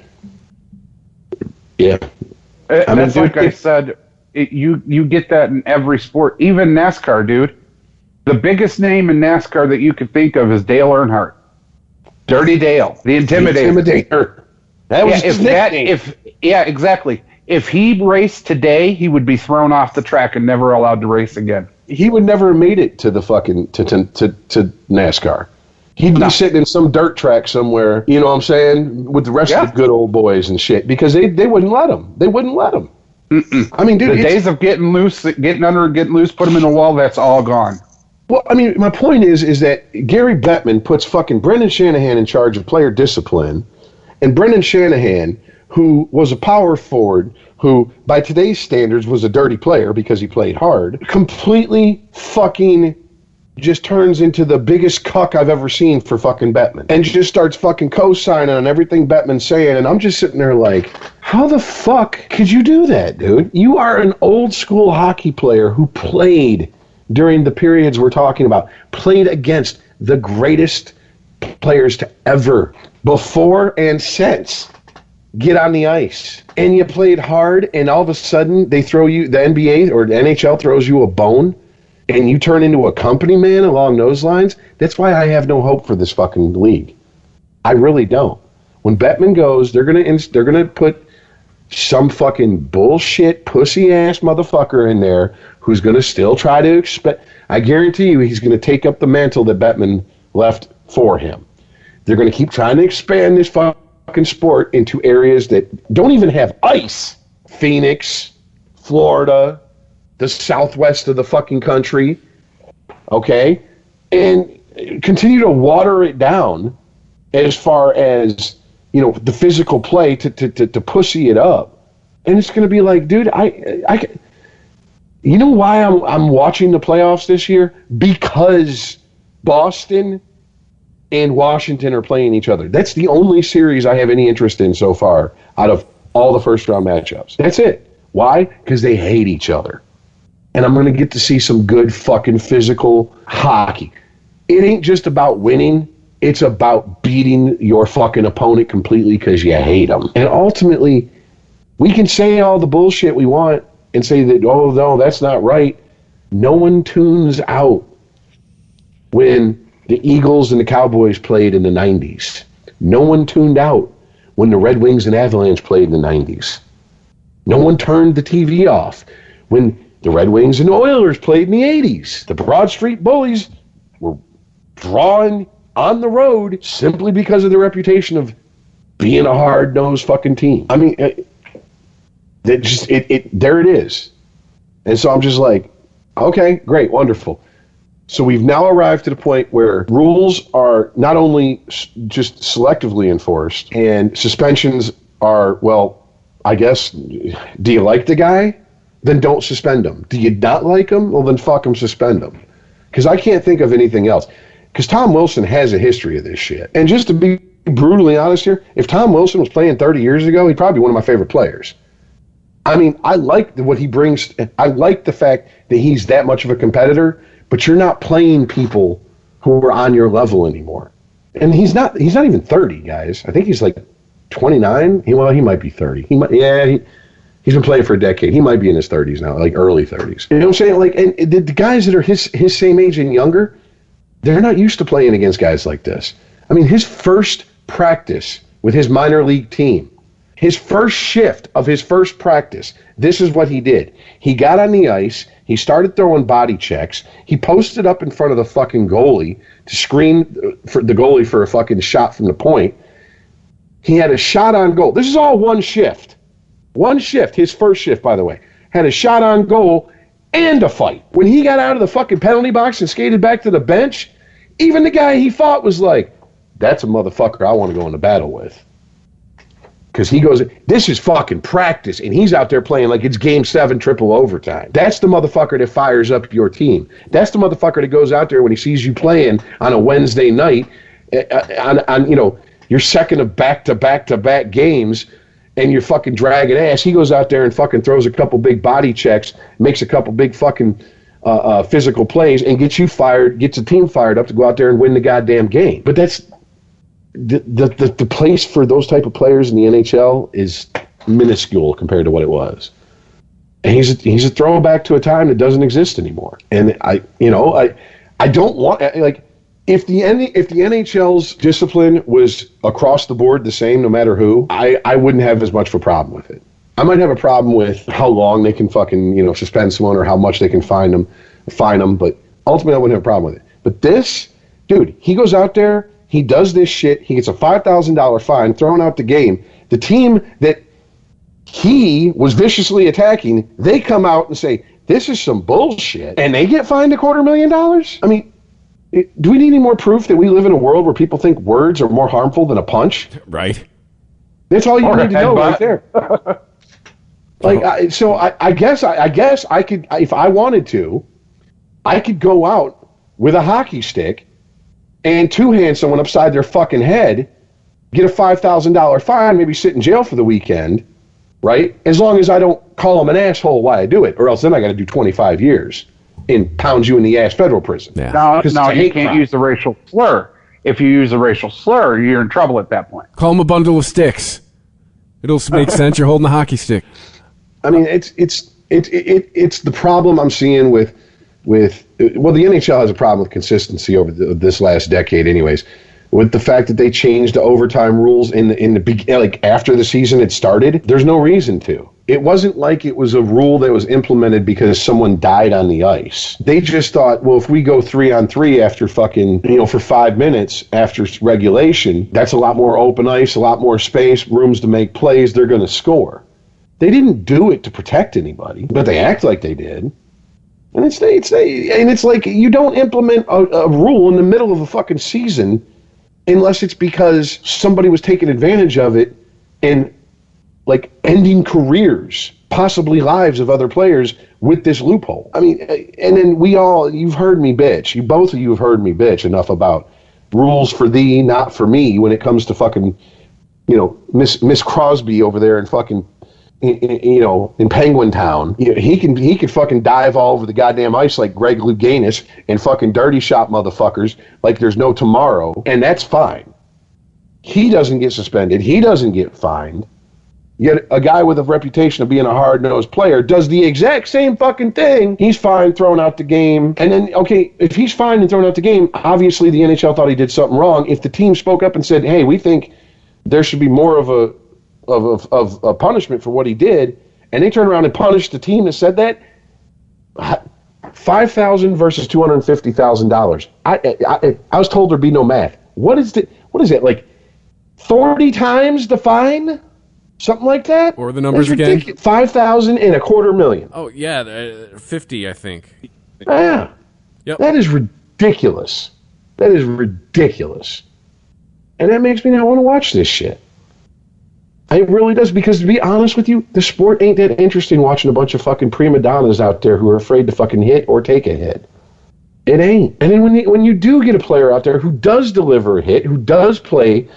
Yeah. That's like I said, you get that in every sport, even NASCAR, dude. The biggest name in NASCAR that you could think of is Dale Earnhardt. Dirty Dale, the Intimidator. That was his nickname. Exactly. If he raced today, he would be thrown off the track and never allowed to race again. He would never have made it to the fucking to NASCAR. He'd be sitting in some dirt track somewhere, you know what I'm saying, with the rest of the good old boys and shit, because they wouldn't let him. They wouldn't let him. Mm-mm. I mean, dude, the days of getting loose, put him in the wall, that's all gone. Well, I mean, my point is that Gary Bettman puts fucking Brendan Shanahan in charge of player discipline, and Brendan Shanahan, who was a power forward, who by today's standards was a dirty player because he played hard, completely fucking just turns into the biggest cuck I've ever seen for fucking Bettman, and just starts fucking co-signing on everything Bettman's saying, and I'm just sitting there like, how the fuck could you do that, dude? You are an old school hockey player who played during the periods we're talking about, played against the greatest players to ever, before and since, get on the ice. And you played hard, and all of a sudden they throw you, the NBA or the NHL throws you a bone. and you turn into a company man along those lines, that's why I have no hope for this fucking league. I really don't. When Bettman goes, they're gonna put some fucking bullshit pussy ass motherfucker in there who's gonna still try to expect. I guarantee you, he's gonna take up the mantle that Bettman left for him. They're gonna keep trying to expand this fucking sport into areas that don't even have ice. Phoenix, Florida, the southwest of the fucking country, okay? And continue to water it down as far as, you know, the physical play to pussy it up. And it's going to be like, dude, I you know why I'm watching the playoffs this year? Because Boston and Washington are playing each other. That's the only series I have any interest in so far out of all the first-round matchups. That's it. Why? Because they hate each other. And I'm going to get to see some good fucking physical hockey. It ain't just about winning. It's about beating your fucking opponent completely because you hate them. And ultimately, we can say all the bullshit we want and say that, oh, no, that's not right. No one tunes out when the Eagles and the Cowboys played in the 90s. No one tuned out when the Red Wings and Avalanche played in the 90s. No one turned the TV off when the Red Wings and Oilers played in the 80s. The Broad Street Bullies were drawing on the road simply because of their reputation of being a hard-nosed fucking team. I mean, there it is. And so I'm just like, okay, great, wonderful. So we've now arrived to the point where rules are not only just selectively enforced, and suspensions are, well, I guess, do you like the guy? Then don't suspend him. Do you not like him? Well, then fuck him, suspend him. Because I can't think of anything else. Because Tom Wilson has a history of this shit. And just to be brutally honest here, if Tom Wilson was playing 30 years ago, he'd probably be one of my favorite players. I mean, I like what he brings. I like the fact that he's that much of a competitor, but you're not playing people who are on your level anymore. And he's not even 30, guys. I think he's like 29. He might be 30. He's been playing for a decade. He might be in his 30s now, like early 30s. You know what I'm saying? Like, and the guys that are his same age and younger, they're not used to playing against guys like this. I mean, his first practice with his minor league team, his first shift of his first practice, this is what he did. He got on the ice. He started throwing body checks. He posted up in front of the fucking goalie to screen for the goalie for a fucking shot from the point. He had a shot on goal. This is all one shift. One shift, his first shift, by the way. Had a shot on goal and a fight. When he got out of the fucking penalty box and skated back to the bench, even the guy he fought was like, that's a motherfucker I want to go into battle with. Because he goes, this is fucking practice, and he's out there playing like it's Game 7 triple overtime. That's the motherfucker that fires up your team. That's the motherfucker that goes out there when he sees you playing on a Wednesday night, on you know, your second of back-to-back-to-back games, and you're fucking dragging ass. He goes out there and fucking throws a couple big body checks, makes a couple big fucking physical plays, and gets you fired, gets the team fired up to go out there and win the goddamn game. But that's the place for those type of players in the NHL is minuscule compared to what it was. And he's a throwback to a time that doesn't exist anymore. And I don't want, like, if the NHL's discipline was across the board the same no matter who, I wouldn't have as much of a problem with it. I might have a problem with how long they can fucking, suspend someone or how much they can fine them, but ultimately I wouldn't have a problem with it. But this, dude, he goes out there, he does this shit, he gets a $5,000 fine, thrown out the game. The team that he was viciously attacking, they come out and say, this is some bullshit, and they get fined $250,000? I mean, do we need any more proof that we live in a world where people think words are more harmful than a punch? Right. That's all you need to know right there. I guess I could, if I wanted to, I could go out with a hockey stick and two-hand someone upside their fucking head, get a $5,000 fine, maybe sit in jail for the weekend, right? As long as I don't call them an asshole while I do it, or else then I got to do 25 years and pound you in the ass federal prison. Yeah. No, you can't use the racial slur. If you use a racial slur, you're in trouble at that point. Call them a bundle of sticks. It'll make sense. You're holding a hockey stick. I mean, it's the problem I'm seeing with well, the NHL has a problem with consistency over this last decade, anyways. With the fact that they changed the overtime rules in the after the season had started, there's no reason to. It wasn't like it was a rule that was implemented because someone died on the ice. They just thought, well, if we go 3-on-3 after for 5 minutes after regulation, that's a lot more open ice, a lot more space, rooms to make plays. They're going to score. They didn't do it to protect anybody, but they act like they did. And it's like you don't implement a rule in the middle of a fucking season unless it's because somebody was taking advantage of it and like ending careers, possibly lives of other players with this loophole. I mean, and then you've heard me bitch. Both of you have heard me bitch enough about rules for thee, not for me when it comes to fucking, Miss Crosby over there in fucking, in Penguin Town. He could fucking dive all over the goddamn ice like Greg Louganis and fucking dirty shot motherfuckers like there's no tomorrow, and that's fine. He doesn't get suspended. He doesn't get fined. Yet a guy with a reputation of being a hard-nosed player does the exact same fucking thing. He's fined, thrown out the game. And then, okay, if he's fined and thrown out the game, obviously the NHL thought he did something wrong. If the team spoke up and said, hey, we think there should be more of a punishment for what he did, and they turn around and punish the team that said that, $5,000 versus $250,000. I was told there'd be no math. What is that, like 40 times the fine? Something like that? Or the numbers again? $5,000 and $250,000. Oh, yeah, 50, I think. Yeah. Yep. That is ridiculous. That is ridiculous. And that makes me not want to watch this shit. It really does, because to be honest with you, the sport ain't that interesting watching a bunch of fucking prima donnas out there who are afraid to fucking hit or take a hit. It ain't. And then when you do get a player out there who does deliver a hit, who does play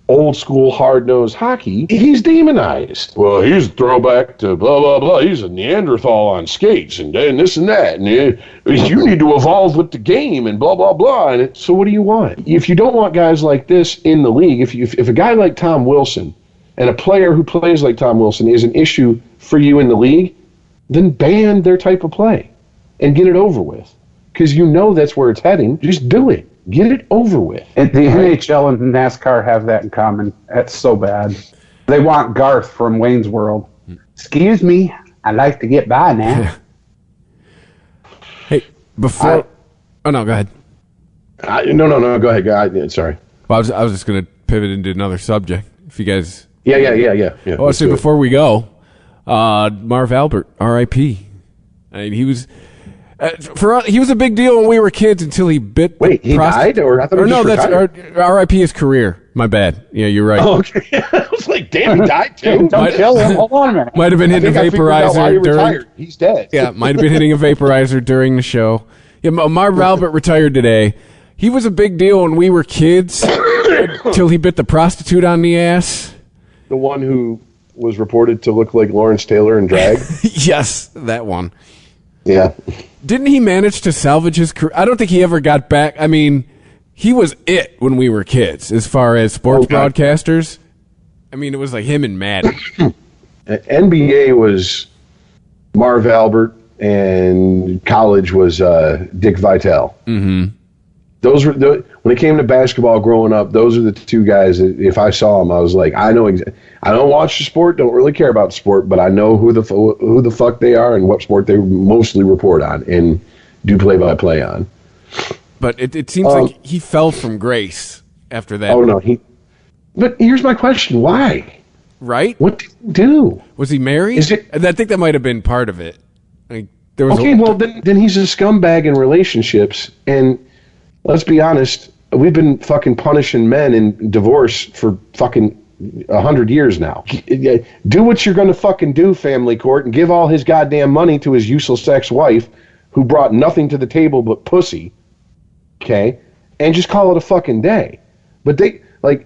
old school hard-nosed hockey, he's demonized. Well, he's a throwback to blah, blah, blah. He's a Neanderthal on skates and this and that. And you need to evolve with the game and blah, blah, blah. And so what do you want? If you don't want guys like this in the league, if a guy like Tom Wilson and a player who plays like Tom Wilson is an issue for you in the league, then ban their type of play and get it over with. Because that's where it's heading. Just do it. Get it over with. And the NHL and NASCAR have that in common. That's so bad. They want Garth from Wayne's World. Excuse me, I'd like to get by now. Hey, before... oh, no, go ahead. No, go ahead. Sorry. Well, I was just going to pivot into another subject. If you guys... Yeah. Well, I'll say before we go, Marv Albert, R.I.P. I mean, he was... he was a big deal when we were kids until he bit. Wait, he died, or I thought he was that's R.I.P. his career. My bad. Yeah, you're right. Oh, okay. I was like, damn, he died too. Don't kill him. Hold on a minute. Might have been hitting a vaporizer during. He's dead. Yeah, might have been hitting a vaporizer during the show. Yeah, Marv Albert retired today. He was a big deal when we were kids until he bit the prostitute on the ass. The one who was reported to look like Lawrence Taylor in drag. Yes, that one. Yeah. Didn't he manage to salvage his career? I don't think he ever got back. I mean, he was it when we were kids as far as sports broadcasters. I mean, it was like him and Madden. NBA was Marv Albert, and college was Dick Vitale. Mm-hmm. Those were when it came to basketball growing up. Those are the two guys that if I saw them, I was like, I know. I don't watch the sport, don't really care about the sport, but I know who the fuck they are and what sport they mostly report on and do play-by-play on. But it seems like he fell from grace after that. Oh no, But here's my question: why? Right? What did he do? Was he married? I think that might have been part of it. Like, there was then he's a scumbag in relationships, and let's be honest, we've been fucking punishing men in divorce for fucking 100 years now. Do what you're going to fucking do, family court, and give all his goddamn money to his useless ex-wife who brought nothing to the table but pussy, okay? And just call it a fucking day. But he went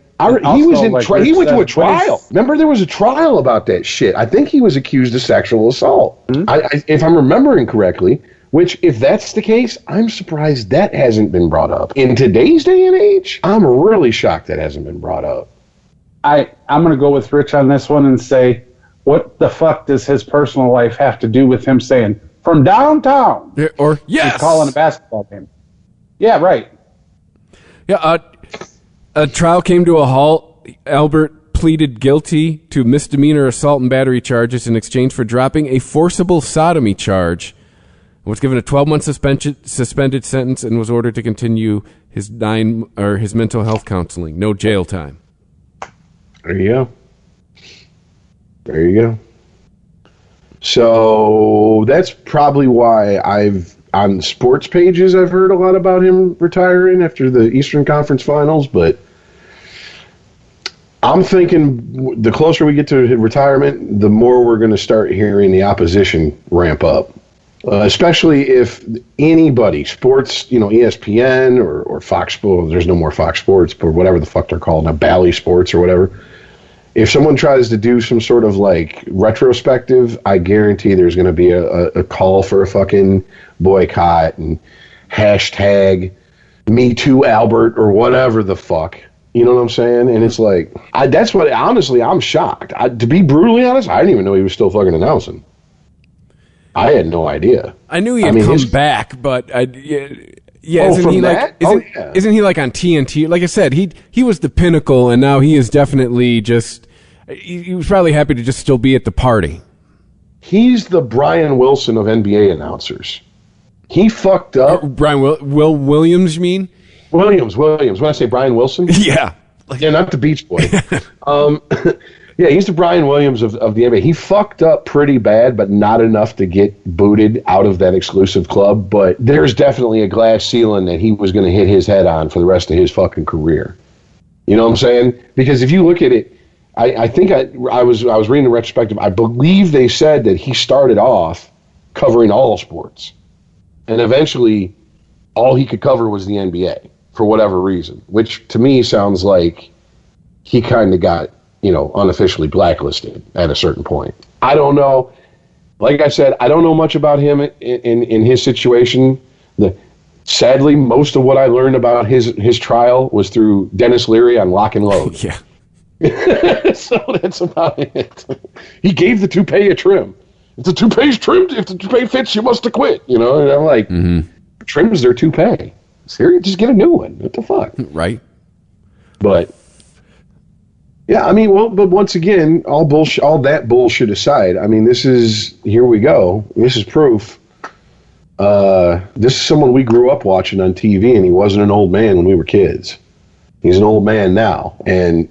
to a trial. Remember, there was a trial about that shit. I think he was accused of sexual assault. Mm-hmm. If I'm remembering correctly, which, if that's the case, I'm surprised that hasn't been brought up. In today's day and age, I'm really shocked that hasn't been brought up. I'm going to go with Rich on this one and say, what the fuck does his personal life have to do with him saying, from downtown. Or, yes. Calling a basketball game. Yeah, right. Yeah, a trial came to a halt. Albert pleaded guilty to misdemeanor assault and battery charges in exchange for dropping a forcible sodomy charge. Was given a 12-month suspended sentence and was ordered to continue his mental health counseling. No jail time. There you go. There you go. So that's probably why on sports pages I've heard a lot about him retiring after the Eastern Conference Finals, but I'm thinking the closer we get to retirement, the more we're going to start hearing the opposition ramp up. Especially if anybody, sports, ESPN or Fox Sports, there's no more Fox Sports, but whatever the fuck they're called now, Bally Sports or whatever. If someone tries to do some sort of like retrospective, I guarantee there's going to be a call for a fucking boycott and hashtag Me Too Albert or whatever the fuck. You know what I'm saying? And it's like, that's what, honestly, I'm shocked. To be brutally honest, I didn't even know he was still fucking announcing. I had no idea. I knew he had come back, but isn't he like isn't he like on TNT? Like I said, he was the pinnacle, and now he is definitely just. He was probably happy to just still be at the party. He's the Brian Wilson of NBA announcers. He fucked up. Brian Will Williams, you mean? Williams. When I say Brian Wilson, yeah, not the Beach Boy. Yeah, he's the Brian Williams of the NBA. He fucked up pretty bad, but not enough to get booted out of that exclusive club. But there's definitely a glass ceiling that he was going to hit his head on for the rest of his fucking career. You know what I'm saying? Because if you look at it, I think I was reading the retrospective. I believe they said that he started off covering all sports, and eventually all he could cover was the NBA for whatever reason, which to me sounds like he kind of got unofficially blacklisted at a certain point. I don't know. Like I said, I don't know much about him in his situation. Sadly, most of what I learned about his trial was through Dennis Leary on Lock and Load. Yeah. So that's about it. He gave the toupee a trim. If the toupee's trimmed, if the toupee fits, you must have quit. And I'm like, trims their toupee. Seriously, just get a new one. What the fuck? Right. But yeah, but once again, all that bullshit aside, here we go. This is proof. This is someone we grew up watching on TV, and he wasn't an old man when we were kids. He's an old man now, and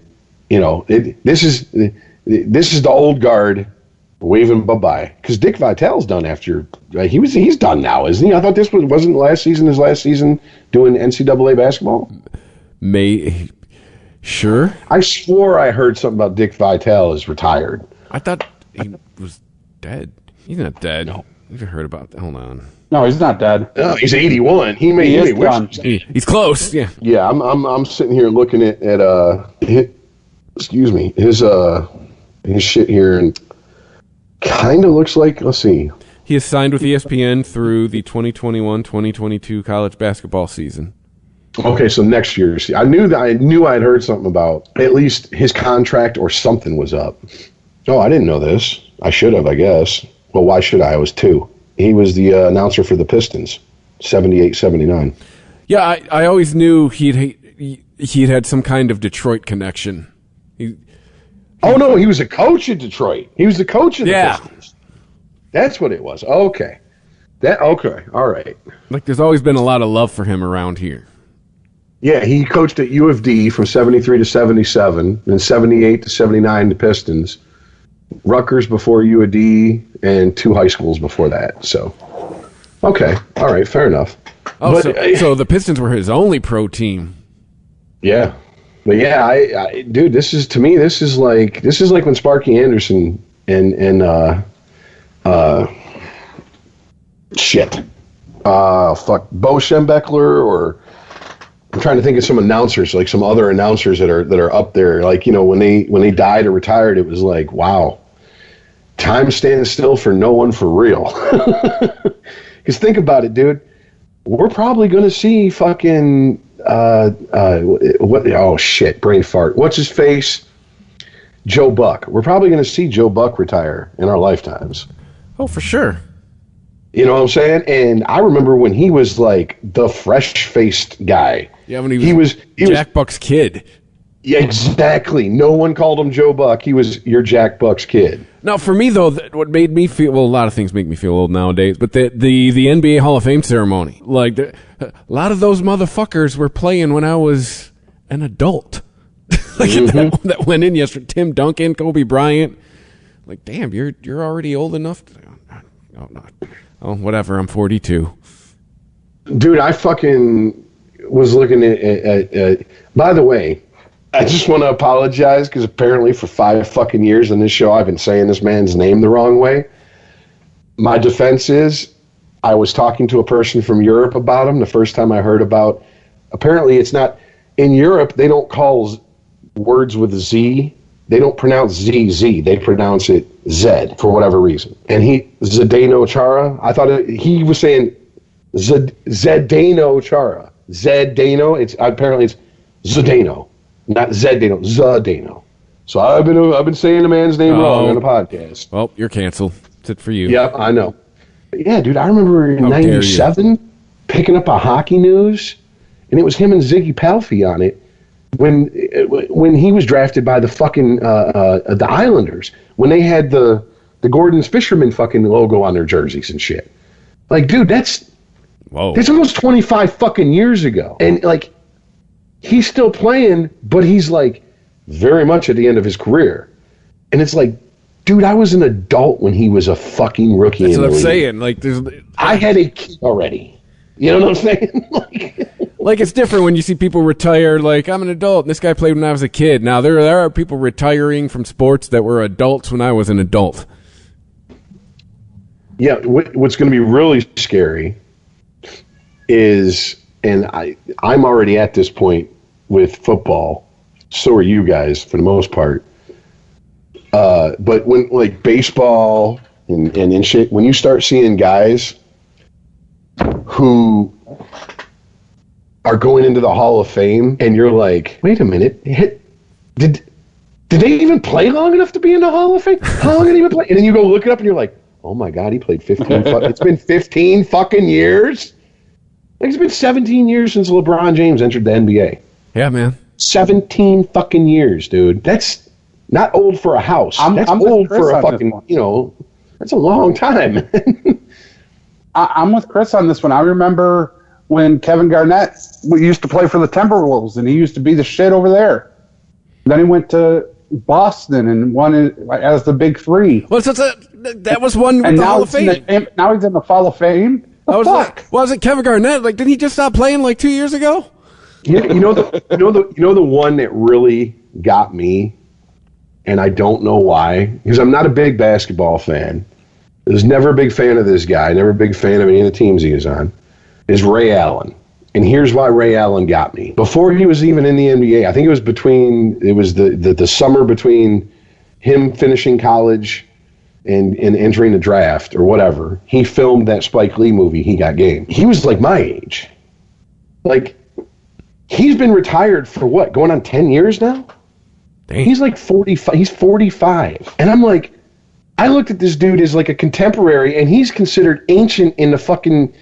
this is the old guard waving bye-bye. Because Dick Vitale's done after he's done now, isn't he? I thought this wasn't his last season doing NCAA basketball. Sure. I swore I heard something about Dick Vitale is retired. I thought he was dead. He's not dead. No. You've heard about that. Hold on. No, he's not dead. No, he's 81. He's close. Yeah. Yeah, I'm sitting here looking at his shit here, and kind of looks like, let's see. He is signed with ESPN through the 2021-2022 college basketball season. Okay, so next year. See, I knew I'd heard something about at least his contract or something was up. Oh, I didn't know this. I should have, I guess. Well, why should I? I was 2. He was the announcer for the Pistons, 78-79. Yeah, I always knew he'd had some kind of Detroit connection. No, he was a coach in Detroit. He was the coach of the Pistons. That's what it was. Okay. All right. Like, there's always been a lot of love for him around here. Yeah, he coached at U of D from 73 to 77, then 78 to 79 the Pistons. Rutgers before U of D, and 2 high schools before that. So, okay, all right, fair enough. Oh, so the Pistons were his only pro team. Yeah, but yeah, dude, this is like when Sparky Anderson and Bo Schembechler, or I'm trying to think of some announcers, like some other announcers that are up there. Like, when they died or retired, it was like, wow, time stands still for no one for real. Because think about it, dude. We're probably going to see fucking oh shit, brain fart. What's his face? Joe Buck. We're probably going to see Joe Buck retire in our lifetimes. Oh, for sure. You know what I'm saying? And I remember when he was like the fresh-faced guy. Yeah, when he was Jack Buck's kid. Yeah, exactly. No one called him Joe Buck. He was your Jack Buck's kid. Now, for me, though, what made me feel, well, a lot of things make me feel old nowadays, but the NBA Hall of Fame ceremony, like, a lot of those motherfuckers were playing when I was an adult. Like, that went in yesterday. Tim Duncan, Kobe Bryant. Like, damn, you're already old enough to, oh, whatever, I'm 42. Dude, I fucking was looking at by the way, I just want to apologize because apparently for 5 fucking years on this show, I've been saying this man's name the wrong way. My defense is I was talking to a person from Europe about him the first time I heard about. Apparently, it's not in Europe. They don't call words with a Z. They don't pronounce Z. They pronounce it Z for whatever reason. And Zdeno Chara. I thought he was saying Zdeno Chara. Zdeno. Apparently it's Zdeno. Not Zdeno, Zdeno. So I've been saying the man's name wrong on the podcast. Well, you're canceled. That's it for you. Yep, I know. But yeah, dude, I remember in '97 picking up a hockey news, and it was him and Ziggy Palffy on it when he was drafted by the fucking the Islanders when they had the Gordon's Fisherman fucking logo on their jerseys and shit. Like, dude, that's almost 25 fucking years ago, and like. He's still playing, but he's like very much at the end of his career. And it's like, dude, I was an adult when he was a fucking rookie. That's what I'm saying. Like, I had a kid already. You know what I'm saying? Like, it's different when you see people retire. Like, I'm an adult, and this guy played when I was a kid. Now, there are people retiring from sports that were adults when I was an adult. Yeah, what's going to be really scary is, and I'm already at this point with football, so are you guys for the most part. But when like baseball and shit, when you start seeing guys who are going into the Hall of Fame, and you're like, wait a minute, did they even play long enough to be in the Hall of Fame? How long did he even play? And then you go look it up, and you're like, oh my God, he played 15. It's been 15 fucking years. Like, it's been 17 years since LeBron James entered the NBA. Yeah, man. 17 fucking years, dude. That's not old for a house. That's old for a fucking, that's a long time. I'm with Chris on this one. I remember when Kevin Garnett used to play for the Timberwolves, and he used to be the shit over there. Then he went to Boston and won as the Big Three. Well, that was one with the Hall of Fame. Now he's in the Hall of Fame. Was it Kevin Garnett? Like, did he just stop playing like 2 years ago? Yeah, you know the one that really got me, and I don't know why, because I'm not a big basketball fan. I was never a big fan of this guy, never a big fan of any of the teams he was on, is Ray Allen. And here's why Ray Allen got me. Before he was even in the NBA, I think it was the summer between him finishing college and entering the draft or whatever, he filmed that Spike Lee movie, He Got Game. He was like my age. Like, he's been retired for what, going on 10 years now? Dang. He's like 45. He's 45. And I'm like, I looked at this dude as like a contemporary, and he's considered ancient in the fucking,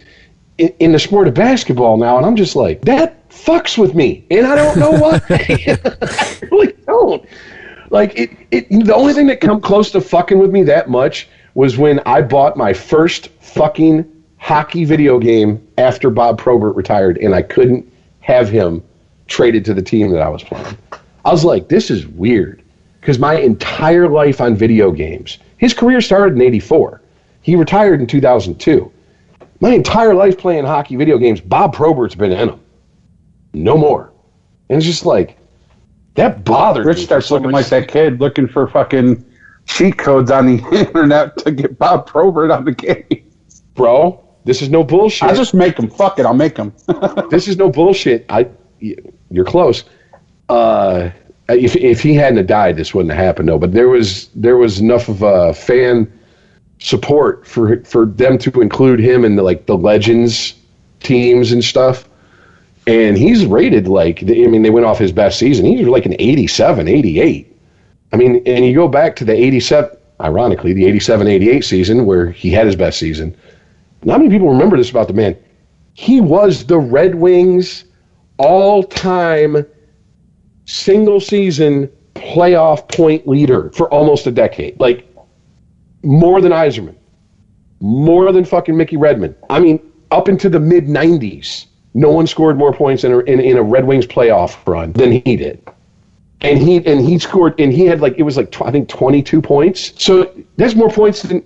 in the sport of basketball now. And I'm just like, that fucks with me. And I don't know why. I really don't. Like, the only thing that come close to fucking with me that much was when I bought my first fucking hockey video game after Bob Probert retired, and I couldn't have him traded to the team that I was playing. I was like, this is weird, because my entire life on video games, his career started in '84. He retired in 2002. My entire life playing hockey video games, Bob Probert's been in them. No more. And it's just like, that bothered me. Rich starts looking like that kid looking for fucking cheat codes on the internet to get Bob Probert on the game. Bro, this is no bullshit. I'll just make him. Fuck it, I'll make him. This is no bullshit. You're close. If he hadn't have died, this wouldn't have happened, though. But there was enough of a fan support for them to include him in the Legends teams and stuff. And he's rated they went off his best season. He was like an 87, 88. I mean, and you go back to the 87, ironically, the 87-88 season where he had his best season. Not many people remember this about the man. He was the Red Wings all-time single-season playoff point leader for almost a decade. Like, more than Yzerman. More than fucking Mickey Redmond. I mean, up into the mid-90s, no one scored more points in a Red Wings playoff run than he did. And he scored, and he had like, it was like, I think 22 points. So that's more points than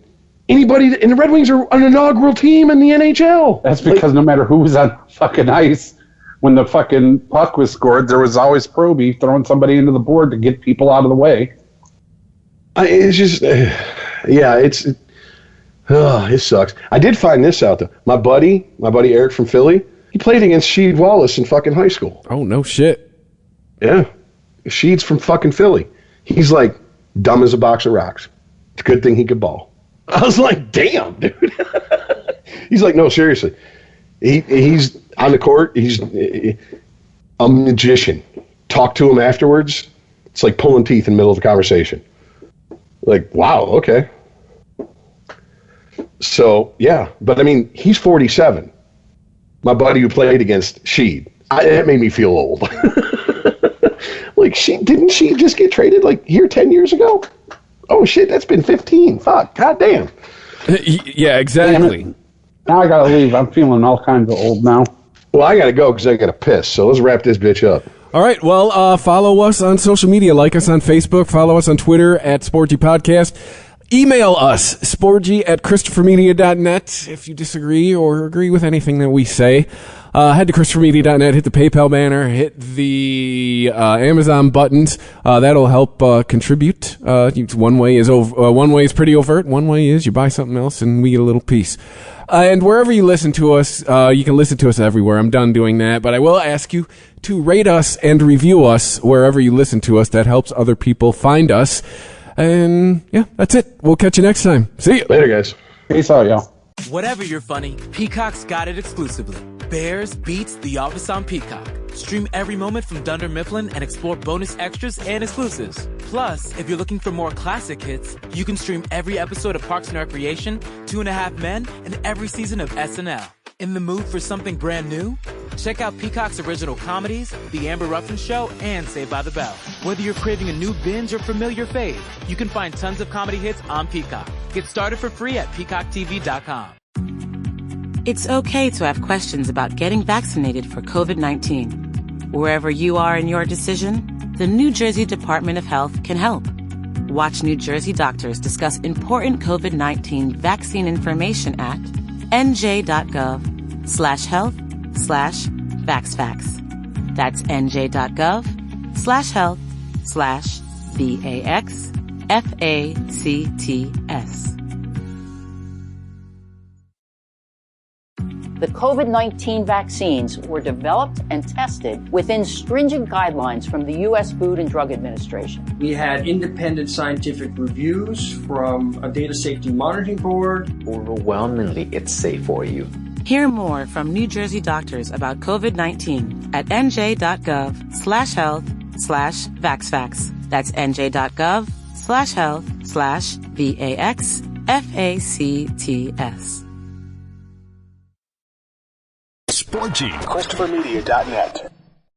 anybody, and the Red Wings are an inaugural team in the NHL. That's because no matter who was on fucking ice, when the fucking puck was scored, there was always Proby throwing somebody into the board to get people out of the way. It's just, it sucks. I did find this out though. My buddy Eric from Philly, he played against Sheed Wallace in fucking high school. Oh, no shit. Yeah. Sheed's from fucking Philly. He's like dumb as a box of rocks. It's a good thing he could ball. I was like, damn, dude. He's like, no, seriously. He's on the court. He's a magician. Talk to him afterwards. It's like pulling teeth in the middle of a conversation. Like, wow, okay. So, yeah. But, I mean, he's 47. My buddy who played against Sheed. That made me feel old. Like, didn't she just get traded, like, here 10 years ago? Oh, shit, that's been 15. Fuck, goddamn. Yeah, exactly. Now I gotta leave. I'm feeling all kinds of old now. Well, I gotta go because I gotta piss, so let's wrap this bitch up. All right, well, follow us on social media. Like us on Facebook. Follow us on Twitter at Sporgy Podcast. Email us, sporgy@christophermedia.net, if you disagree or agree with anything that we say. Head to christophermedia.net, hit the PayPal banner, hit the Amazon buttons. That'll help contribute. One way is pretty overt. One way is you buy something else and we get a little piece. And wherever you listen to us, you can listen to us everywhere. I'm done doing that, but I will ask you to rate us and review us wherever you listen to us. That helps other people find us. And yeah, that's it. We'll catch you next time. See you later, guys. Peace out, y'all. Whatever you're funny, Peacock's got it exclusively. Bears beats The Office on Peacock. Stream every moment from Dunder Mifflin and explore bonus extras and exclusives. Plus, if you're looking for more classic hits, you can stream every episode of Parks and Recreation, 2.5 Men, and every season of SNL. In the mood for something brand new? Check out Peacock's original comedies, The Amber Ruffin Show, and Saved by the Bell. Whether you're craving a new binge or familiar fave, you can find tons of comedy hits on Peacock. Get started for free at peacocktv.com. It's okay to have questions about getting vaccinated for COVID-19. Wherever you are in your decision, the New Jersey Department of Health can help. Watch New Jersey doctors discuss important COVID-19 vaccine information at nj.gov/health/vaxfax. That's nj.gov/health/vaxfacts. The COVID-19 vaccines were developed and tested within stringent guidelines from the U.S. Food and Drug Administration. We had independent scientific reviews from a data safety monitoring board. Overwhelmingly, it's safe for you. Hear more from New Jersey doctors about COVID-19 at nj.gov/health/vaxfax. That's nj.gov/health/vaxfacts. Sporgy. ChristopherMedia.net.